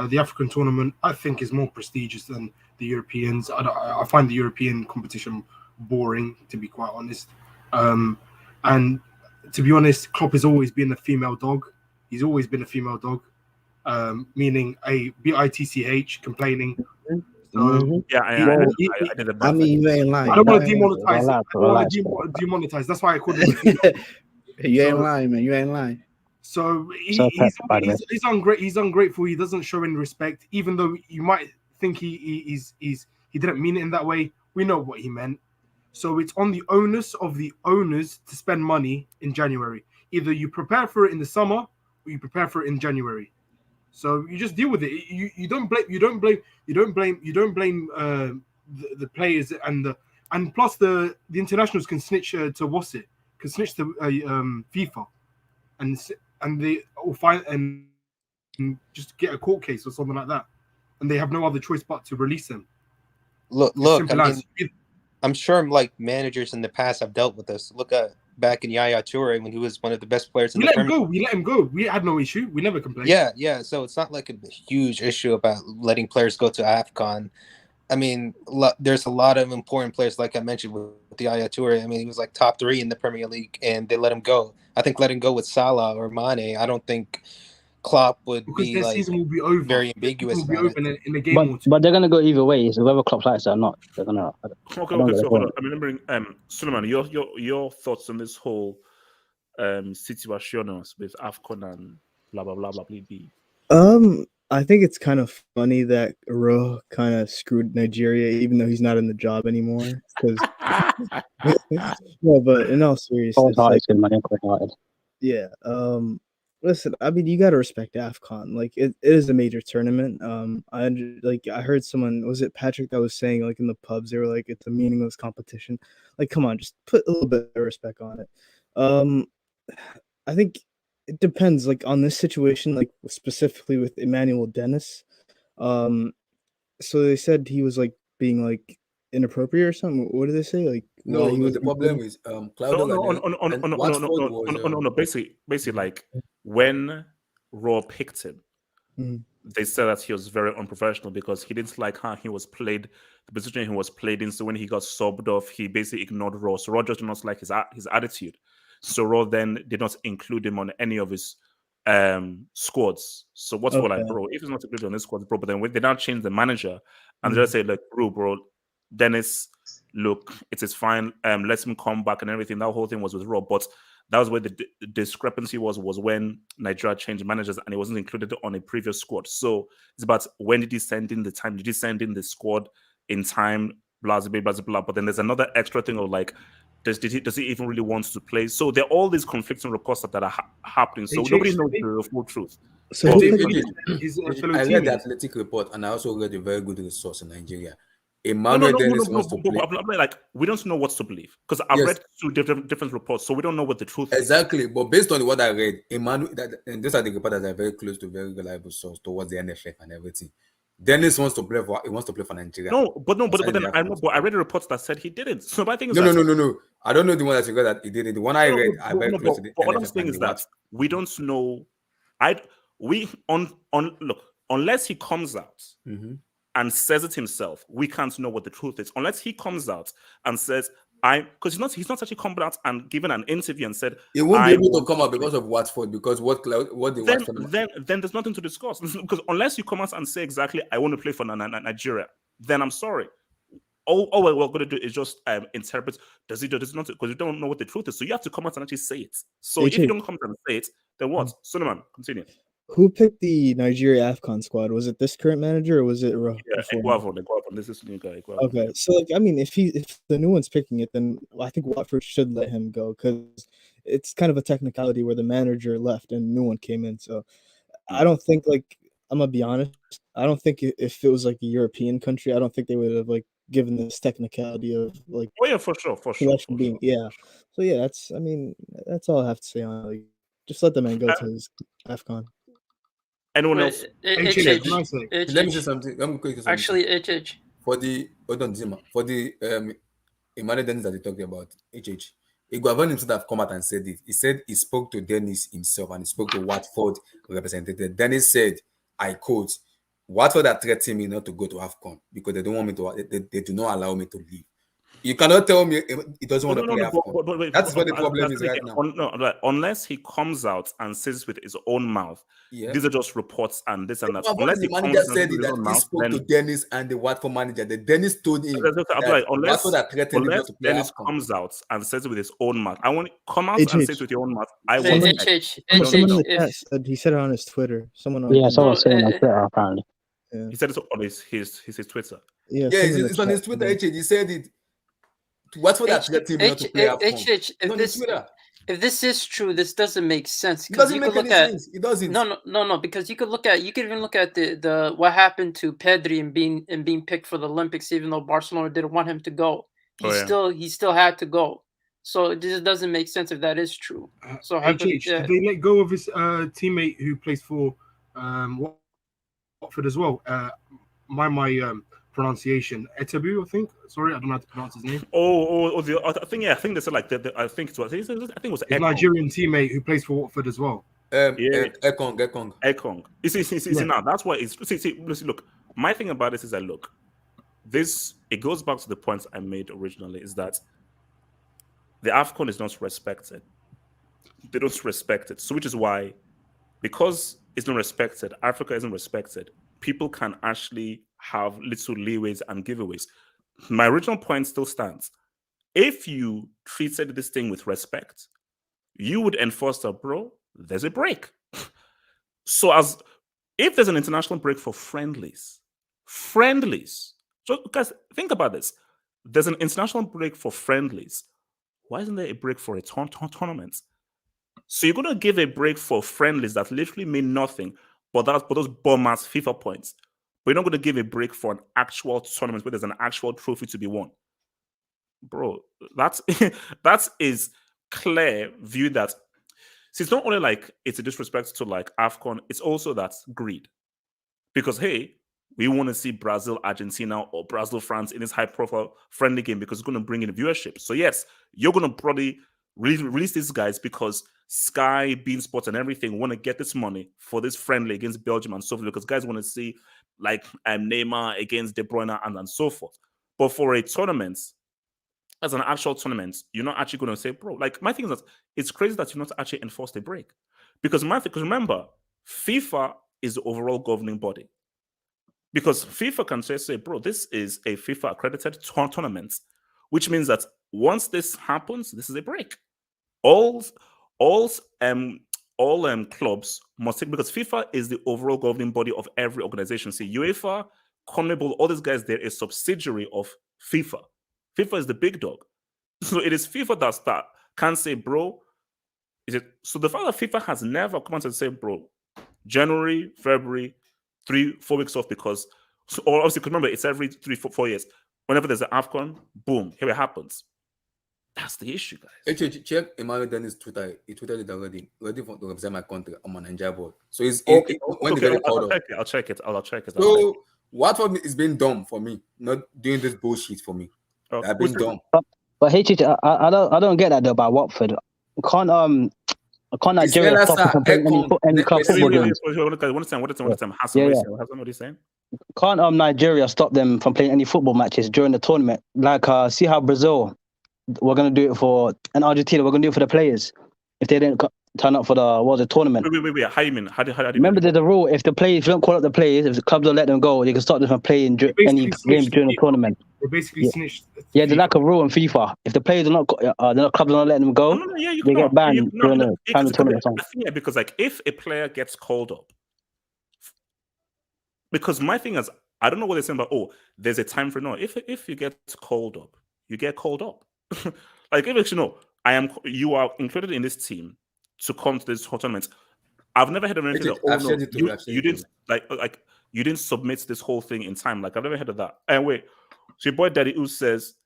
The African tournament, I think, is more prestigious than the Europeans. I find the European competition boring, to be quite honest. And to be honest, Klopp has always been a female dog. He's always been a female dog, meaning a bitch complaining. So, yeah, I did I mean, you ain't lying. I don't want to demonetize. I don't want to demonetize. That's why I called it. You ain't lying, man. You ain't lying. So he's ungrateful. He doesn't show any respect, even though you might think he didn't mean it in that way. We know what he meant. So it's on the onus of the owners to spend money in January. Either you prepare for it in the summer or you prepare for it in January. So you just deal with it. You don't blame the players and plus the internationals can snitch to can snitch to FIFA and they will find and just get a court case or something like that, and they have no other choice but to release them. Look. I mean, I'm sure like managers in the past have dealt with this. Look at back in Yaya Toure when he was one of the best players in the Premier League. We let him go. We had no issue. We never complained. Yeah. So it's not like a huge issue about letting players go to AFCON. I mean, there's a lot of important players, like I mentioned with the Yaya Toure. I mean, he was like top 3 in the Premier League, and they let him go. I think letting go with Salah or Mane, I don't think Klopp would because be their like season will be over. very Their season ambiguous will be about it. over in a game or two. But they're gonna go either way. So whether Klopp likes it or not, they're gonna. I Okay, don't get so the hold on. point. I'm remembering, Suleiman, your thoughts on this whole situation with Afcon and blah blah blah blah blah blah. I think it's kind of funny that Ro kind of screwed Nigeria, even though he's not in the job anymore. Because no, but in all seriousness, like, yeah. Listen, I mean, you got to respect Afcon. Like, it is a major tournament. I heard someone, was it Patrick, that was saying, like, in the pubs, they were like, it's a meaningless competition. Like, come on, just put a little bit of respect on it. I think it depends, like, on this situation, like, specifically with Emmanuel Dennis. So they said he was, like, being, like, inappropriate or something. What did they say? Like, why he was the problem is Claudio No. Basically, like when Raw picked him, they said that he was very unprofessional because he didn't like how he was played, the position he was played in. So when he got subbed off, he basically ignored Raw. So Raw just did not like his attitude. So Raw then did not include him on any of his squads. So what's for like, bro? If he's not included on this squad, bro, but then when they now change the manager and they just say, like, bro, Dennis, look, it is fine. Let him come back and everything. That whole thing was with Raw, but that was where the discrepancy was when Nigeria changed managers and it wasn't included on a previous squad. So it's about when did he send in the time? Did he send in the squad in time? Blah blah blah blah. But then there's another extra thing of like, does he even really want to play? So there are all these conflicting reports that are happening. So nobody knows the full truth. So I read the Athletic report and I also read a very good resource in Nigeria. Emmanuel Dennis wants to play. Like, we don't know what to believe because I've read two different reports, so we don't know what the truth is. Exactly, but based on what I read, Emmanuel, and these are the reports that are very close to very reliable source towards the NFF and everything. Dennis wants to play for Nigeria. But then I read a report that said he didn't. So my thing is no. I don't know the one that you read that he didn't. The one I read, I very close to the NFF. What I'm NFF saying is that we don't know. Look, unless he comes out and says it himself, we can't know what the truth is. Unless he comes out and says, because he's not actually come out and given an interview and said he won't be able to come out because of Watford, because then there's nothing to discuss. Because unless you come out and say exactly, I want to play for Nigeria, then I'm sorry. All we're going to do is just interpret. Does it not? Because you don't know what the truth is. So you have to come out and actually say it. So if you don't come out and say it, then what? Suleiman, continue. Who picked the Nigeria Afcon squad? Was it this current manager or was it Eguavon? This is the new guy. Eguavon. Okay, so like, I mean, if the new one's picking it, then I think Watford should let him go because it's kind of a technicality where the manager left and new one came in. So I don't think, like, I'm gonna be honest, I don't think if it was like a European country, I don't think they would have like given this technicality of like. Oh yeah, for sure. Yeah. So yeah, that's all I have to say on it. Like, just let the man go to his Afcon. Anyone else? Let me say something. Actually, HH. For the Emmanuel Dennis that they talked about, HH. Eguavon himself have come out and said it. He said he spoke to Dennis himself and he spoke to Watford representative. Dennis said, I quote, Watford are threatening me not to go to Afcon because they don't want me to. They do not allow me to leave. You cannot tell me he doesn't want to play Afcon. That's what the problem is right now. Unless he comes out and says with his own mouth, these are just reports and this and that. Unless the manager said it, that he spoke to Dennis and the Watford manager. The Dennis told him unless Dennis comes out and says it with his own mouth. I want to come out and say it with your own mouth. I want someone in the chat said he said it on his Twitter. Someone saying on Twitter apparently. He said it on his Twitter. It's on his Twitter. He said it. What's for that team not to play Afcon? If this is true, this doesn't make sense. It doesn't make any sense. It doesn't. No, because you could even look at the what happened to Pedri and being picked for the Olympics, even though Barcelona didn't want him to go. He still had to go. So it just doesn't make sense if that is true. So did they let go of his teammate who plays for Watford as well? My pronunciation, Etabu, I think. Sorry, I don't know how to pronounce his name. I think they said like I think it was his Nigerian teammate who plays for Watford as well. Ekong. You see, now that's why it's see. Look, my thing about this is that it goes back to the points I made originally, is that the Afcon is not respected. They don't respect it, so which is why, because is not respected, Africa isn't respected, people can actually have little leeways and giveaways. My original point still stands. If you treated this thing with respect, you would enforce that, bro, there's a break. So if there's an international break for friendlies, so guys, think about this. There's an international break for friendlies. Why isn't there a break for a tournament? So you're going to give a break for friendlies that literally mean nothing, but those bum-ass FIFA points. But you're not going to give a break for an actual tournament where there's an actual trophy to be won. Bro, that is clear view that see, it's not only like it's a disrespect to like AFCON, it's also that greed. Because hey, we want to see Brazil, Argentina, or Brazil, France in this high-profile friendly game because it's going to bring in viewership. So yes, you're going to probably release these guys because Sky, Bean Sports, and everything want to get this money for this friendly against Belgium and so forth because guys want to see like Neymar against De Bruyne and so forth. But for a tournament, as an actual tournament, you're not actually going to say, bro, like my thing is that it's crazy that you're not actually enforced a break. Because remember, FIFA is the overall governing body. Because FIFA can say, bro, this is a FIFA accredited tournament, which means that once this happens, this is a break. All clubs must take, because FIFA is the overall governing body of every organization. See, UEFA, CONMEBOL, all these guys, they're a subsidiary of FIFA. FIFA is the big dog. So it is FIFA that can say, bro, is it? So the fact that FIFA has never come out and say, bro, January, February, 3-4 weeks off because, or obviously, remember, it's every 3-4 years. Whenever there's an AFCON, boom, here it happens. That's the issue, guys. Check Emmanuel Dennis Twitter. He tweeted it already. Ready to represent my country. I'm on Nigeria board. So he's okay. I'll check it. So Watford is being dumb for me, not doing this bullshit for me. I've been dumb. But I don't get that though about Watford. Can't Nigeria stop from playing any club football games? What he's saying? Can't Nigeria stop them from playing any football matches during the tournament? Like see how Brazil, we're gonna do it for, and Argentina, we're gonna do it for the players if they didn't turn up for the tournament. Wait. How you mean? How do you Remember, there's a rule: if you don't call up the players, if the clubs don't let them go, you can stop them from playing any games during the tournament. They basically snitched. Yeah, there's like a rule in FIFA. If the players are not, the clubs are not letting them go, they get banned during the tournament. Yeah, because like if a player gets called up, because my thing is, I don't know what they're saying about. Oh, there's a time for no. If you get called up, you get called up. Like if you are included in this team to come to this tournament. I've never heard of anything that you didn't like you didn't submit this whole thing in time. Like I've never heard of that. And wait, so your boy Daddy U says,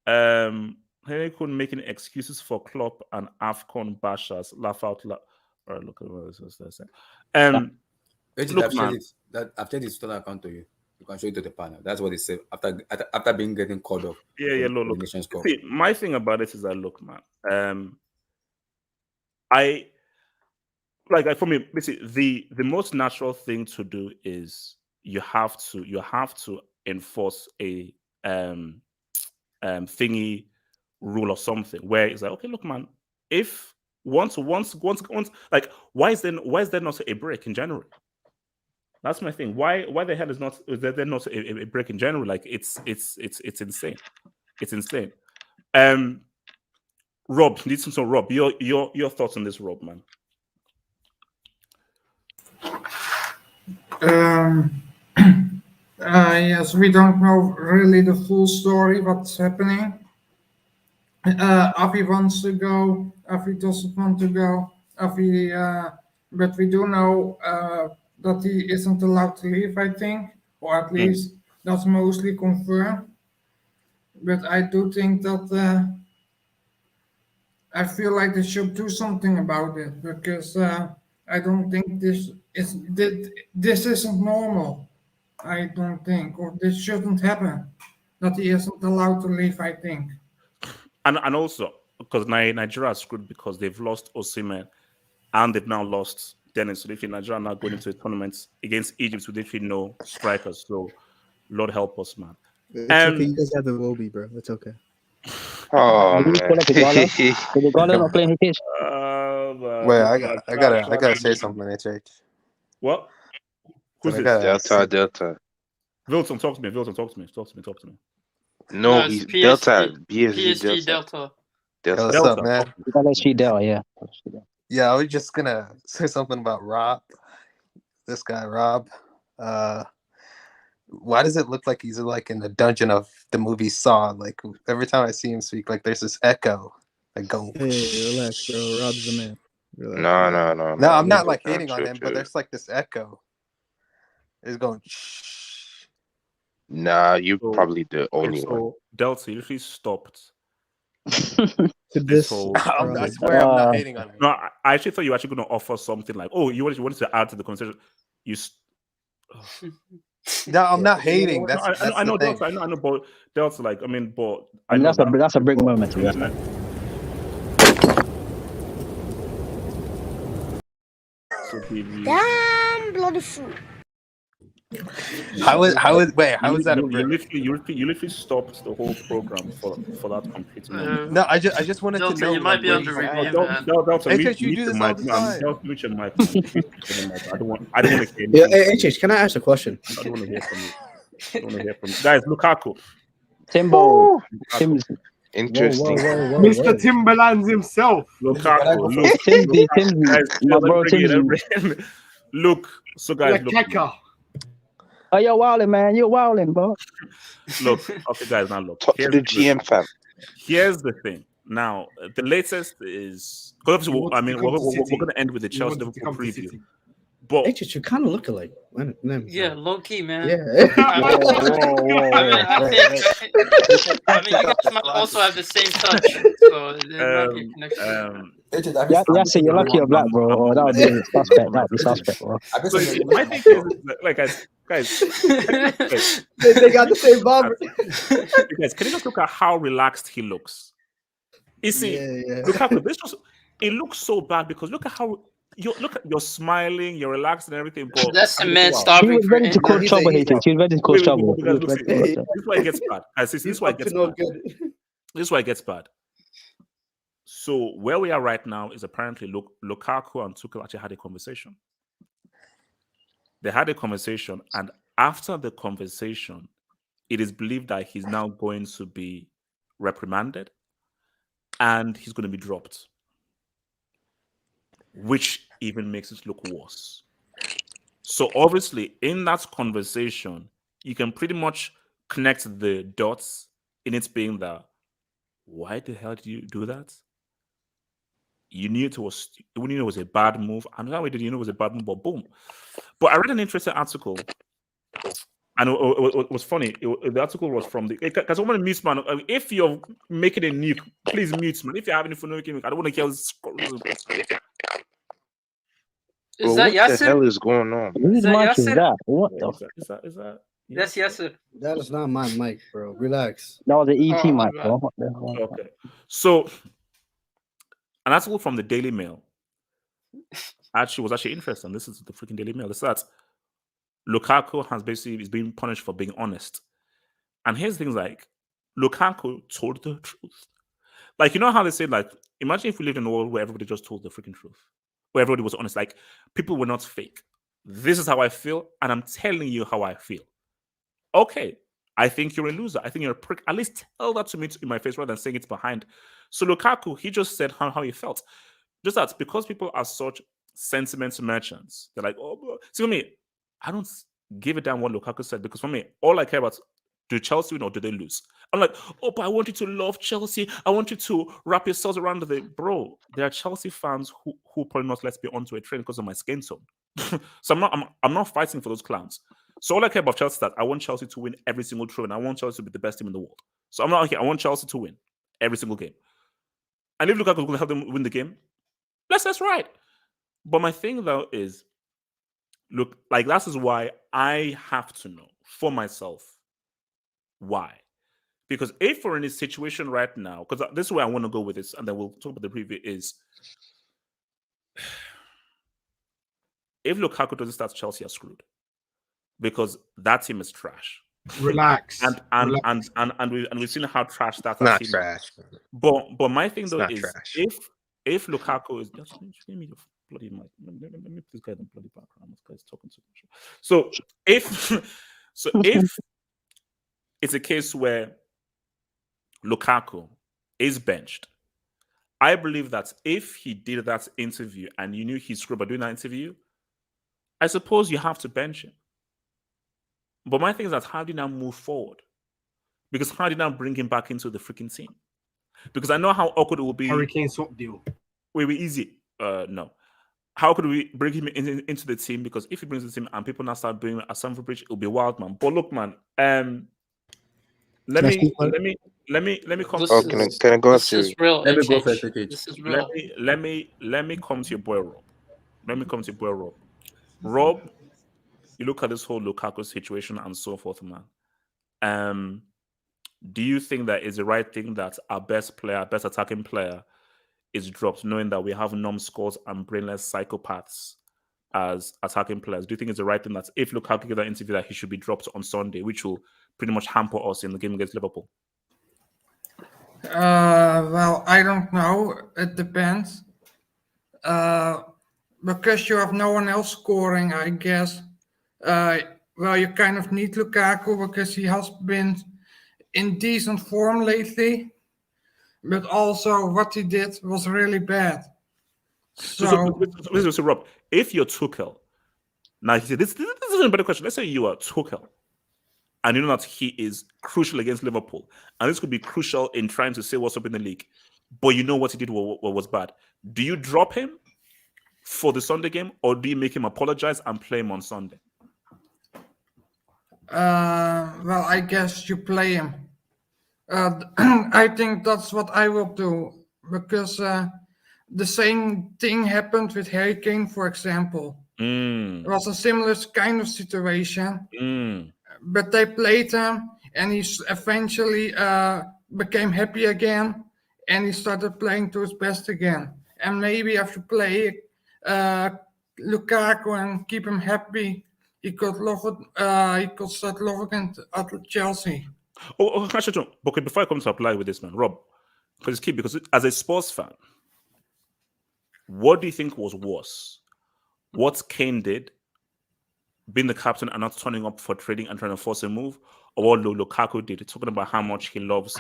he couldn't make any excuses for Klopp and Afcon bashers. Laugh out loud. All right, look at what this is saying. I've changed his Twitter account to you. You can show it to the panel. That's what they say after getting called up. Yeah. Look. See, my thing about it is that look, man. For me, basically, the most natural thing to do is you have to enforce a thingy rule or something where it's like, okay, look, man, if once like why is there not a break in January? That's my thing. Why the hell is there not a break in January? Like it's insane. It's insane. Rob, Rob, your thoughts on this, Rob, man? Yes, we don't know really the full story, what's happening. Afi wants to go, Afi doesn't want to go. But we do know that he isn't allowed to leave, I think, or at least that's mostly confirmed. But I do think that I feel like they should do something about it because I don't think this isn't normal. I don't think, or this shouldn't happen. That he isn't allowed to leave, I think. And also because Nigeria is screwed because they've lost Osimhen and they've now lost Dennis. So if Nigeria are now going into a tournament against Egypt with literally no strikers, so Lord help us, man. It's okay. You guys have the Wobie, bro. It's okay. Oh, man. Wait, I gotta say something, HH. What? Who's this? Delta. Wilson, talk to me. Talk to me. No, it's he's PSG, Delta. PSG Delta. Yo, what's up, man? Yeah. Yeah, I was just gonna say something about Rob. This guy, Rob. Why does it look like he's like in the dungeon of the movie Saw? Like every time I see him speak, like there's this echo. Like go. Hey, relax, bro. Rob's the man. Relax. No. No, I'm not like hating on him, but there's like this echo. It's going. Nah, you're probably the only one. Delta, you literally stopped. To this, I swear I'm not hating on him. No, I actually thought you were actually going to offer something like, oh, you wanted to add to the conversation. No, I'm not hating. That's I know, the thing. Delta. I know, but Delta, like, I mean, that's a big moment. To be honest. Damn bloody fool. How is that a you brick? literally stopped the whole program for that complete moment. No, I just wanted Delta, to know. you might be under review, man. Delta, you do this all the time. Mute your mic. I don't want to hear. Yeah, HH, can I ask a question? I don't want to hear from you. Guys, Lukaku. Timbo. Interesting. Whoa. Mr. Timberlands himself. Lukaku. Look, so guys, look. Oh, you're wilding, man. You're wilding, bro. Look, okay, guys, now look. Talk to the GM fam. Here's the thing. Now, the latest is because obviously, I mean, we're going to end with the Chelsea Liverpool preview. But HH, you kind of look alike. Yeah, low key, man. Yeah. I mean, you guys might also have the same touch, so there might be a connection. Yeah, you're lucky you're black, bro. Or that would be suspect. That would be suspect, bro. So my thing is, like, guys, they got the same barber. Guys, can you just look at how relaxed he looks? You see, Lukaku, it looks so bad because look at how. You're smiling, you're relaxed and everything. But that's the man starving. He was ready to cause trouble, He was ready to cause trouble. This is why it gets bad. This is why it gets bad. This is why it gets bad. So where we are right now is apparently Lukaku and Tuchel actually had a conversation. They had a conversation, and after the conversation, it is believed that he's now going to be reprimanded and he's going to be dropped, which even makes it look worse. So obviously, in that conversation, you can pretty much connect the dots in it being that, why the hell did you do that? You knew it was a bad move. And not only did you know it was a bad move, but boom. But I read an interesting article, and it was funny. The article was from because I want to mute, man. If you're making a nuke, please mute, man. If you're having fun making, I don't want to hear this. Is that what Yasser? the hell is going on? Whose mic is that? What the? Is that? That's Yasser. That is not my mic, bro. Relax. That was the ET mic, bro. What the hell? Okay. So, an article from the Daily Mail was actually interesting. This is the freaking Daily Mail. It says Lukaku is being punished for being honest. And here's things like Lukaku told the truth. Like, you know how they say, like, imagine if we lived in a world where everybody just told the freaking truth, where everybody was honest. Like, people were not fake. This is how I feel, and I'm telling you how I feel. Okay, I think you're a loser. I think you're a prick. At least tell that to me in my face rather than saying it behind. So Lukaku, he just said how he felt. Just that because people are such sentiment merchants, they're like, oh, bro. See, for me, I don't give a damn what Lukaku said, because for me, all I care about, do Chelsea win or do they lose? I'm like, oh, but I want you to love Chelsea. I want you to wrap yourselves around the bro. There are Chelsea fans who probably not let me onto a train because of my skin tone. So I'm not fighting for those clowns. So all I care about Chelsea is that I want Chelsea to win every single trophy, and I want Chelsea to be the best team in the world. So I'm not here. I want Chelsea to win every single game. And if Lukaku is going to help them win the game, that's right. But my thing though is, look, like that is why I have to know for myself why. Because if we're in a situation right now, because this is where I want to go with this, and then we'll talk about the preview, is if Lukaku doesn't start, Chelsea are screwed. Because that team is trash. Relax. And we've seen how trash that Not team trash. is. But my thing though not is trash. if Lukaku is just give me the bloody mic. Let me put this guy in the bloody background. This guy's talking too much. So if it's a case where Lukaku is benched, I believe that if he did that interview and you knew he screwed by doing that interview, I suppose you have to bench him. But my thing is that how do you now move forward? Because how do you now bring him back into the freaking team? Because I know how awkward it will be. Hurricane swap deal. Wait, easy. No. How could we bring him into the team? Because if he brings the team and people now start doing a Stamford Bridge, it'll be wild, man. But look, man, let me come. Can I go This is real. Let me go HH. first, HH. This is real. Let me come to your boy Rob. Let me come to your boy Rob. Rob, you look at this whole Lukaku situation and so forth, man. Do you think that is the right thing that our best player, best attacking player, is dropped, knowing that we have numbskulls and brainless psychopaths as attacking players? Do you think it's the right thing that if Lukaku gave that interview that he should be dropped on Sunday, which will pretty much hamper us in the game against Liverpool? Well, I don't know. It depends. Because you have no one else scoring, I guess. Well, you kind of need Lukaku because he has been in decent form lately. But also what he did was really bad. So Rob, if you're Tuchel, now he said this is a better question. Let's say you are Tuchel and you know that he is crucial against Liverpool, and this could be crucial in trying to say what's up in the league, but you know what he did was bad. Do you drop him for the Sunday game, or do you make him apologize and play him on Sunday? well, I guess you play him. I think that's what I will do because the same thing happened with Harry Kane, for example. It was a similar kind of situation, but they played him and he eventually became happy again and he started playing to his best again. And maybe if you play Lukaku and keep him happy, he could love it. He could start loving it at Chelsea. Actually, okay, before I come to apply with this, man, Rob, because it's key, because as a sports fan, what do you think was worse? What Kane did, being the captain and not turning up for trading and trying to force a move, or what Lukaku did, talking about how much he loves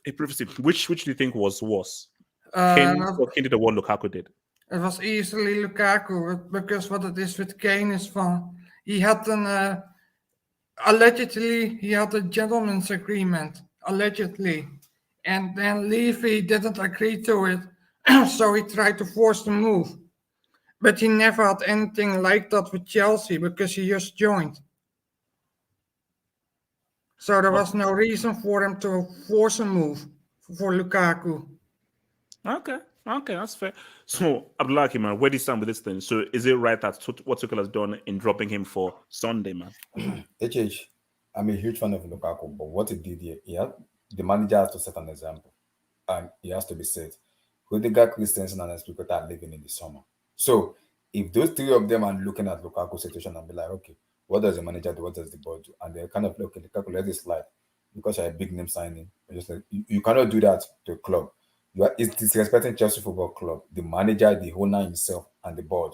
a privacy. Which do you think was worse? Kane did or what Lukaku did? It was easily Lukaku because what it is with Kane is fun. He had an allegedly he had a gentleman's agreement, allegedly, and then Levy didn't agree to it, so he tried to force the move. But he never had anything like that with Chelsea because he just joined. So there was no reason for him to force a move for Lukaku. Okay, that's fair. So, Abdullahi, man, where do you stand with this thing? So, is it right that what Tuchel has done in dropping him for Sunday, man? HH, I'm a huge fan of Lukaku, but what he did here, the manager has to set an example, and he has to be set. Odegaard, Christensen, and Explicator are living in the summer. So, if those three of them are looking at Lukaku's situation and be like, okay, what does the manager do? What does the board do? And they're kind of like, okay, Lukaku, let this slide because you're a big name signing. Just like, you cannot do that to a club. It's disrespecting Chelsea Football Club, the manager, the owner himself, and the board.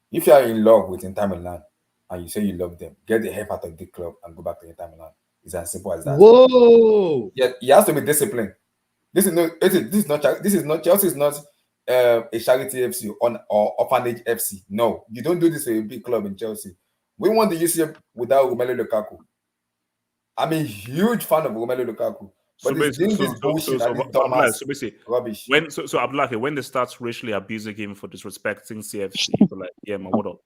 If you are in love with Inter Milan and you say you love them, get the heck out of the club and go back to Inter Milan. It's as simple as that. Whoa! Yeah, he has to be disciplined. This is not Chelsea is not a charity FC or orphanage FC. No, you don't do this for a big club in Chelsea. We won the UCL without Romelu Lukaku. I'm a huge fan of Romelu Lukaku. But basically, rubbish. So Abdullahi, when they start racially abusing him for disrespecting CFC, you're like, yeah, man, what up?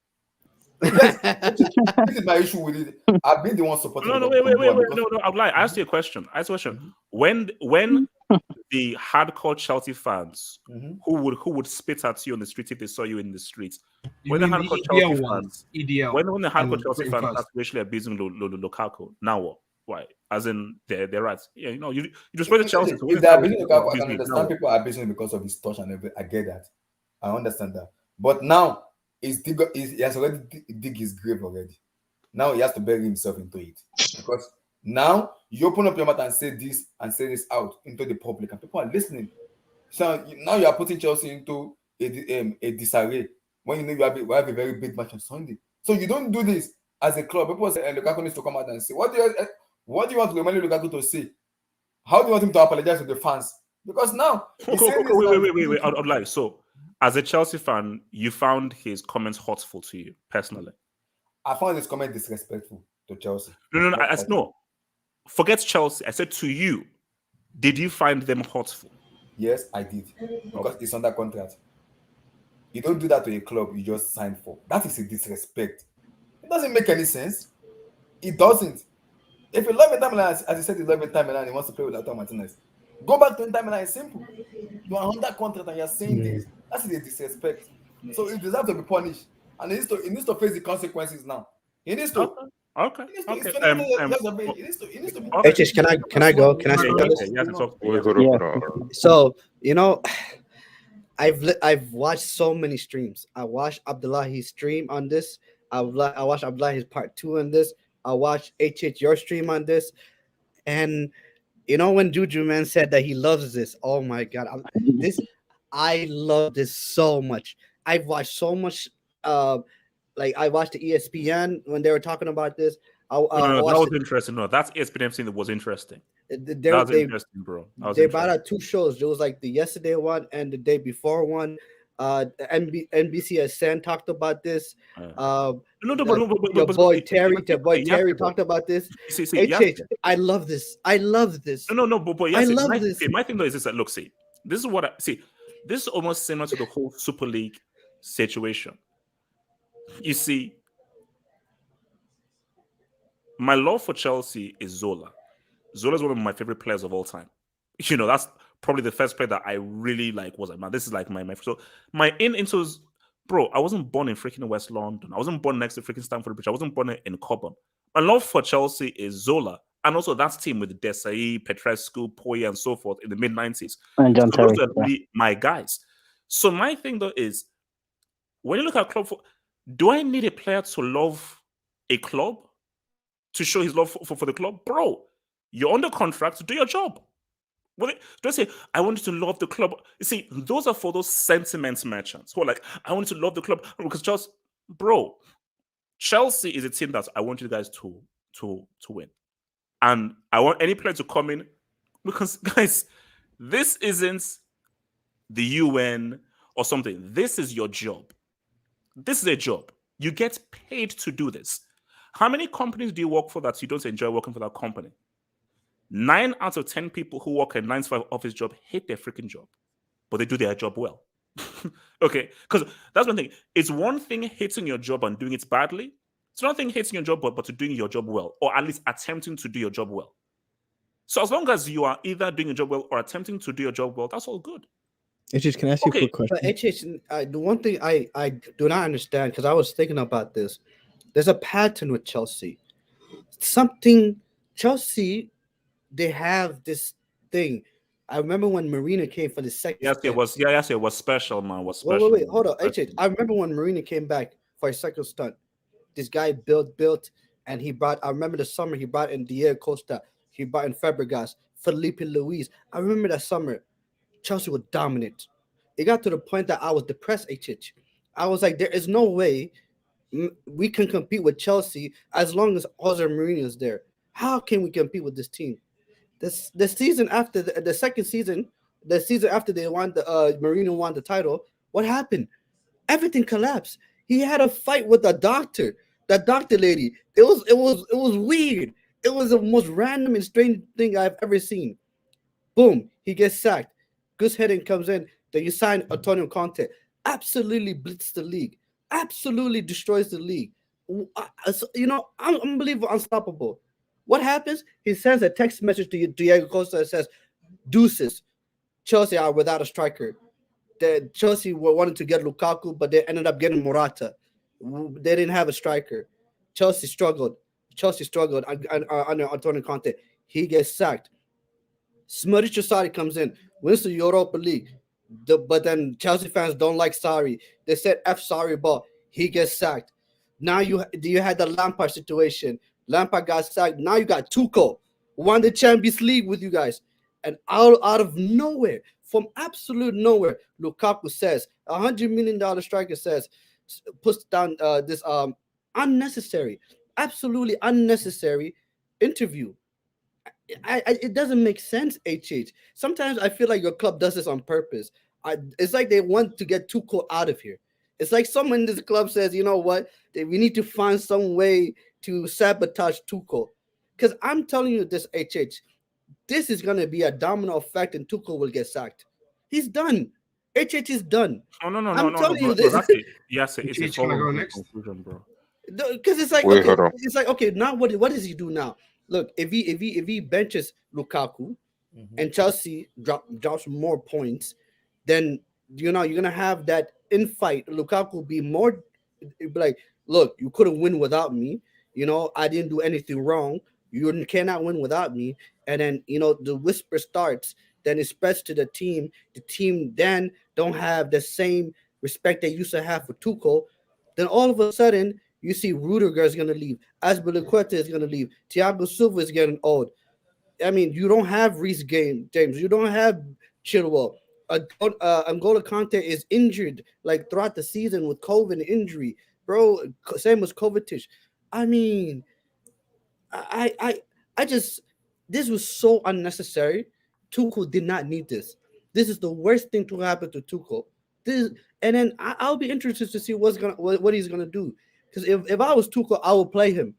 This is my issue with it. I've been the one supporting. No, Abdullahi, I asked you a question. When the hardcore Chelsea fans who would spit at you on the street if they saw you in the street, when the hardcore Chelsea fans start racially abusing Lukaku, now what? Why? As in, they're right. Yeah, you just went to Chelsea. If they're abusing Lukaku, I can understand people are abusing because of his touch and everything. I get that. I understand that. But now, he has already dig his grave already. Now he has to bury himself into it. Because now, you open up your mouth and say this out into the public, and people are listening. So now you are putting Chelsea into a disarray when you know we have a very big match on Sunday. So you don't do this as a club. People say Lukaku needs to come out and say, what do you want Romelu Lukaku to say? How do you want him to apologize to the fans? Because now wait. I'd like, so as a Chelsea fan, you found his comments hurtful to you personally. I found his comment disrespectful to Chelsea. No. Forget Chelsea. I said to you, did you find them hurtful? Yes, I did. Because it's under contract. You don't do that to a club you just signed for. That is a disrespect. It doesn't make any sense. It doesn't. If you love Inter Milan, as you said, you love Inter Milan, he wants to play with Lautaro Martinez. Go back to Inter Milan. It's simple. You are under contract and you're saying this. That's a disrespect. So it deserves to be punished, and he needs to face the consequences now. He needs to. Okay. Can I go? Can I speak on this? So I've watched so many streams. I watched Abdullahi's stream on this. I watched Abdullahi's part 2 on this. I watched HH your stream on this, and when Juju man said that he loves this. Oh my god, I love this so much. I've watched so much. I watched the ESPN when they were talking about this. That was interesting. No, that's ESPN thing that was interesting. That was interesting, bro. They brought out 2 shows. There was like the yesterday one and the day before one. NBC SN talked about this. Your boy Terry talked about this. I love this. I love this. But I love this. My thing though is that look, this is what I see. This is almost similar to the whole Super League situation. You see, my love for Chelsea is Zola. Zola is one of my favorite players of all time. That's probably the first player that I really like. Was like, man, this is like my so my into bro. I wasn't born in freaking West London. I wasn't born next to freaking Stamford Bridge. I wasn't born in Cobham. My love for Chelsea is Zola, and also that team with Desai, Petrescu, Poye, and so forth in the mid-90s. And John Terry, those are my guys. So my thing though is, when you look at club, do I need a player to love a club to show his love for the club, bro? You're under contract to do your job. Don't say, I want you to love the club. You see, those are for those sentiment merchants who are like, I want you to love the club because Chelsea is a team that I want you guys to win. And I want any player to come in because, guys, this isn't the UN or something. This is your job. This is a job. You get paid to do this. How many companies do you work for that you don't enjoy working for that company? 9 out of 10 people who work a 9-to-5 office job hate their freaking job, but they do their job well. Okay? Because that's one thing. It's one thing hating your job and doing it badly. It's another thing hating your job, but to doing your job well, or at least attempting to do your job well. So as long as you are either doing your job well or attempting to do your job well, that's all good. HH, can I ask you a quick question? But HH, the one thing I do not understand, because I was thinking about this, there's a pattern with Chelsea. Chelsea, they have this thing. I remember when Mourinho came for the second. Yes, it was special, man. It was special. Wait, hold on, HH. I remember when Mourinho came back for his second stunt. This guy built, and he brought. I remember the summer he brought in Diego Costa. He brought in Fabregas, Felipe Luis. I remember that summer, Chelsea was dominant. It got to the point that I was depressed, HH. I was like, there is no way we can compete with Chelsea as long as Jose Mourinho is there. How can we compete with this team? The season after the second season, the season after they won Mourinho won the title, what happened? Everything collapsed. He had a fight with the doctor lady. It was weird. It was the most random and strange thing I've ever seen. Boom, he gets sacked. Gus Hiddink comes in. Then you sign Antonio Conte. Absolutely blitzed the league. Absolutely destroys the league. Unbelievable, unstoppable. What happens? He sends a text message to Diego Costa that says, "Deuces, Chelsea are without a striker. Chelsea wanted to get Lukaku, but they ended up getting Morata. They didn't have a striker. Chelsea struggled under Antonio Conte. He gets sacked. Mauricio Sarri comes in, wins the Europa League. But then Chelsea fans don't like Sarri. They said F Sarri, but he gets sacked. Now you had the Lampard situation. Lampard got sacked. Now you got Tuchel, won the Champions League with you guys. And out of nowhere, from absolute nowhere, Lukaku says, $100 million striker says, puts down this unnecessary, absolutely unnecessary interview. It doesn't make sense, HH. Sometimes I feel like your club does this on purpose. It's like they want to get Tuchel out of here. It's like someone in this club says, you know what, we need to find some way to sabotage Tuchel. Because I'm telling you this, HH, this is going to be a domino effect and Tuchel will get sacked. He's done. HH is done. Oh, no, I'm telling you this. Yes, it's a foregone conclusion, bro. Because it's like, Wait, okay, hold on. it's like, okay, now what does he do now? Look, if he benches Lukaku and Chelsea drops more points, then you're gonna have that infight. Lukaku will be more like, look, you couldn't win without me. I didn't do anything wrong. You cannot win without me. And then the whisper starts. Then it spreads to the team. The team then don't have the same respect they used to have for Tuchel. Then all of a sudden, you see Rudiger is going to leave. Azpilicueta is going to leave. Thiago Silva is getting old. I mean, you don't have Reece James. You don't have Chilwell. N'Golo Kante is injured like throughout the season with COVID injury. Bro, same as Kovacic. I mean, I just, this was so unnecessary. Tuchel did not need this. This is the worst thing to happen to Tuchel. And then I'll be interested to see what he's gonna do. Because if I was Tuchel, I would play him.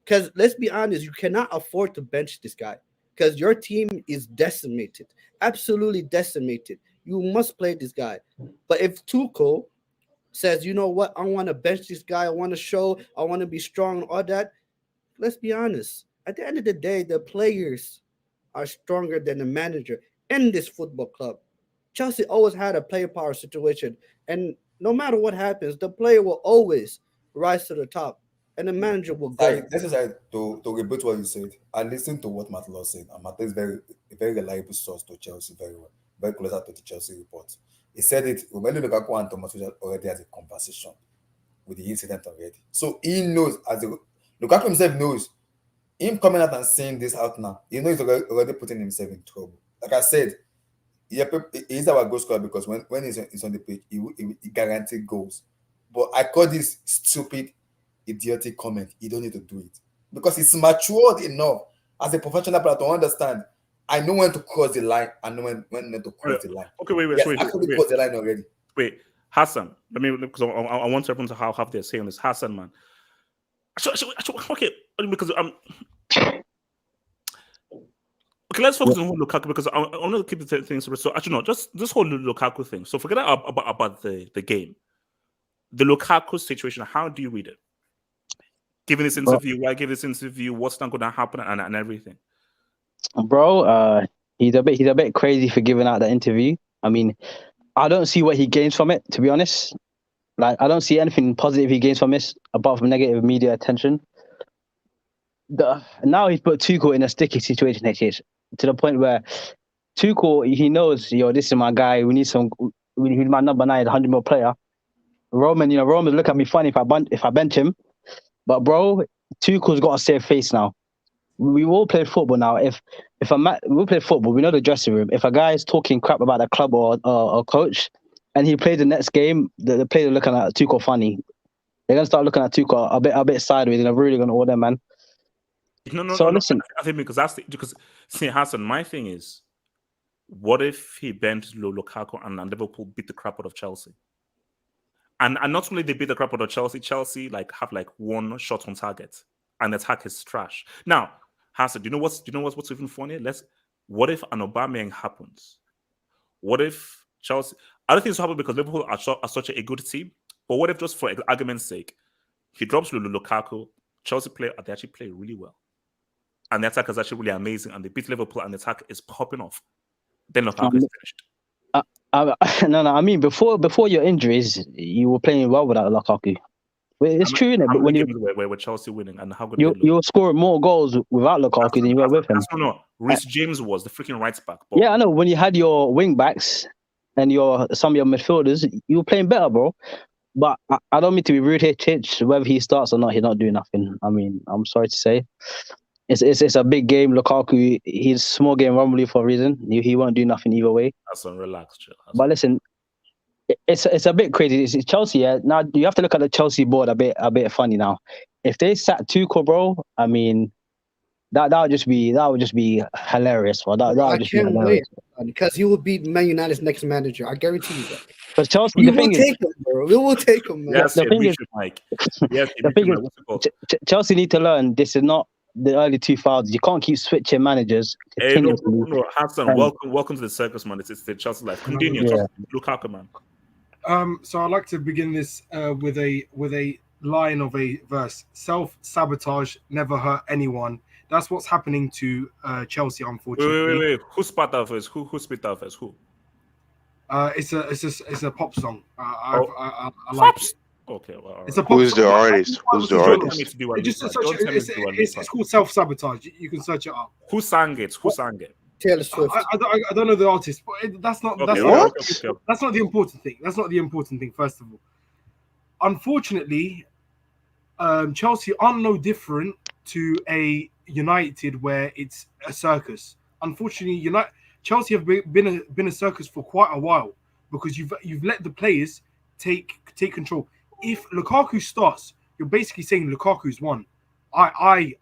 Because let's be honest, you cannot afford to bench this guy. Because your team is decimated, absolutely decimated. You must play this guy. But if Tuchel says, you know what, I want to bench this guy, I want to show, I want to be strong, all that. Let's be honest. At the end of the day, the players are stronger than the manager in this football club. Chelsea always had a player power situation, and no matter what happens, the player will always rise to the top, and the manager will go. This is to rebut what you said. I listened to what Matt Law said, and Matt is a very reliable source to Chelsea, very closer to the Chelsea report. He said it when Lukaku and Thomas Tuchel already has a conversation with the incident already, so he knows. Lukaku himself knows. Him coming out and saying this out now, he's already putting himself in trouble. Like I said, he's our goal scorer because when he's on the pitch, he guaranteed goals. But I call this stupid, idiotic comment. You don't need to do it because it's matured enough as a professional player to understand. I know when to cross the line. I know when not to cross the line. Okay, wait. Crossed the line already. Wait, Hassan. Because I want everyone to have their say on this. Hassan, man. Okay, because okay, let's focus on Lukaku because I want to keep the things. So actually, no, just this whole Lukaku thing. So forget about the game, the Lukaku situation. How do you read it? Given this interview, why give this interview? What's not going to happen and everything? Bro, he's a bit crazy for giving out the interview. I mean, I don't see what he gains from it, to be honest. Like, I don't see anything positive he gains from this apart from negative media attention. Now he's put Tuchel in a sticky situation, HH, to the point where Tuchel, he knows, this is my guy. He's my number 9, 100 mil player. Roman look at me funny if I bench him. But bro, Tuchel's got a safe face now. We all play football now. If we play football, we know the dressing room. If a guy is talking crap about a club or coach, and he plays the next game, the players are looking at Tuchel funny. They're gonna start looking at Tuchel a bit sideways, and they're really gonna order, man. No. Listen, I think because see, Hassan, my thing is, what if he bent Lukaku and Liverpool beat the crap out of Chelsea? And not only they beat the crap out of Chelsea have one shot on target, and the attack is trash. Now, Hassan, do you know what's even funnier? What if an Aubameyang happens? What if Chelsea? I don't think it's happening because Liverpool are such a good team. But what if, just for argument's sake, he drops Lukaku, Chelsea they actually play really well, and the attack is actually really amazing, and they beat Liverpool, and the attack is popping off. Then Lukaku is finished. No. I mean, before your injuries, you were playing well without Lukaku. It's true, isn't it? But when where Chelsea winning, and how good you were scoring more goals without Lukaku than you were with him. No. Reece James was the freaking right back. Yeah, I know. When you had your wing backs and some of your midfielders, you were playing better, bro. But I don't mean to be rude here, Chich. Whether he starts or not, he's not doing nothing. I mean, I'm sorry to say. It's a big game. Lukaku, he's small game Romelu for a reason. He won't do nothing either way. That's on relax, chill. But listen, it's a bit crazy. It's Chelsea. Yeah. Now you have to look at the Chelsea board a bit funny now. If they sat Tuchel, bro, I mean, that would just be hilarious. Bro. That I would just be can't hilarious. wait because he will be Man United's next manager. I guarantee you that. Because Chelsea, We the will thing is, take him, bro. We will take him, man. Yes, the thing is, Mike. Yes, the thing is, Chelsea need to learn this is not the early 2000s. You can't keep switching managers Hey, no, continuously. no, Hassan, welcome to the circus, man. It's the Chelsea life. Continue. Yeah. Lukaku, man. So I'd like to begin this with a line of a verse. Self-sabotage never hurt anyone. That's what's happening to Chelsea, unfortunately. Wait. Who spat out first? Who spit out first? Who? It's a pop song. I like Pops? it. Okay, well, It's a pop Who's the song. artist? Who's the artist? It's called self-sabotage. You can search it up. Who sang it? Who sang it? Taylor Swift. I don't know the artist, but that's not Okay, that's not the important thing. That's not the important thing. First of all, unfortunately, Chelsea are no different to a United where it's a circus. Unfortunately, Chelsea have been a circus for quite a while because you've let the players take control. If Lukaku starts, you're basically saying Lukaku's won. I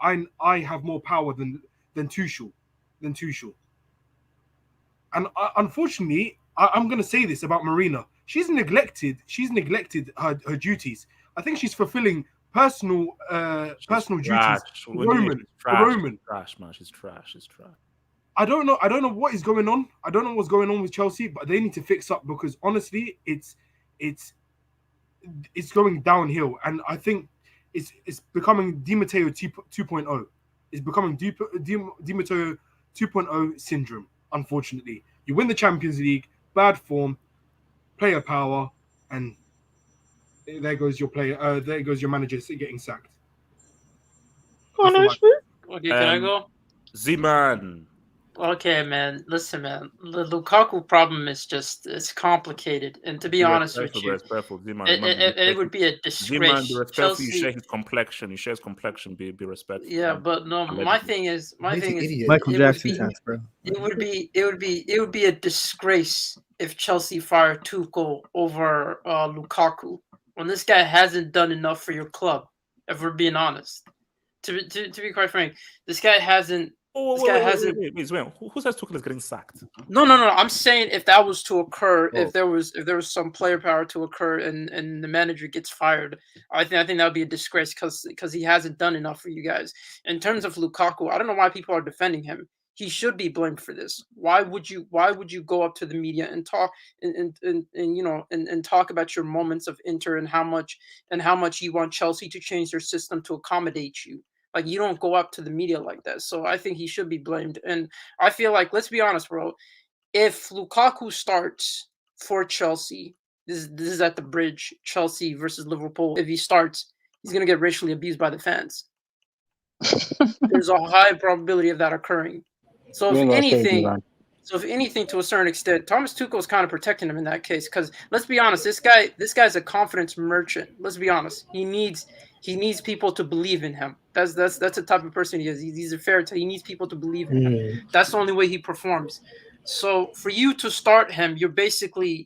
have more power than Tuchel. And unfortunately, I'm going to say this about Marina. She's neglected her duties. I think she's fulfilling personal duties. Roman. Trash, man. She's trash. I don't know what is going on. I don't know what's going on with Chelsea, but they need to fix up because honestly, it's going downhill, and I think it's becoming Di Matteo 2.0. It's becoming Di Matteo 2.0 syndrome. Unfortunately, you win the Champions League, bad form, player power, and there goes your player. There goes your manager getting sacked. Okay, can I go? Z-Man. Okay, man. Listen, man. The Lukaku problem is it's complicated, and to be honest with you, it would be a disgrace. Z-Man, be respectful. You share his complexion. You share his complexion. Be respectful. Yeah, but no. My thing is, Michael Jackson tax, bro. It would be a disgrace if Chelsea fired Tuchel over Lukaku when this guy hasn't done enough for your club. If we're being honest, to be quite frank, this guy hasn't. Wait, who says Tuchel is getting sacked? No. I'm saying if that was to occur, if there was some player power to occur, and the manager gets fired, I think that would be a disgrace because he hasn't done enough for you guys. In terms of Lukaku, I don't know why people are defending him. He should be blamed for this. Why would you go up to the media and talk and talk about your moments of Inter and how much you want Chelsea to change their system to accommodate you? Like, you don't go up to the media like that. So I think he should be blamed. And I feel like, let's be honest, bro. If Lukaku starts for Chelsea, this is at the bridge, Chelsea versus Liverpool. If he starts, he's going to get racially abused by the fans. There's a high probability of that occurring. So if anything, to a certain extent, Thomas Tuchel is kind of protecting him in that case. Because let's be honest, this guy's a confidence merchant. Let's be honest. He needs people to believe in him. That's the type of person he is. He's a fairy tale. He needs people to believe in him. That's the only way he performs. So for you to start him, you're basically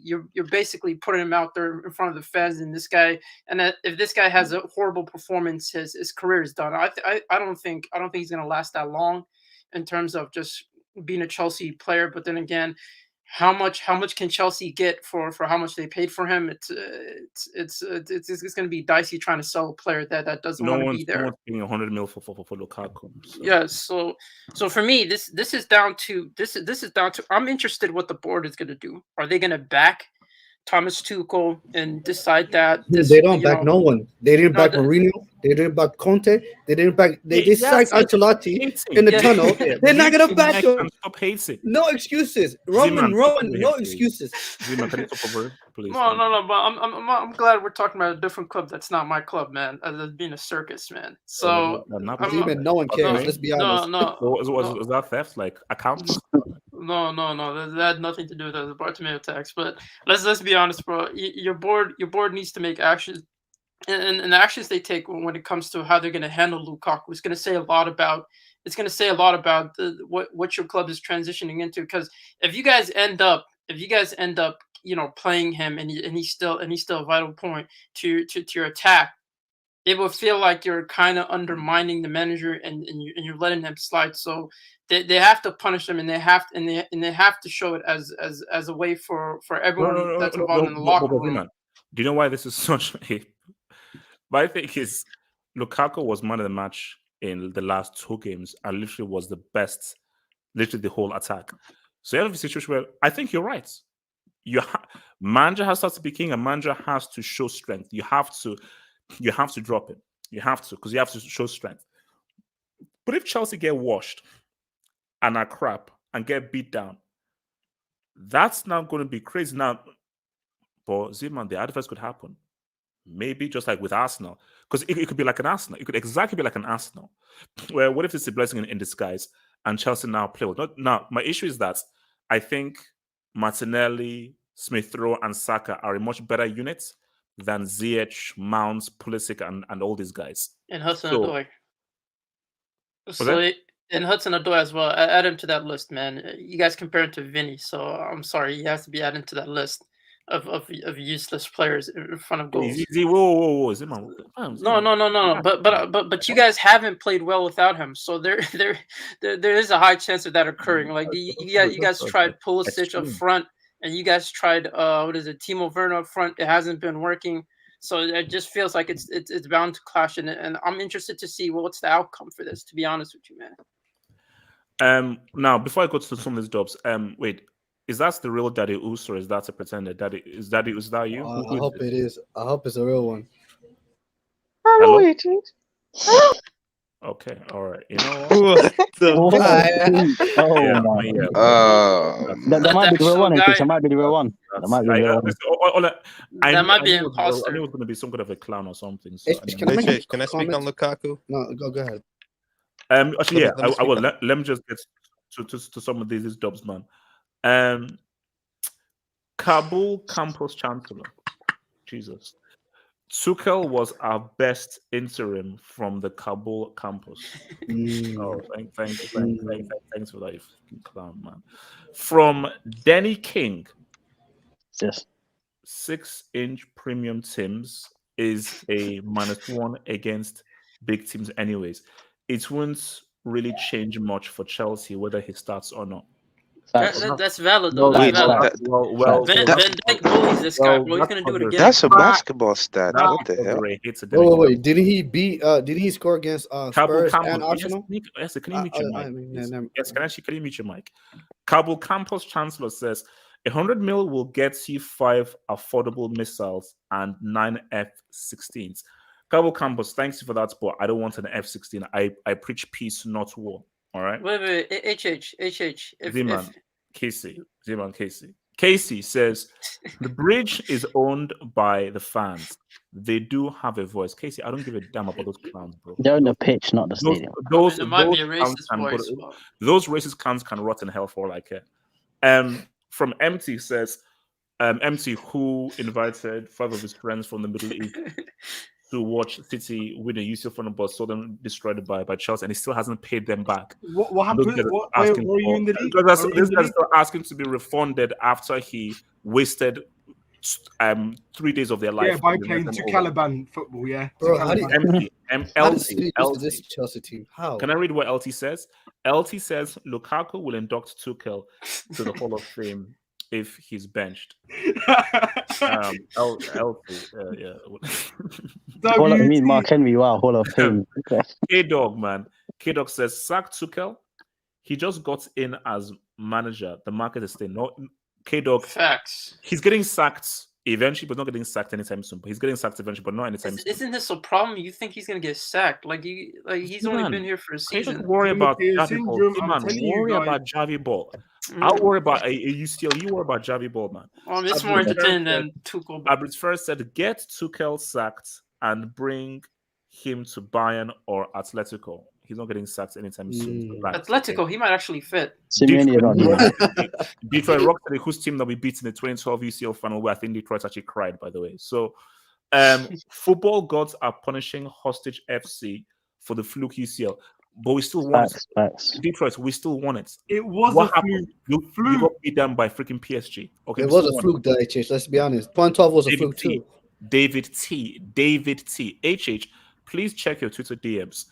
putting him out there in front of the fans. And this guy, if this guy has a horrible performance, his career is done. I don't think he's gonna last that long in terms of just being a Chelsea player. But then again, how much can Chelsea get for how much they paid for him? It's going to be dicey trying to sell a player that doesn't want to be there. No one's paying 100 mil for Lukaku. So. Yeah, so for me, this is down to I'm interested what the board is going to do. Are they going to back Thomas Tuchel and decide that they don't back no one? They didn't back Mourinho. They didn't back Conte. They didn't back. They sacked Ancelotti in the tunnel. They're not gonna back him. Stop hating. No excuses, Roman. No excuses. Zima, can you stop over, please? No. But I'm glad we're talking about a different club. That's not my club, man. As being a circus, man. So no one cares. Let's be honest. No. Was that theft? Like accounts? No. That had nothing to do with the Bartomeu tax. But let's be honest, bro. Your board needs to make actions. And the actions they take when it comes to how they're going to handle Lukaku is going to say a lot about it's going to say a lot about what your club is transitioning into. Because if you guys end up playing him and he's still a vital point to your attack, it will feel like you're kind of undermining the manager and you're letting him slide. So they have to punish him, and they have to show it as a way for everyone that's involved in the locker room. Do you know why this is such a? My thing is, Lukaku was man of the match in the last 2 games and literally was the best, literally the whole attack. So you have a situation where I think you're right. Manager has to be king, and manager has to show strength. You have to drop it. You have to, because you have to show strength. But if Chelsea get washed and are crap and get beat down, that's not going to be crazy. Now, but Zeman, the adverse could happen. Maybe just like with Arsenal, because it could be like an Arsenal. It could exactly be like an Arsenal, where what if it's a blessing in disguise and Chelsea now play well? Now, my issue is that I think Martinelli, Smith Rowe, and Saka are a much better unit than Ziyech, Mounts, Pulisic, and all these guys. And Hudson-Odoi. And Hudson-Odoi as well. Add him to that list, man. You guys compare him to Vinny, so I'm sorry, he has to be added to that list of useless players in front of goals. Whoa. No. But you guys haven't played well without him, so there is a high chance of that occurring. Like you guys tried Pulisic up front, and you guys tried Timo Werner up front. It hasn't been working, so it just feels like it's bound to clash. And I'm interested to see what's the outcome for this. To be honest with you, man. Now before I go to some of these jobs, wait. Is that the real Daddy Us, or is that a pretender? Is that you? I hope it is. I hope it's a real one. Hello? Okay, all right. You know what? That might be the real one. That might be the real one. That might be the real one. That might be an imposter. I knew it was going to be some kind of a clown or something. So Can I speak on Lukaku? No, go ahead. Actually, yeah, I will. Let me just get to some of these jobs, man. Kabul campus chancellor. Jesus. Tuchel was our best interim from the Kabul campus. Oh, thanks for that, you fucking clown, man. From Denny King. Yes. 6-inch premium teams is a -1 against big teams anyways. It won't really change much for Chelsea whether he starts or not. That's valid, though. Van Dijk bullies this guy, bro. He's gonna do it again. That's a basketball stat. What the hell? Wait. Did he beat? Did he score against Spurs and Arsenal? Yes, can you mute your mic? Yes, can you mute your mic? Kabul Campus Chancellor says 100 mil will get you 5 affordable missiles and 9 F-16s. Kabul Campus, thanks for that, but I don't want an F-16. I preach peace, not war. All right. Wait. Zeman, Casey. Casey says the bridge is owned by the fans. They do have a voice. Casey, I don't give a damn about those clowns, bro. They're on the pitch, not the stadium. Those might be a racist voice. Those racist clowns can rot in hell for all I care. From Empty says, Empty, who invited 5 of his friends from the Middle East to watch City win a UCL final, but saw them destroyed by Chelsea, and he still hasn't paid them back. What happened? Where were you in the league? This guy's still asking to be refunded after he wasted 3 days of their life. Yeah, by playing to Caliban football. Yeah, bro. How do LT, this Chelsea team? How? Can I read what LT says? LT says Lukaku will induct Tuchel to the Hall of Fame if he's benched. Yeah. I mean, Mark Henry, wow, Hall of Fame. K-Dog, man. K-Dog says, sack Tuchel. He just got in as manager. The market is staying. No, K-Dog. Facts. He's getting sacked eventually, but not getting sacked anytime soon. But he's getting sacked eventually, but not anytime soon. Isn't this a problem? You think he's gonna get sacked? He's only been here for a season. Don't worry about Javi Ball. Man, worry about Javi Ball. I'll worry about a UCL. You worry about Javi Ball, man. Well, it's more entertaining than Tuchel. Abritz first said, get Tuchel sacked and bring him to Bayern or Atletico. He's not getting sacked anytime soon. Atletico, he might actually fit. Detroit Rock, whose team that we beat in the 2012 UCL final, where I think Detroit actually cried, by the way. So, football gods are punishing Hostage FC for the fluke UCL. but we still won it. Facts. Detroit, we still won it. It was What a happened? fluke. You got beat down by freaking PSG. Okay, It we was still a won fluke, the HH. Let's be honest. 2012 was a fluke too. David T. HH, please check your Twitter DMs.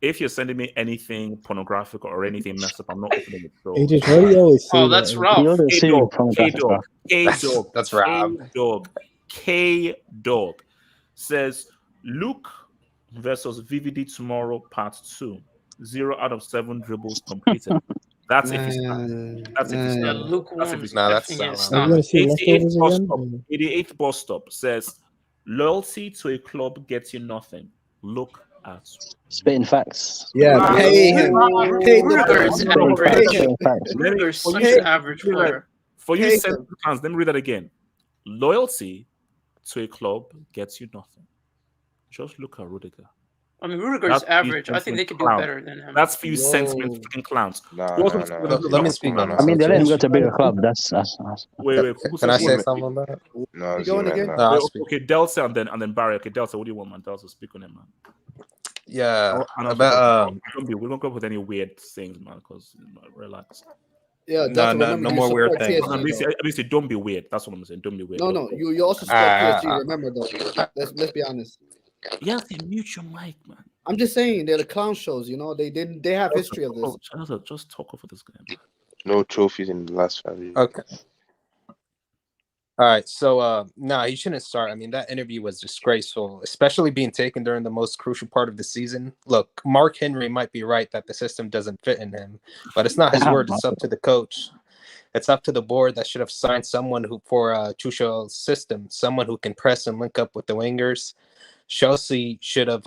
If you're sending me anything pornographic or anything messed up, I'm not opening it. So, AJ, why do you always say Oh, that? that's Ralph. K-Dog. That's Rob. K-Dog says, Luke versus VVD tomorrow, part 2. 0 out of 7 dribbles completed. That's if he's That's if he's Luke That's if won't he's definitely get Are you stopped. gonna see leftovers again? 88th bus stop says, loyalty to a club gets you nothing. Look at Spitting facts. Yeah, pay him. Pay Rudiger's the average. Rudiger's such an average player. For you Pay Central fans, let me read that again. Loyalty to a club gets you nothing. Just look at Rudiger. I mean, Rudiger's average. I think they could do better than him. That's for you sentiment freaking clowns. Let me speak on that. I mean, they let him go to a bigger club. That's Wait. Can I say something about it? No, You going again? No, I'll speak. Okay, Delta and then Barry. Okay, Delta, what do you want, man? Delta, speak on it, man. Yeah, We don't go up with any weird things, man. Because relax. Yeah, no more weird things. At least don't be weird. That's what I'm saying. Don't be weird. No, you also support PSG. Remember though. Let's be honest. Yeah, mute your mic, man. I'm just saying they're the clown shows. You know they have history of this. Just talk over this guy. No trophies in the last 5 years. Okay. All right, so he shouldn't start. I mean, that interview was disgraceful, especially being taken during the most crucial part of the season. Look, Mark Henry might be right that the system doesn't fit in him, but it's not his word. It's up to the coach. It's up to the board that should have signed someone who for Tuchel's system, someone who can press and link up with the wingers. Chelsea should have.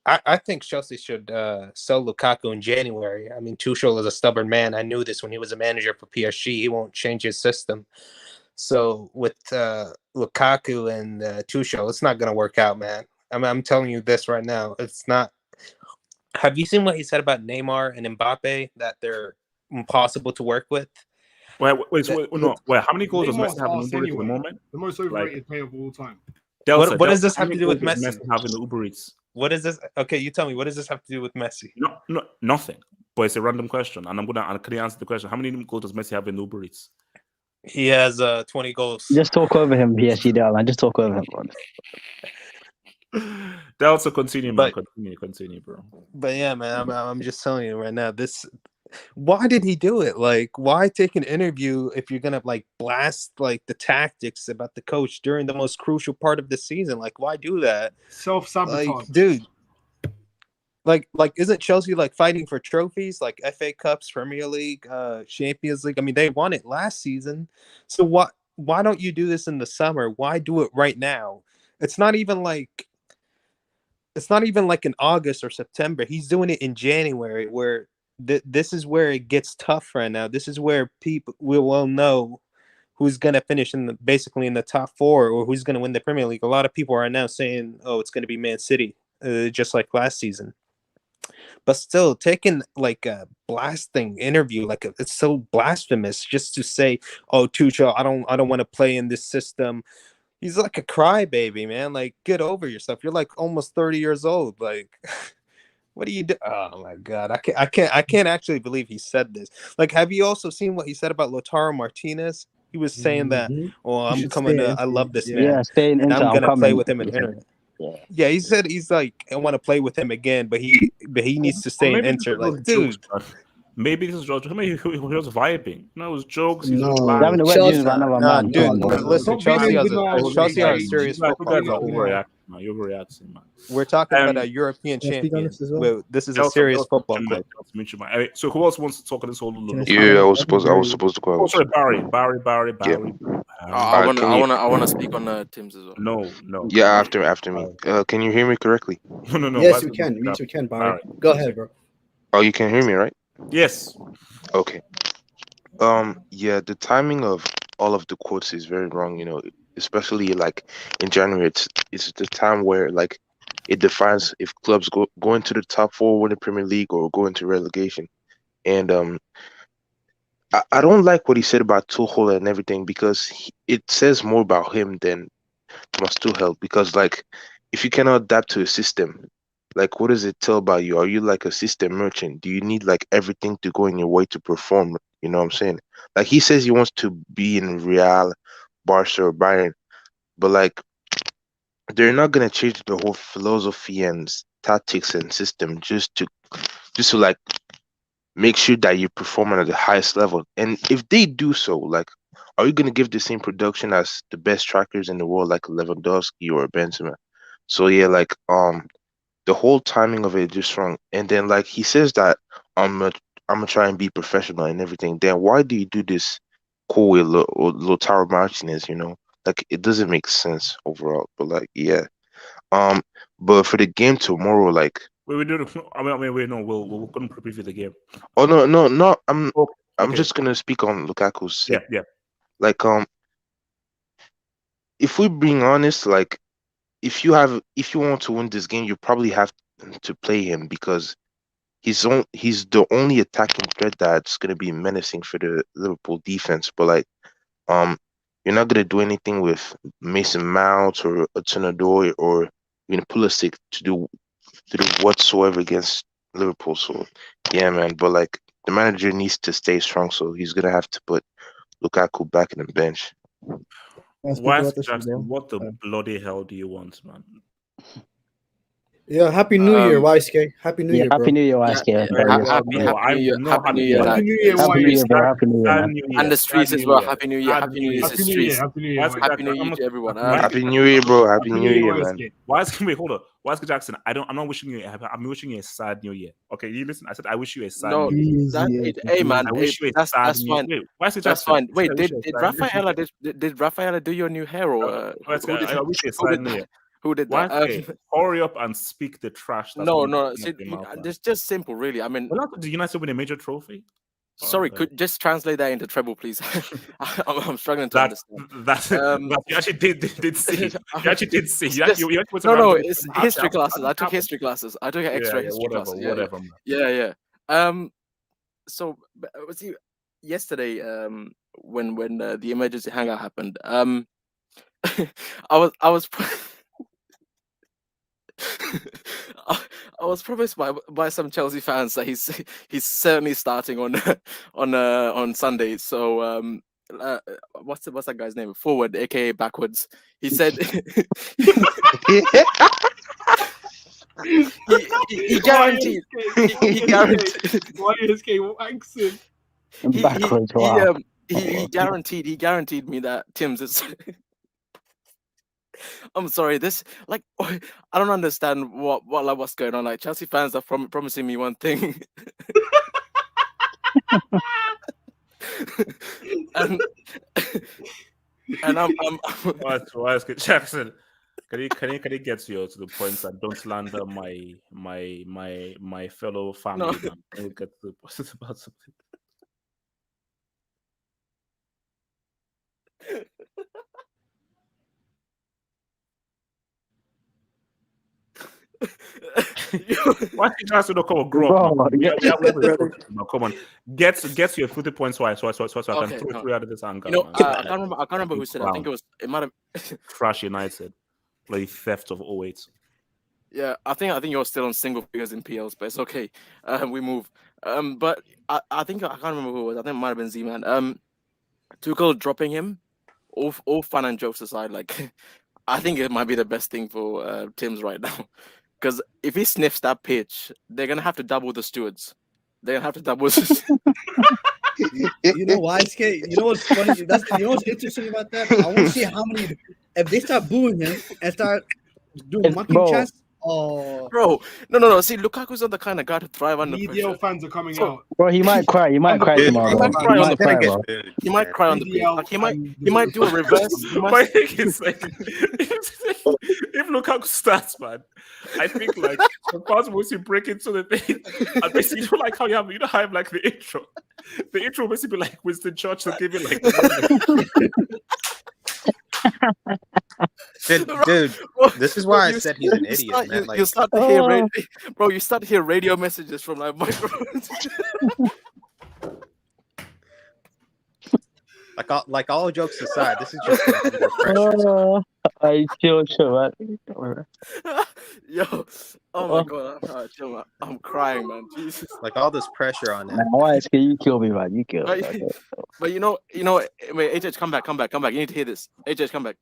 I think Chelsea should sell Lukaku in January. I mean, Tuchel is a stubborn man. I knew this when he was a manager for PSG. He won't change his system. So with Lukaku and Tuchel, it's not going to work out, man. I'm telling you this right now. It's not. Have you seen what he said about Neymar and Mbappe, that they're impossible to work with? Wait. How many goals does Messi have in Uber Eats at the moment? The most overrated player of all time. Delta, what does this have to do with Messi? Having the Uber Eats. What is this? Okay, you tell me. What does this have to do with Messi? No, nothing. But it's a random question, and can you answer the question? How many goals does Messi have in Uber Eats? He has 20 goals. Just talk over him, PSG man. Just talk over him, man. Delta, continue, man. Continue, bro. But yeah, man, I'm just telling you right now. Why did he do it? Like, why take an interview if you're gonna blast the tactics about the coach during the most crucial part of the season? Like, why do that? Self-sabotage, dude. Like, isn't Chelsea fighting for trophies like FA Cups, Premier League, Champions League? I mean, they won it last season. So why don't you do this in the summer? Why do it right now? It's not even like in August or September. He's doing it in January, where this is where it gets tough right now. This is where people will know who's going to finish basically in the top 4 or who's going to win the Premier League. A lot of people are now saying, oh, it's going to be Man City, just like last season. But still, taking a blasting interview, it's so blasphemous just to say, oh, Tuchel, I don't want to play in this system. He's like a crybaby, man. Get over yourself. You're almost 30 years old. What do you do? Oh my God, I can't actually believe he said this. Have you also seen what he said about Lautaro Martinez? He was saying that, oh, I'm coming to, I love this man. Yeah, staying and into, I'm gonna play with him in yeah. Inter. Yeah, he said he's I want to play with him again, but he needs to stay in Inter. Dude. Maybe this is George. Maybe he was vibing. No, it was jokes. No, dude. Listen, Chelsea are a serious football team. You're overreacting, man. We're talking about a European champion. Well, this is a serious football club. So who else wants to talk on this whole? Yeah, I was supposed to go. Oh, sorry, Barry. I want to speak on the teams as well. No. Yeah, after me. Can you hear me correctly? No. Yes, we can. We can, Barry. Go ahead, bro. Oh, you can hear me, right? Yes. Okay. Yeah, the timing of all of the quotes is very wrong. Especially in January, it's the time where it defines if clubs go into the top 4 win the Premier League or go into relegation. And I don't like what he said about Tuchel and everything, because it says more about him than Thomas Tuchel. Because if you cannot adapt to a system, like, what does it tell about you? Are you like a system merchant? Do you need like everything to go in your way to perform? You know what I'm saying? Like he says he wants to be in Real, Barca, or Bayern, but like they're not gonna change the whole philosophy and tactics and system just to like make sure that you perform at the highest level. And if they do so, like, are you gonna give the same production as the best strikers in the world, like Lewandowski or Benzema? So yeah, like the whole timing of it is just wrong. And then like he says that I'm gonna try and be professional and everything. Then why do you do this cool with Lautaro Martinez? You know, like it doesn't make sense overall. But like yeah, but for the game tomorrow, like we do. Wait, no, we're gonna preview the game. oh no, I'm Okay. just gonna speak on Lukaku's. Yeah. Like if we're being honest, like if you want to win this game, you probably have to play him because he's the only attacking threat that's gonna be menacing for the Liverpool defense. But like you're not gonna do anything with Mason Mount or Odegaard or even Pulisic to do whatsoever against Liverpool. So yeah, man. But like the manager needs to stay strong, so he's gonna have to put Lukaku back in the bench. Why, Jackson? What the bloody hell do you want, man? Yeah, Happy New Year, YSK. Happy New Year, bro. Happy New Year, YSK. Happy New Year, Happy New Year, bro. Happy New Year, man. And the streets as well. Happy New Year. Happy New Year to the streets. Happy New Year to everyone. Happy New Year, bro. Happy New Year, man. Wait, hold on. YSK Jackson, I'm not wishing you. I'm wishing you a sad New Year. Okay, you listen. I said I wish you a sad. No, New Year. hey man, I wish you a sad that's New Year. fine. Wait, YSK Jackson, That's fine. Wait, I wish did you a sad New Year. Rafaela Rafaela do your new hair or I wish you a sad New Year. who did Why that? hurry up and speak the trash? That's No, coming no. out See, of your mouth, man. it's just simple, really. I mean, Well, not the United win a major trophy. sorry, could just translate that into treble, please? I'm struggling to understand. You actually did see. You actually did see. You actually put some No, random- it's history classes. I took history classes. I took extra history classes. Whatever. Man. Yeah. So see, yesterday, when the emergency hangout happened, I was I was promised by some Chelsea fans that he's certainly starting on Sunday. So what's that guy's name? Forward, aka backwards. He said he guaranteed. He guaranteed. YSK accent. Backwards. Wow. He guaranteed me that Tim's is. I'm sorry. This I don't understand what's going on. Like Chelsea fans are promising me one thing, and I'm Why is Jackson? Can you get to the points and don't slander my fellow family? No. Man? Can you get to the points about something? Why did you guys not come on? Grow up, man. Come on, get to your 50 points. So I can throw three out of this anger. I can't remember who said it. I think it might have Trash United, like theft of 08. Yeah, I think you're still on single figures in PLs, but it's okay. We move. But I think I can't remember who it was. I think it might have been Z-Man. Tuchel dropping him. All fun and jokes aside, like I think it might be the best thing for Tim's right now. Because if he sniffs that pitch, they're gonna have to double the stewards. They're gonna have to double. You know why, Skate? You know what's funny? You know what's interesting about that? I want to see how many. If they start booing him and start doing monkey chest. Oh, bro, no. See, Lukaku's not the kind of guy to thrive under pressure. EDL fans are coming out. Bro, he might cry. He might cry tomorrow. He might cry on the pitch. bro. He might cry on the pitch. Like, he might do a reverse. My thing is like, if Lukaku starts, man, I think like the first once you break into the thing, and basically you know, like how you have like the intro. The intro basically be like Winston Churchill giving like. Dude, this is why I said he's an idiot, man. You start to hear you start to hear radio messages from like microphones. Like all jokes aside, this is just pressure. I chill, man. Yo, oh my god, chill, man. I'm crying, man. Jesus. Like all this pressure on him. Man, why is you kill me, man? You kill me. But you know, wait, HH, come back. You need to hear this. HH, come back.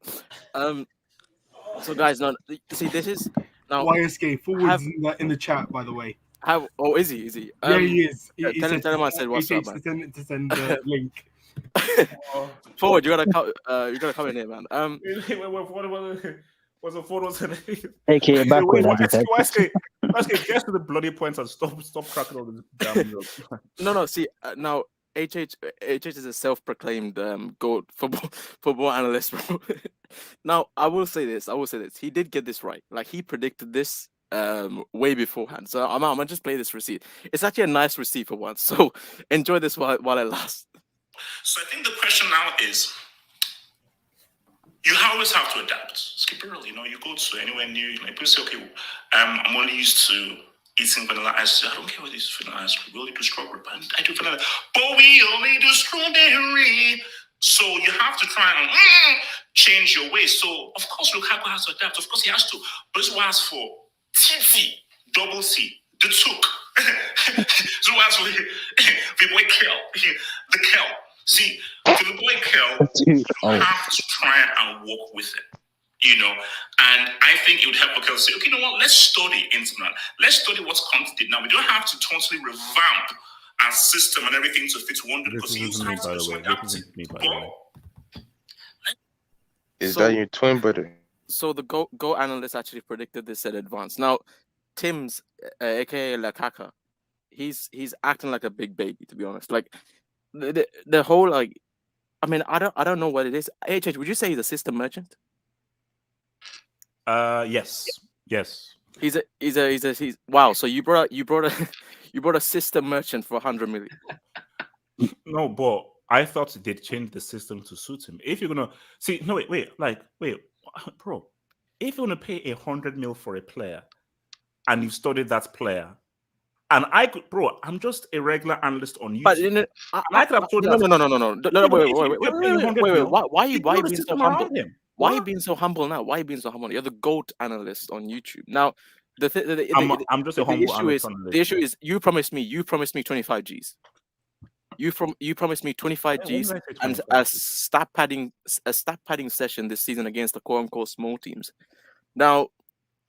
So guys, now see, this is now YSK forwards in the chat, by the way. Is he? Yeah, he is. Tell him I said what's up, man. To send the link. Forward, you gotta come in here, man. What's the photos? AKA backward, as you said. Let's get to the bloody points and stop cracking all this damn jokes. No. See, now HH is a self-proclaimed GOAT football analyst, bro. Now I will say this. He did get this right. Like he predicted this way beforehand. So I'm gonna just play this receipt. It's actually a nice receipt for once. So enjoy this while it lasts. So I think the question now is, you always have to adapt. Skip it early. You go to anywhere new. People say, okay, I'm only used to eating vanilla ice cream. I don't care what is vanilla ice cream. We only do strawberry. I do vanilla, but we only do strawberry. So you have to try and change your ways. So of course Lukaku has to adapt. Of course he has to. But this was for Ctiy, double C, the Took. So as for the boy Kel, the Kel. See, for the boy Kel, you have to try and work with it. And I think it would help Kel say, okay, you know what? Let's study Internet. Let's study what's content now. We don't have to totally revamp our system and everything to fit wonder. This is me, by the way. Is that your twin brother? So the Go analyst actually predicted this in advance. Now, Tim's, aka Lukaku, he's acting like a big baby, to be honest. Like the whole I don't know what it is. HH, would you say he's a system merchant? Yes. He's wow. So you brought a system merchant for 100 million. No, but I thought they'd change the system to suit him. If you're gonna see, no, wait, bro. If you're gonna pay 100 mil for a player, and you've studied that player, and I'm just a regular analyst on YouTube. But I could have told no. Wait. Why are you being so humble? Why are you being so humble now? Why are you being so humble? You're the GOAT analyst on YouTube. Now, I'm just a humble analyst. The issue is you promised me 25 Gs. You promised me 25 Gs and a stat padding session this season against the quote unquote small teams. Now,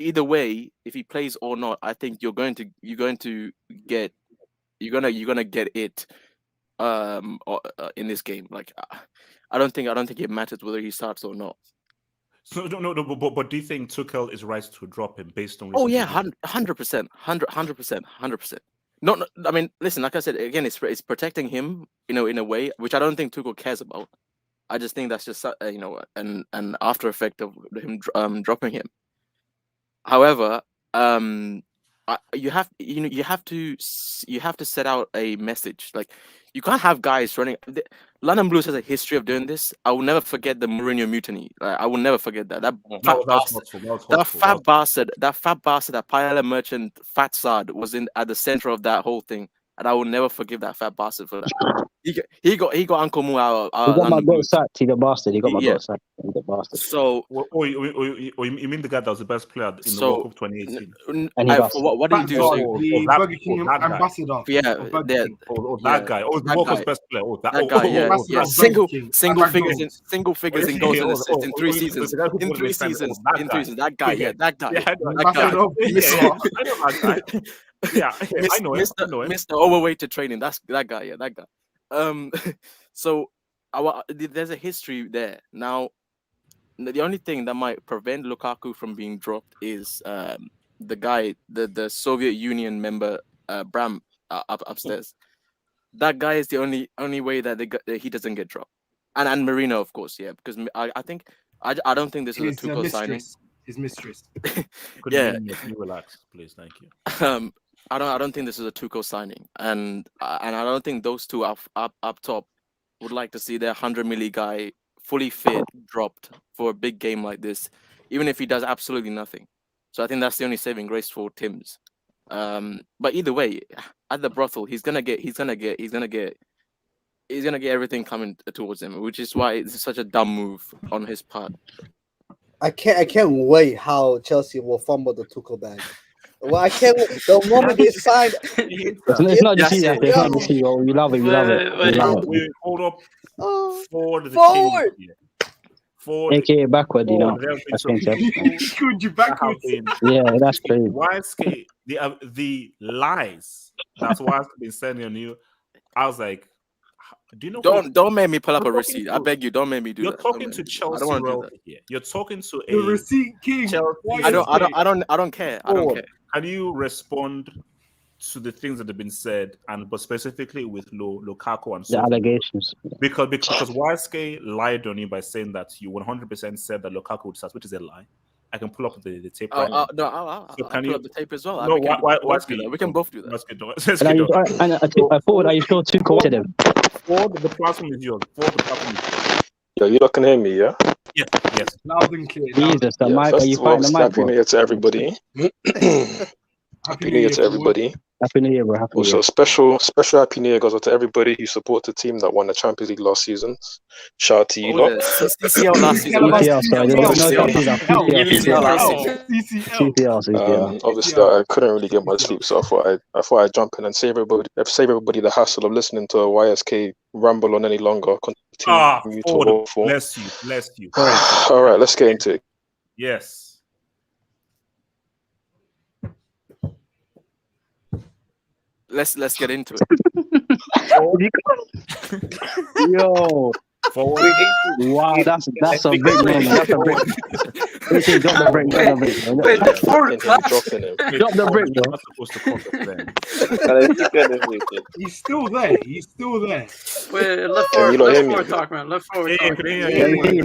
either way, if he plays or not, I think you're going to get it in this game. Like I don't think it matters whether he starts or not. So no, but do you think Tuchel is right to drop him based on? Oh yeah, 100%. No, I mean, listen, like I said again, it's protecting him, in a way which I don't think Tuchel cares about. I just think that's just an after effect of him dropping him. However, you have to set out a message. Like you can't have guys running. London Blues has a history of doing this. I will never forget the Mourinho mutiny. I will never forget that. That fat bastard, that Paella merchant, Fat Sad, was at the center of that whole thing, and I will never forgive that fat bastard for that. He got Uncle Mu out. He got my goat sacked. He the bastard. He got my goat sacked. The bastard. So, you mean the guy that was the best player in the World Cup 2018? What did he do? The Burger King ambassador. That guy. The World Cup's best player. That guy. Yeah. Single figures in goals and assists in 3 seasons. That guy. Yeah, I know him. Mr. Overweight to training. That's that guy. Yeah, that guy. So there's a history there. Now, the only thing that might prevent Lukaku from being dropped is the guy, the Soviet Union member, Bram, upstairs. That guy is the only way that he doesn't get dropped, and Marino, of course, yeah, because I don't think this is a Tuchel signing. His mistress. Can you relax, please? Thank you. I don't think this is a Tuchel signing, and I don't think those two up top would like to see their 100 milli guy fully fit dropped for a big game like this, even if he does absolutely nothing. So I think that's the only saving grace for Tim's. But either way, at the brothel, he's gonna get everything coming towards him, which is why it's such a dumb move on his part. I can't wait how Chelsea will fumble the Tuchel bag. Well, I can't wait. The moment they signed, It's not just you. It's not just you. Oh, you love it. You love it. You love it. We hold up forward the forward. King here. Forward, AKA backward, you know. forward. That's So fantastic. Could you backwards? Yeah, that's crazy. YSK, the lies that's why I've been sending on you. I was like, do you know? Don't make me pull up a You're receipt. talking I to- beg you, don't make me do You're that. talking to I Chelsea don't want to do royalty that. here. You're talking to The a receipt king. Chelsea. I don't care. I don't Forward. care. Can you respond to the things that have been said, but specifically with Lukaku and The Silva? allegations. Because YSK lied on you by saying that you 100% said that Lukaku would start, which is a lie. I can pull up the tape right now. No, I'll So pull up the tape as well. No, We can both do YSK, that. We can both do that. And I thought, are you sure Tuchel wanted him? Ford, the platform is yours. Ford, the platform is yours. Yo, you lot can hear me, yeah? Yes. Loud and clear. Jesus, the Yeah, mic. Are first you of all, finding the mic, Happy bro? New Year to everybody. Happy New Year to everybody. Happy New Year, bro. Happy New Also, Year. special Happy New Year goes out to everybody who supports the team that won the Champions League last season. Shout out to you lot. CCL last season. CCL, sorry. No CCL. Obviously, I couldn't really get much sleep, so I thought I'd jump in and save everybody the hassle of listening to a YSK ramble on any longer. Continue to Ford, hope for. bless you. All right, let's get into it. Yes. Let's get into it. Yo. Forward. Wow, that's a big moment. That's a big. Wait, drop the brick. Drop the brick. Drop the brick, bro. Not supposed to come then. He's still there. He's still there. Wait, left Can you not hear me? forward talk, man. Left forward talk. Yeah, we see you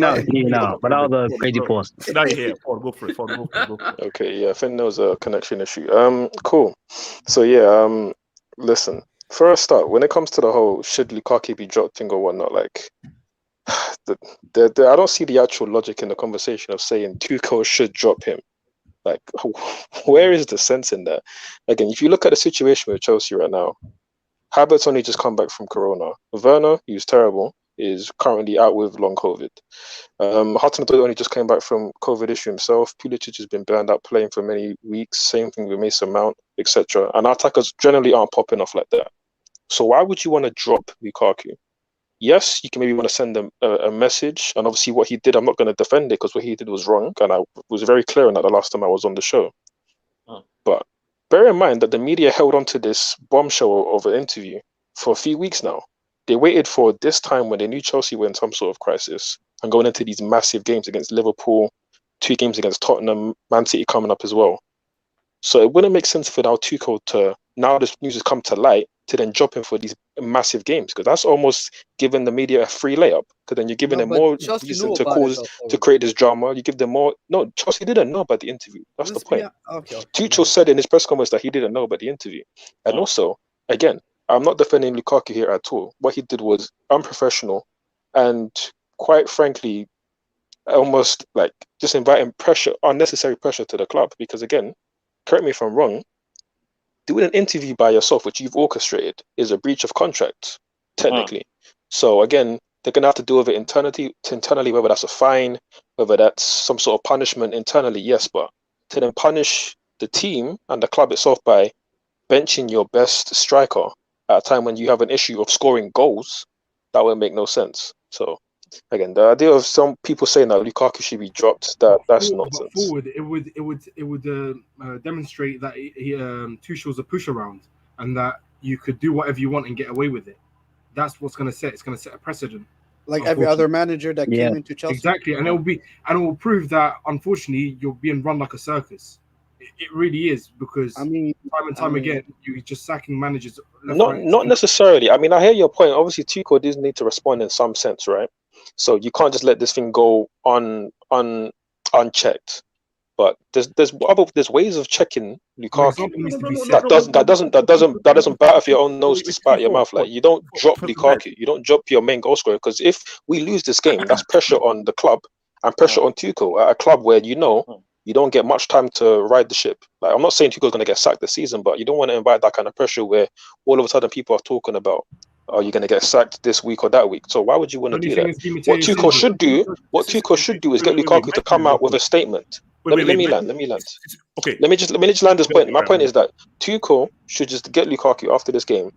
now. But that was a crazy pause. Now you're here. Ford, go for it. Go for it. Okay, yeah, I think there was a connection issue. Cool. So yeah, listen. For a start, when it comes to the whole should Lukaku be dropped thing or whatnot, like, I don't see the actual logic in the conversation of saying Tuchel should drop him. Like, where is the sense in that? Again, if you look at the situation with Chelsea right now, Havertz only just come back from Corona. Werner, who's terrible, is currently out with long COVID. Hudson-Odoi only just came back from COVID issue himself. Pulisic has been banned out playing for many weeks. Same thing with Mason Mount, etc. And our attackers generally aren't popping off like that. So why would you want to drop Lukaku? Yes, you can maybe want to send them a message. And obviously what he did, I'm not going to defend it because what he did was wrong. And I was very clear on that the last time I was on the show. But bear in mind that the media held on to this bombshell of an interview for a few weeks now. They waited for this time when they knew Chelsea were in some sort of crisis and going into these massive games against Liverpool, 2 games against Tottenham, Man City coming up as well. So it wouldn't make sense for now Tuchel to, now this news has come to light, to then drop him for these massive games, because that's almost giving the media a free layup, because then you're giving them more reason to create this drama. You give them more. No, Chelsea didn't know about the interview. That's the point. Tuchel said in his press conference that he didn't know about the interview. And also, again, I'm not defending Lukaku here at all. What he did was unprofessional and, quite frankly, almost like just inviting pressure, unnecessary pressure to the club. Because again, correct me if I'm wrong, doing an interview by yourself, which you've orchestrated, is a breach of contract, technically. So again, they're going to have to deal with it internally, whether that's a fine, whether that's some sort of punishment internally, yes. But to then punish the team and the club itself by benching your best striker at a time when you have an issue of scoring goals, that would make no sense. So again, the idea of some people saying that Lukaku should be dropped, that's nonsense. Forward, it would demonstrate that Tuchel's a push around and that you could do whatever you want and get away with it. That's what's going to set. It's going to set a precedent. Like every other manager that came into Chelsea. Exactly, and it will prove that unfortunately you're being run like a circus. It really is, because time and time again you're just sacking managers. Not necessarily. I mean, I hear your point. Obviously, Tuchel does need to respond in some sense, right? So you can't just let this thing go unchecked. But there's ways of checking Lukaku that doesn't bat off your own nose to spite your mouth. Like, you don't drop Lukaku, you don't drop your main goal scorer, because if we lose this game, that's pressure on the club and pressure on Tuchel at a club where you don't get much time to ride the ship. Like, I'm not saying Tuchel's going to get sacked this season, but you don't want to invite that kind of pressure where all of a sudden people are talking about are you going to get sacked this week or that week? So why would you want to do that? What Tuchel should do is get Lukaku to come out with a statement. Let me land. Okay. Let me just land this point. My point is that Tuchel should just get Lukaku after this game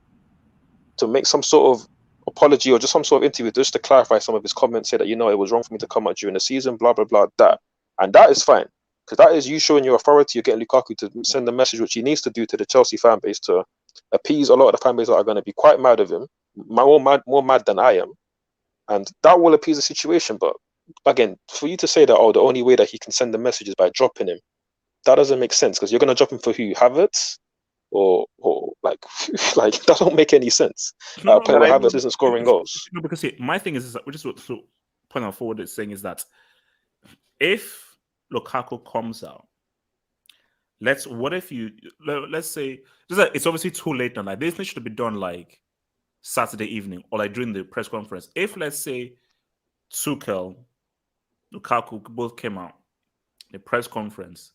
to make some sort of apology or just some sort of interview just to clarify some of his comments, say that, it was wrong for me to come out during the season, blah, blah, blah, that. And that is fine. Because that is you showing your authority. You're getting Lukaku to send the message which he needs to do to the Chelsea fan base to appease a lot of the fan base that are going to be quite mad of him, more mad than I am. And that will appease the situation. But again, for you to say that, the only way that he can send the message is by dropping him, that doesn't make sense. Because you're going to drop him for who? Havertz? Or like that don't make any sense. Havertz isn't scoring goals. No, because my thing is that we just point out forward is saying is that if Lukaku comes out, let's say it's obviously too late now. Like this should be done like Saturday evening or like during the press conference. If let's say Tuchel, Lukaku both came out, the press conference,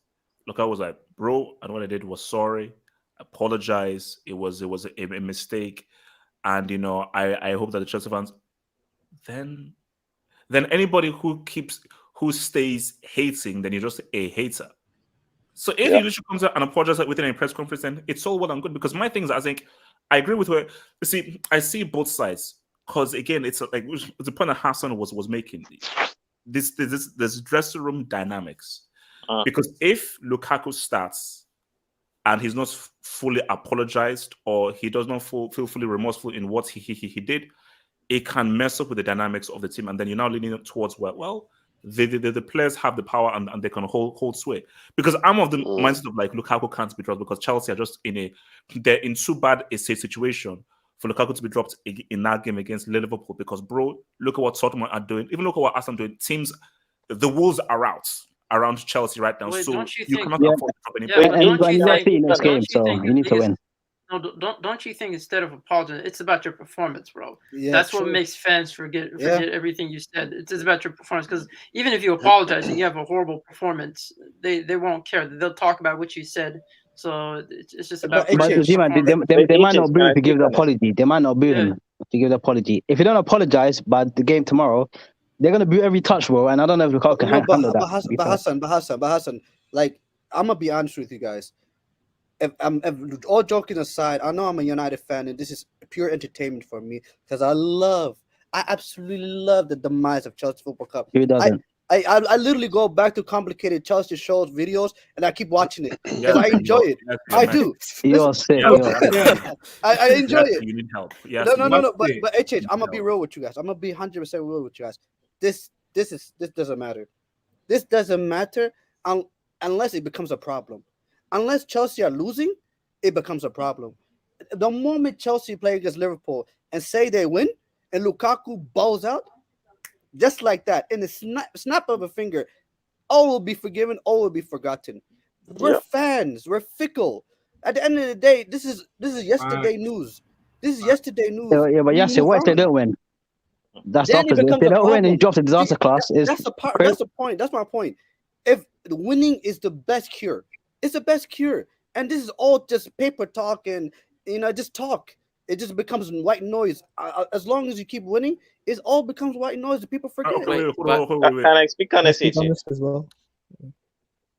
Lukaku was like, "Bro, and what I did was sorry. Apologize. It was a mistake, and I hope that the Chelsea fans." Then anybody who stays hating, then you're just a hater. So if you literally comes out and apologizes within a press conference, then it's all well and good. Because my thing is, I think I agree with her. You see, I see both sides. Because again, it's like the point that Hassan was making. This dressing room dynamics. Because if Lukaku starts and he's not fully apologized or he does not feel fully remorseful in what he did, it can mess up with the dynamics of the team. And then you're now leaning towards the players have the power and they can hold sway. Because I'm of the mindset of like Lukaku can't be dropped because Chelsea are just they're in too bad a situation for Lukaku to be dropped in that game against Liverpool. Because bro, look at what Tottenham are doing. Even look at what Arsenal are doing. Teams, the Wolves are out around Chelsea right now. Wait, so you cannot think, afford to drop anybody. next game, so you need to win. No, don't you think instead of apologizing, it's about your performance, bro? Yeah, that's what true. makes fans forget everything you said. It's about your performance, because even if you apologize and you have a horrible performance, they won't care. They'll talk about what you said. So it's just about. But they might not boo him to give the apology. They might not boo him to give the apology. If you don't apologize by the game tomorrow, they're gonna boo every touch, bro. And I don't know if Lukaku can handle that. But Hassan, like I'm gonna be honest with you guys. If all joking aside, I know I'm a United fan, and this is pure entertainment for me because I absolutely love the demise of Chelsea Football Club. Who doesn't? I literally go back to complicated Chelsea shows, videos, and I keep watching it because I enjoy it. I do. You're sick. I enjoy it. You need help. No. But HH, I'm gonna be real with you guys. I'm gonna be 100% real with you guys. This doesn't matter. This doesn't matter unless it becomes a problem. Unless Chelsea are losing, it becomes a problem. The moment Chelsea play against Liverpool and say they win, and Lukaku balls out, just like that, in the snap of a finger, all will be forgiven, all will be forgotten. We're fans. We're fickle. At the end of the day, this is yesterday news. This is yesterday news. Yeah, but Yasser, what if they don't win? That's the opposite. If they don't win and you drop the disaster class, that's the point. That's my point. If the winning is the best cure. It's the best cure. And this is all just paper talk and, just talk. It just becomes white noise. As long as you keep winning, it all becomes white noise that people forget. Wait. Can I speak on this as well?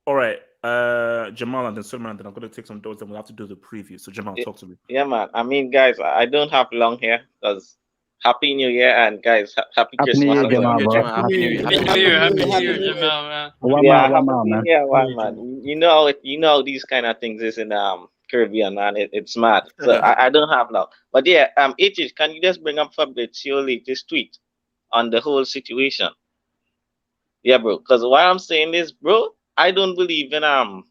All right. Jamal and then Sulman, and then I'm going to take some notes and we'll have to do the preview. So Jamal, talk to me. Yeah, man. I mean, guys, I don't have long here because Happy New Year and guys, Happy Christmas. New Year, Jamal, bro. Happy New Year, Jamal, man. One man. You know these kind of things is in Caribbean, man. It's mad. So I don't have long. But yeah, HH, can you just bring up Fabrizio latest tweet on the whole situation? Yeah, bro. Because why I'm saying this, bro, I don't believe in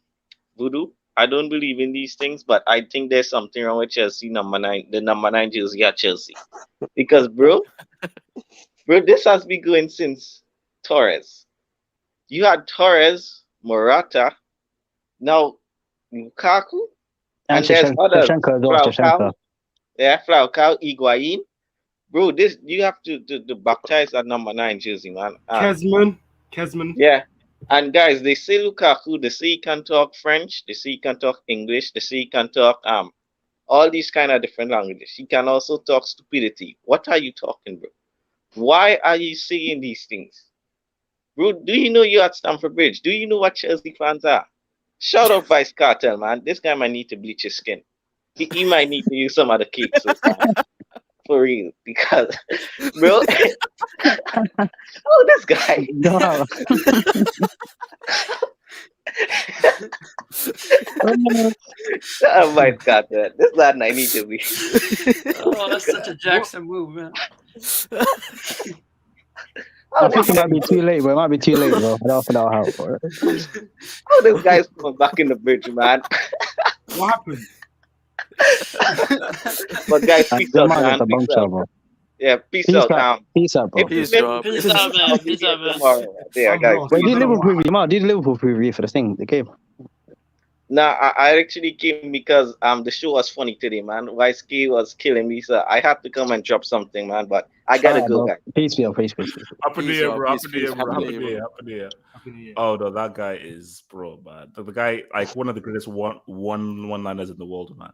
voodoo. I don't believe in these things, but I think there's something wrong with Chelsea number 9, the number 9 jersey at Chelsea. Because bro, this has been going since Torres. You had Torres, Morata, now Lukaku, and there's others. Falcao, Higuain. Bro, this you have to baptize that number 9 jersey, man. Kesman. Yeah. And guys, they say Lukaku, they say he can talk French, they say he can talk English, they say he can talk all these kind of different languages. He can also talk stupidity. What are you talking, bro? Why are you saying these things? Bro, do you know you're at Stamford Bridge? Do you know what Chelsea fans are? Shout out Vice Cartel, man. This guy might need to bleach his skin. He might need to use some other cakes or something. For real. Because, bro, oh, this guy. No. Vice Cartel. This lad might need to be. Oh, that's such a Jackson move, man. I think it might be too late, bro. It might be too late, bro. I don't think that'll help, bro. Oh, this guy's coming back in the bridge, man. What happened? But guys, peace out, man. A Peace out. bro. Yeah, peace out, now. Peace out, bro. Peace out, man. Peace out, man. Tomorrow. Yeah, guys. Wait, do Liverpool preview? Do the Liverpool preview for the game. Nah, I actually came because the show was funny today, man. YSK was killing me, so I had to come and drop something, man. But I gotta go, guys. Peace. Happy New Year, bro. Happy New Year. Oh no, that guy is bro, man. The guy, like one of the greatest one-liners in the world, man.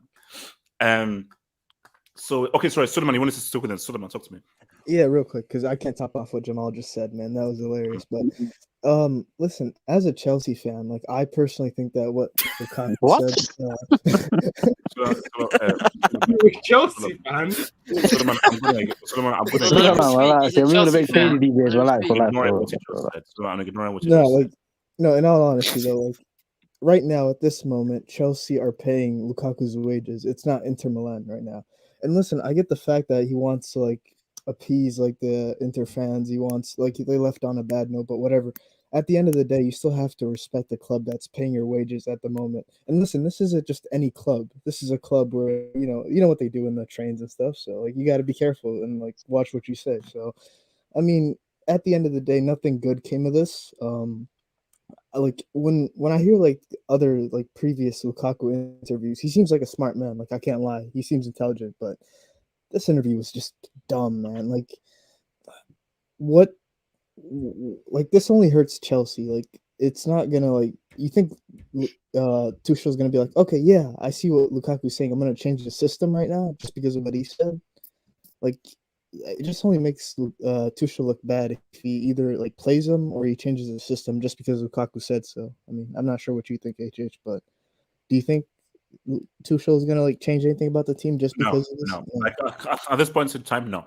So okay, sorry, Suleiman, you wanted to talk with him. Suleiman, talk to me. Yeah, real quick, because I can't top off what Jamal just said, man. That was hilarious. But listen, as a Chelsea fan, like I personally think that what Lukaku said. You're a Chelsea fan. Suleiman, I'm gonna we're gonna make crazy DJs. No, in all honesty though, like right now at this moment, Chelsea are paying Lukaku's wages. It's not Inter Milan right now. And listen, I get the fact that he wants to like appease like the Inter fans. He wants like they left on a bad note, but whatever. At the end of the day, you still have to respect the club that's paying your wages at the moment. And listen, this isn't just any club. This is a club where you know what they do in the trains and stuff. So like you got to be careful and like watch what you say. So, I mean, at the end of the day, nothing good came of this. Like when I hear like other like previous Lukaku interviews, he seems like a smart man. Like I can't lie, he seems intelligent. But this interview was just dumb, man. Like what? Like this only hurts Chelsea. Like it's not gonna like you think Tuchel's gonna be like, okay, yeah, I see what Lukaku's saying. I'm gonna change the system right now just because of what he said. Like it just only makes Tuchel look bad if he either like plays him or he changes the system just because Lukaku said so. I mean, I'm not sure what you think, HH, but do you think Tuchel is gonna like change anything about the team just because of this? No. Like at this point in time, no.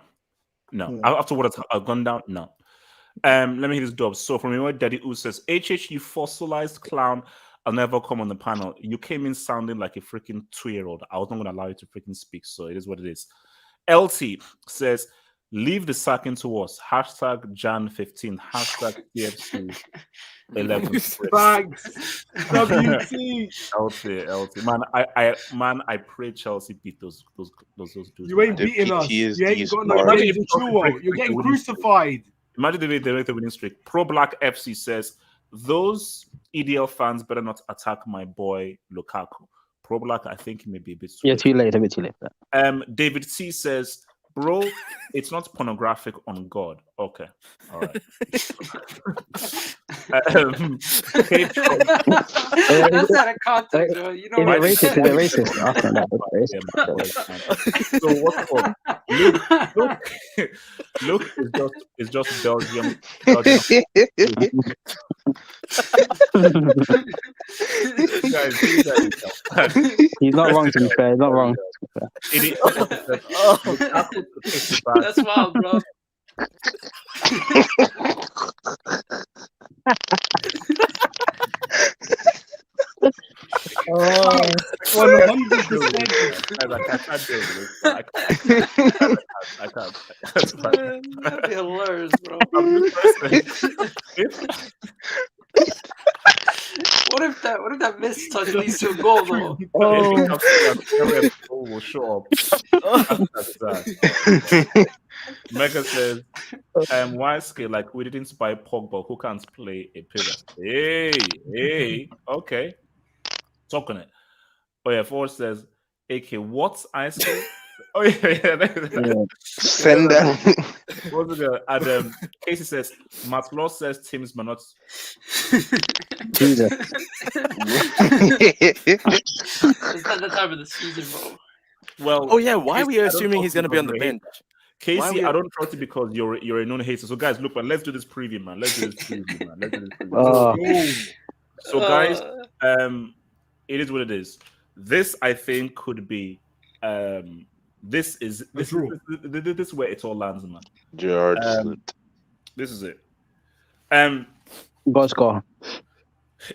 After what has gone down, no. Let me hit this job. So from your daddy who says, HH, you fossilized clown, I'll never come on the panel. You came in sounding like a freaking 2-year-old. I was not gonna allow you to freaking speak, so it is what it is. LT says, leave the sacking to us. Hashtag Jan 15. Hashtag TFC 11. Thanks. WT. LT. I pray Chelsea beat those dudes. You ain't beating us. You ain't got no money to chew. You're getting crucified. Imagine they make the winning streak. Pro Black FC says, those EDL fans better not attack my boy Lukaku. Pro Black, I think he may be a bit too late. A bit too late. David C says, bro, it's not pornographic on God. Okay. All right. That's out of context, bro. You know what? Is it racist? So what's up? Look is just Belgium. He's not wrong, to be fair. He's not wrong. That's wild, bro. Oh, 100%. I can't. That'd be hilarious, bro. What if that miss touch leads to a goal, though? Will show up. Mega says, YSK, like we didn't buy Pogba, who can't play a pivot. Hey, okay. Talk on it. Oh yeah, Ford says, AK, what's ISK? Oh yeah. Send them. What's it? And Casey says, Matt Law says teams may not. It's not the time of the season, bro. Well, Oh yeah, why are we Casey, I don't assuming he's trust you going to be on the because you're a bench? hater. Why are Casey, we- I don't trust you because you're a known hater. So guys, look, man, let's do this preview, man. Let's do this preview, man. Let's do this preview. So guys, it is what it is. This I think could be this is where it all lands, man. Gerard This is it. Go score.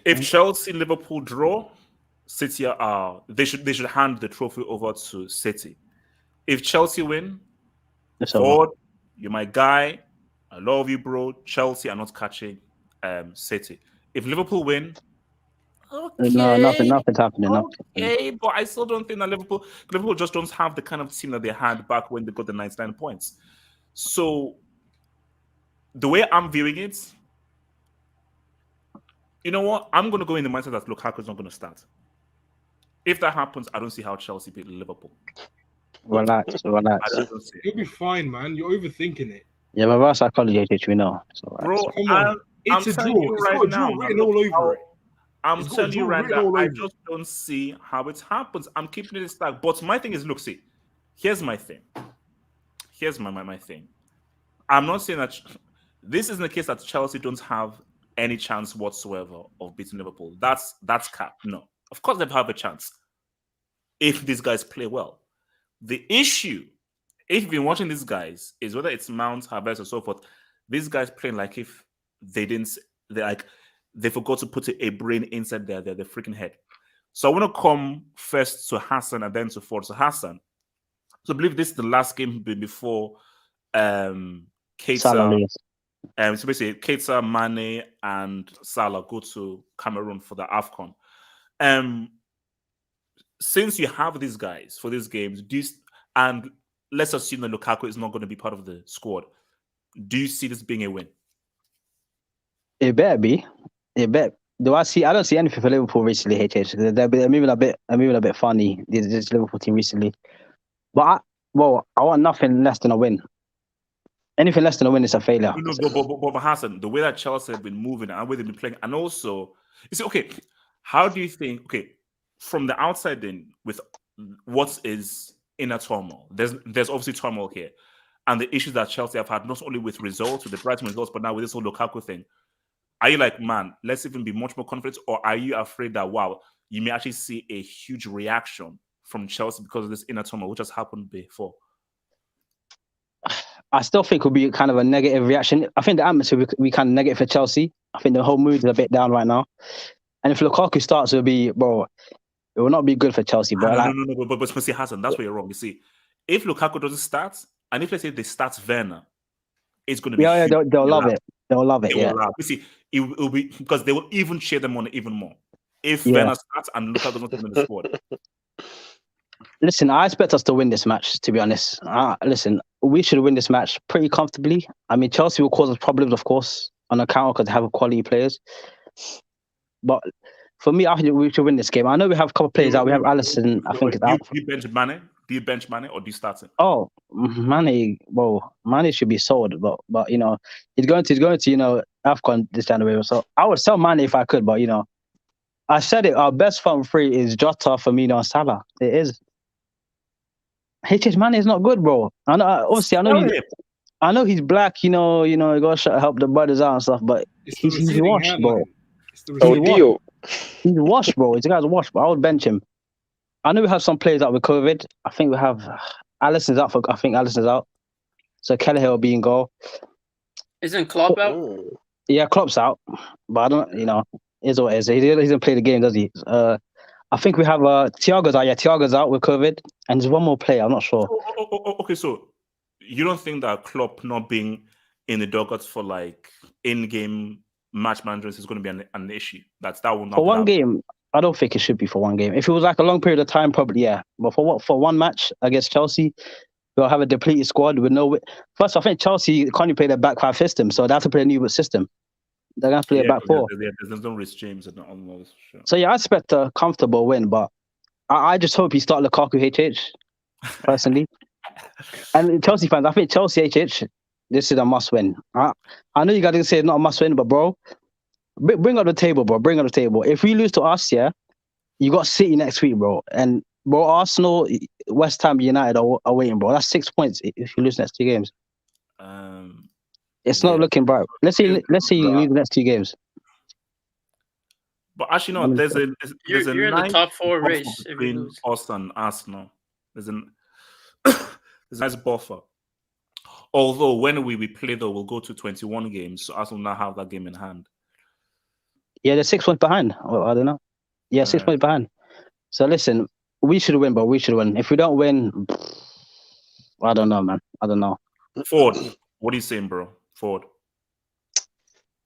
If Chelsea Liverpool draw, City are they should hand the trophy over to City. If Chelsea win, Ford, you're my guy. I love you, bro. Chelsea are not catching City. If Liverpool win, No, nothing's happening. okay, but I still don't think that Liverpool just don't have the kind of team that they had back when they got the 99 points. So the way I'm viewing it, you know what? I'm going to go in the mindset that Lukaku is not going to start. If that happens, I don't see how Chelsea beat Liverpool. Relax. I just don't see it. You'll be fine, man. You're overthinking it. Yeah, but that's psychology, HH, we know. So, Bro, Come on. It's a telling draw. you It's right got a now, draw man, written all look, over it. I'm It's got a telling you draw right written now, all I over it. just don't see how it happens. I'm keeping it stacked. But my thing is, look, see, here's my thing. Here's my thing. I'm not saying that this isn't the case that Chelsea don't have any chance whatsoever of beating Liverpool. That's cap. No. Of course they have a chance if these guys play well. The issue, if you've been watching these guys, is whether it's Mount, Havertz, or so forth. These guys playing like if they forgot to put a brain inside their freaking head. So I want to come first to Hassan and then to Ford. So Hassan, so I believe this is the last game before Keita. So basically, Keita, Mane, and Salah go to Cameroon for the Afcon. Since you have these guys for these games, and let's assume that Lukaku is not going to be part of the squad, do you see this being a win? It better be. It better. I don't see anything for Liverpool recently, HH. They're moving a bit funny, this Liverpool team recently. But I want nothing less than a win. Anything less than a win is a failure. But Hassan, the way that Chelsea have been moving and the way they've been playing, and also, you see, okay, how do you think, okay, from the outside then, with what is inner turmoil, there's obviously turmoil here, and the issues that Chelsea have had, not only with results, with the Brighton results, but now with this whole Lukaku thing, are you like, man, let's even be much more confident, or are you afraid that, wow, you may actually see a huge reaction from Chelsea because of this inner turmoil, which has happened before? I still think it will be kind of a negative reaction. I think the atmosphere will be kind of negative for Chelsea. I think the whole mood is a bit down right now. And if Lukaku starts, it will not be good for Chelsea. But No, but see, Hassan, that's where you're wrong. You see, if Lukaku doesn't start, and if let's say they start Werner, it's going to be huge. They'll love it. They'll love it. Yeah. You see, it will be because they will even cheer them on even more if Werner starts and Lukaku doesn't come in the squad. Listen, I expect us to win this match, to be honest. Listen, we should win this match pretty comfortably. I mean, Chelsea will cause us problems, of course, on account because they have quality players. But for me, I think we should win this game. I know we have a couple of players out. We have Alisson, I think, is out. Do you bench Mane? Do you bench Mane or do you start him? Oh, Mane, Mane should be sold. But you know, he's going to Afcon this January. So I would sell Mane if I could, but I said it, our best front three is Jota, Firmino, and Salah. It is. Mane is not good, bro. I know he's black, you gotta help the brothers out and stuff, but he's washed, bro. He's washed, bro. This guy's washed, bro. I would bench him. I know we have some players out with COVID. I think we have Alisson's out. So Kelleher will be in goal. Isn't Klopp out? Yeah, Klopp's out. But I don't, is what it is. He doesn't play the game, does he? I think we have Thiago's out. Yeah, Thiago's out with COVID. And there's one more player. I'm not sure. Okay, so you don't think that Klopp not being in the dugout for like in-game match management is going to be an issue? That will not for one game. I don't think it should be for one game. If it was like a long period of time, probably yeah. But for one match against Chelsea, we'll have a depleted squad with no. First, I think Chelsea can't play their back five system, so they have to play a new system. They're gonna play a back four. There's no Rhys James and all this shit. So yeah, I expect a comfortable win, but I just hope he start Lukaku HH personally. And Chelsea fans, I think Chelsea HH, this is a must win. I know you guys say it's not a must win, but bro, bring up the table, bro. Bring up the table. If we lose to us, yeah, you got City next week, bro, and Bro, Arsenal, West Ham, United are waiting, bro. That's 6 points if you lose next 2 games. It's not looking bright. Let's see you lose the next 2 games. But actually, no. There's a you're in the nice top 4 buffer race if you between lose. us and Arsenal. There's a nice buffer. Although when we play, though, we'll go to 21 games, so Arsenal now have that game in hand. Yeah, they're 6 points behind. Well, I don't know. Yeah, 6 points behind. So listen, we should win, bro. We should win. If we don't win, I don't know, man. I don't know. Ford, what are you saying, bro? Ford.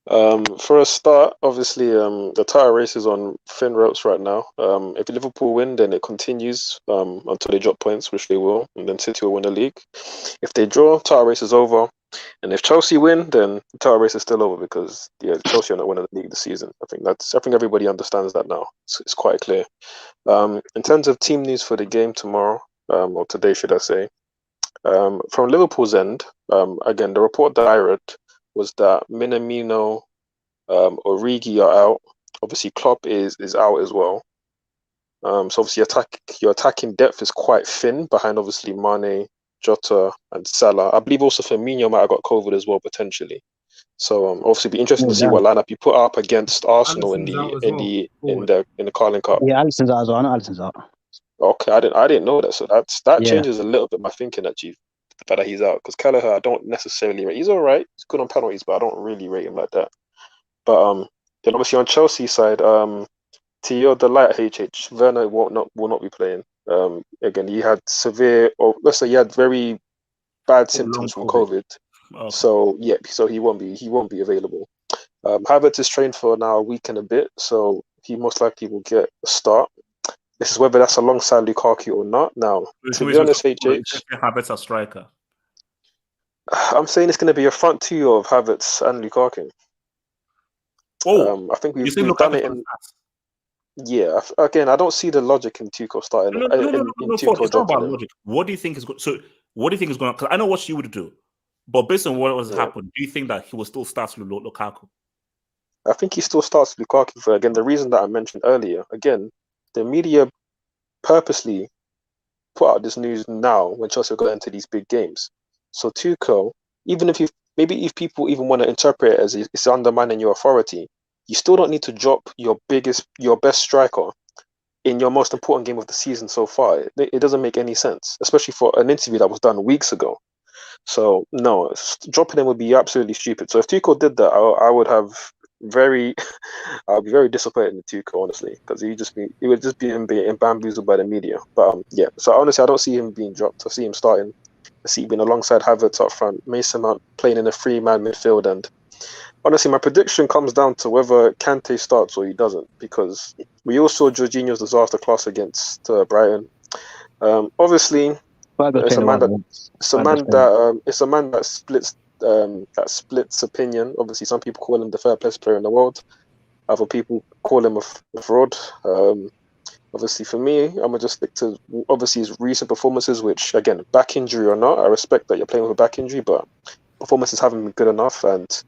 For a start, obviously, the title race is on thin ropes right now. If Liverpool win, then it continues until they drop points, which they will, and then City will win the league. If they draw, title race is over. And if Chelsea win, then the title race is still over because Chelsea are not winning the league this season. I think everybody understands that now. It's quite clear. In terms of team news for the game tomorrow, or today, should I say, from Liverpool's end, again, the report that I read was that Minamino, Origi are out. Obviously, Klopp is out as well. So obviously, your attacking depth is quite thin behind obviously Mane, Jota, and Salah. I believe also Firmino might have got COVID as well potentially. So obviously, be interesting to see what lineup you put up against Arsenal in the Carling Cup. Yeah, Alisson's out as well. I know Alisson's out. Okay, I didn't know that. So that changes a little bit my thinking actually. The fact that he's out, because Kelleher I don't necessarily rate. He's all right. He's good on penalties, but I don't really rate him like that. But then obviously on Chelsea side, to your delight, HH Werner will not be playing. Again, he had severe, or let's say he had very bad symptoms from COVID. Okay. So he won't be available. Havertz is trained for now a week and a bit, so he most likely will get a start. This is whether that's alongside Lukaku or not. Now, to be honest, HH, Havertz a striker. I'm saying it's going to be a front two of Havertz and Lukaku. I think we've done it in. Yeah, again, I don't see the logic in Tuchel starting. No, it's not about logic. What do you think is going? So, what do you think is going? Because I know what you would do, but based on what has happened, do you think that he will still start with Lukaku? I think he still starts with Lukaku for again the reason that I mentioned earlier. Again, the media purposely put out this news now when Chelsea got into these big games. So Tuchel, even if if people even want to interpret it as it's undermining your authority, you still don't need to drop your best striker in your most important game of the season so far. It doesn't make any sense, especially for an interview that was done weeks ago. So no, dropping him would be absolutely stupid. So if Tuchel did that, I would have I'll be very disappointed in Tuchel, honestly, because he would just be bamboozled by the media. But so honestly, I don't see him being dropped. I see him starting. I see him being alongside Havertz up front, Mason Mount playing in a 3-man midfield, and honestly, my prediction comes down to whether Kante starts or he doesn't, because we all saw Jorginho's disaster class against Brighton. Obviously, it's a man that splits opinion. Obviously, some people call him the third best player in the world. Other people call him a fraud. Obviously, for me, I'm gonna just stick to obviously his recent performances. Which, again, back injury or not, I respect that you're playing with a back injury, but performances haven't been good enough, and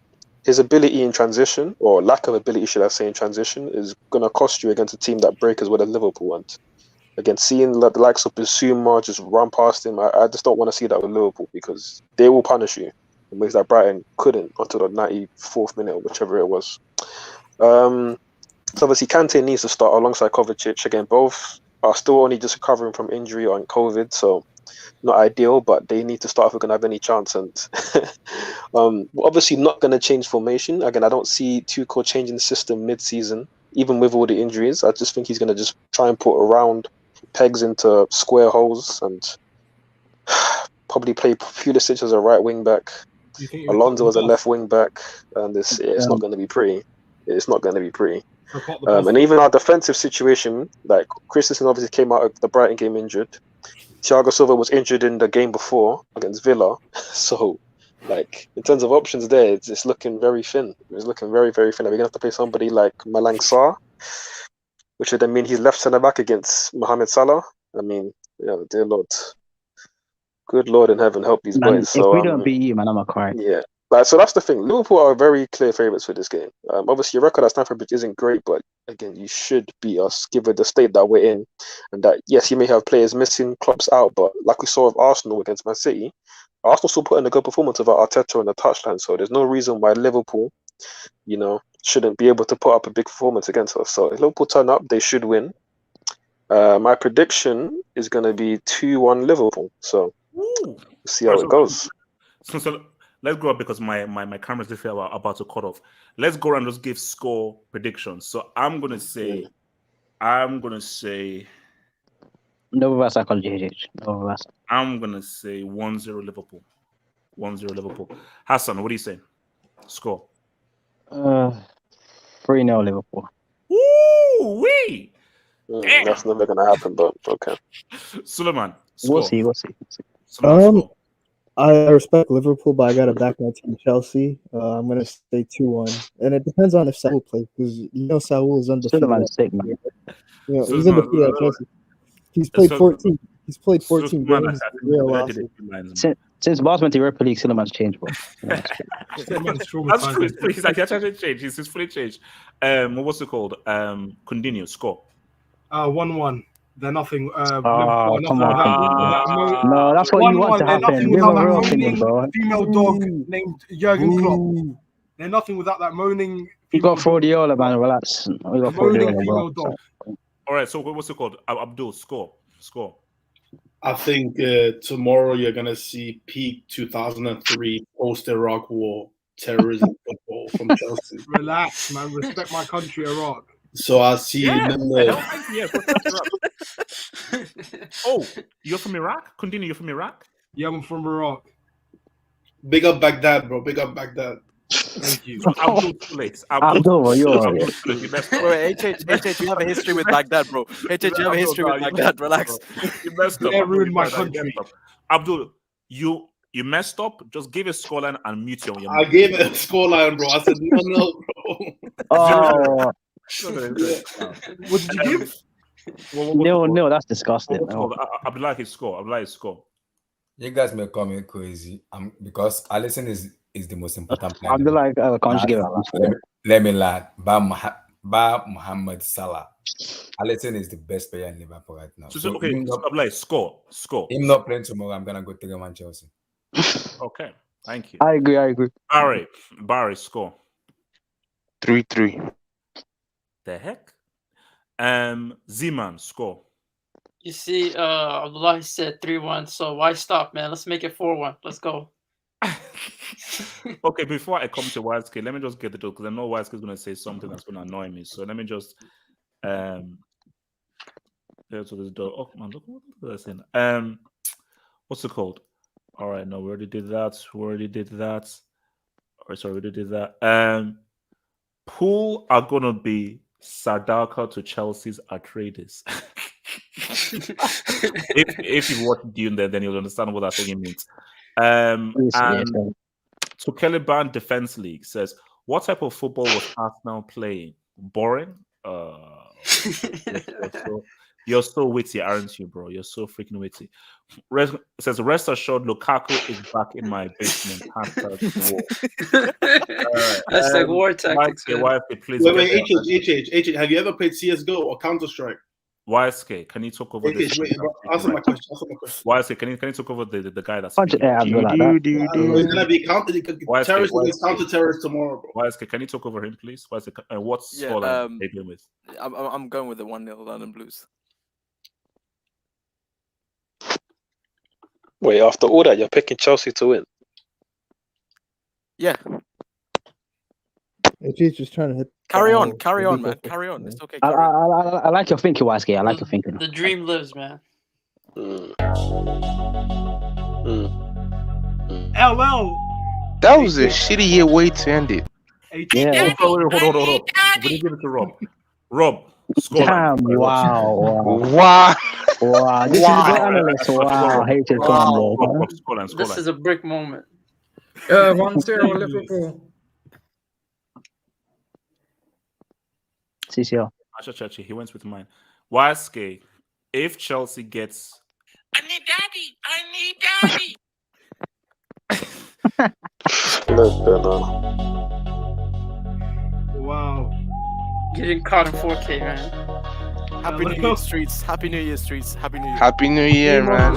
his ability in transition, or lack of ability, should I say, in transition, is gonna cost you against a team that break as well as Liverpool. And again, seeing the likes of Bissouma just run past him, I just don't want to see that with Liverpool, because they will punish you in ways that Brighton couldn't until the 94th minute or whichever it was. So obviously Kante needs to start alongside Kovacic. Again, both are still only just recovering from injury or COVID, so not ideal, but they need to start if we're going to have any chance. And obviously not going to change formation. Again, I don't see Tuchel changing the system mid-season, even with all the injuries. I just think he's going to just try and put round pegs into square holes and probably play Pulisic as a right wing back, Alonso as a left wing back, and it's not going to be pretty. It's not going to be pretty. And even our defensive situation, like Christensen obviously came out of the Brighton game injured. Thiago Silva was injured in the game before against Villa. So, like, in terms of options there, it's looking very thin. It's looking very, very thin. Are we going to have to play somebody like Malang Sarr, which would then mean he's left centre-back against Mohamed Salah? I mean, dear Lord. Good Lord in heaven, help these boys. If we don't beat you, man, I'm going to cry. Yeah. Like, so that's the thing. Liverpool are very clear favourites for this game. Obviously, your record at Stamford Bridge isn't great, but again, you should beat us given the state that we're in. And that, yes, you may have players missing, Klopp's out, but like we saw with Arsenal against Man City, Arsenal still put in a good performance without Arteta on the touchline. So there's no reason why Liverpool, shouldn't be able to put up a big performance against us. So if Liverpool turn up, they should win. My prediction is going to be 2-1 Liverpool. So we'll see how it goes. So let's go up because my camera's about to cut off. Let's go around and just give score predictions. So I'm gonna say No reverse psychology. No reverse. I'm gonna say 1-0 Liverpool. 1-0 Liverpool. Hassan, what do you say? Score. 3-0 Liverpool. Woo-wee! That's never gonna happen, but okay. Suleiman, score. We'll see. Suleiman, score. I respect Liverpool, but I gotta back my team, Chelsea. I'm gonna say 2-1, and it depends on if Saul plays because Saul is undefeated. Suleiman's sick, man. He's undefeated at Chelsea. He's played 14. He's played 14 games. Real losses. Since Bas went to Europa League, Suleiman's changed, bro. That's true. He's like, actually changed. He's fully changed. What's it called? Continue. Score. 1-1. They're nothing. Come on. No, that's what you want to happen. Give a real opinion, bro. Female dog named Jurgen Klopp. They're nothing without that moaning. We got Fraudiola, man. Relax. We got Fraudiola, bro. All right. So what's it called? Abdul, score. I think tomorrow you're gonna see peak 2003 post-Iraq War terrorism football from Chelsea. Relax, man. Respect my country, Iraq. So I see. Oh, you're from Iraq? Continue. You're from Iraq? Yeah, I'm from Iraq. Big up Baghdad, bro. Big up Baghdad. Thank you. Abdul, you're alright. HH, you have a history with Baghdad, bro. HH, you have a history with Baghdad. Relax. You messed up. They ruined my country. Abdul, you messed up. Just give a scoreline and mute your I gave it a scoreline, bro. I said no, bro. Oh. What did you give? No, that's disgusting. Abdullah his score. You guys may call me crazy. Because Alisson is the most important player. Abdullah, can't give it. Let me lie. Ba Mohamed Salah. Alisson is the best player in Liverpool right now. So okay, Abdullah, score. Him not playing tomorrow, I'm gonna go 3-1 Chelsea. Okay, thank you. I agree. Barry, score. 3-3. The heck? Z-Man, score. You see, Abdullah said 3-1, so why stop, man? Let's make it 4-1. Let's go. Okay, before I come to YSK, let me just get the door because I know YSK is going to say something that's going to annoy me. So let me just there's this door. Oh man, look what that's saying. What's it called? All right, no, we already did that. We did that. Who are gonna be Sadaka to Chelsea's Atreides? if you've watched Dune, then you'll understand what that thing means. And Tuchel Band Defense League says, what type of football was Arsenal playing? Boring? You're so witty, aren't you, bro? You're so freaking witty. Says, rest assured, Lukaku is back in my basement. That's like war tactics. Wait, HH, have you ever played CSGO or Counter-Strike? YSK, can you talk over this? Answer my question. YSK, can you talk over the guy that's it's gonna be terrorists against counter-terrorists tomorrow, bro. YSK, can you talk over him, please? YSK, what score are you going with? I'm going with the 1-0 London Blues. Wait, after all that, you're picking Chelsea to win? Yeah. He's just trying to hit. Carry on, man. Carry on. It's okay. I like your thinking, YSK. I like your thinking. The dream lives, man. LL. That was a shitty way to end it. Yeah. Hold on. We didn't give it to Rob. Rob, score. Damn, wow. This is a good analyst. Wow. This is a brick moment. 1-0 Liverpool. CCL. He went with mine. YSK, if Chelsea gets... I need daddy. Wow. Getting caught in 4K, man. Happy New Year, streets. Happy New Year, streets. Happy New Year. Happy New Year, man.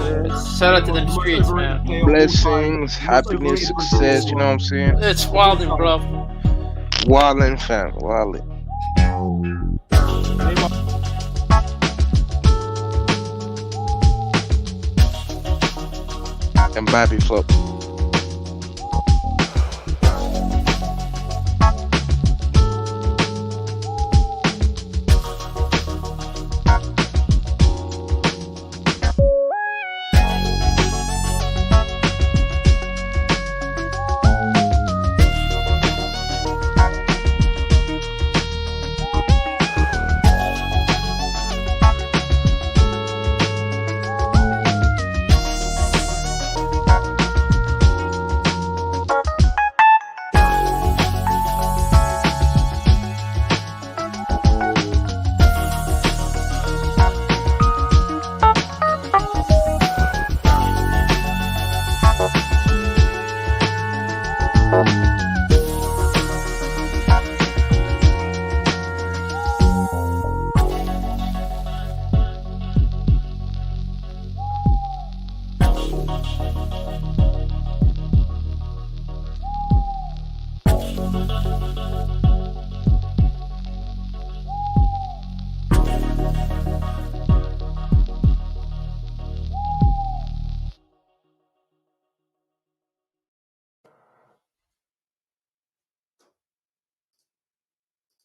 Shout out to them streets, man. Blessings, happiness, success. You know what I'm saying? It's wildin', bro. Wildin', fam. Wildin'. And Bobby Flop.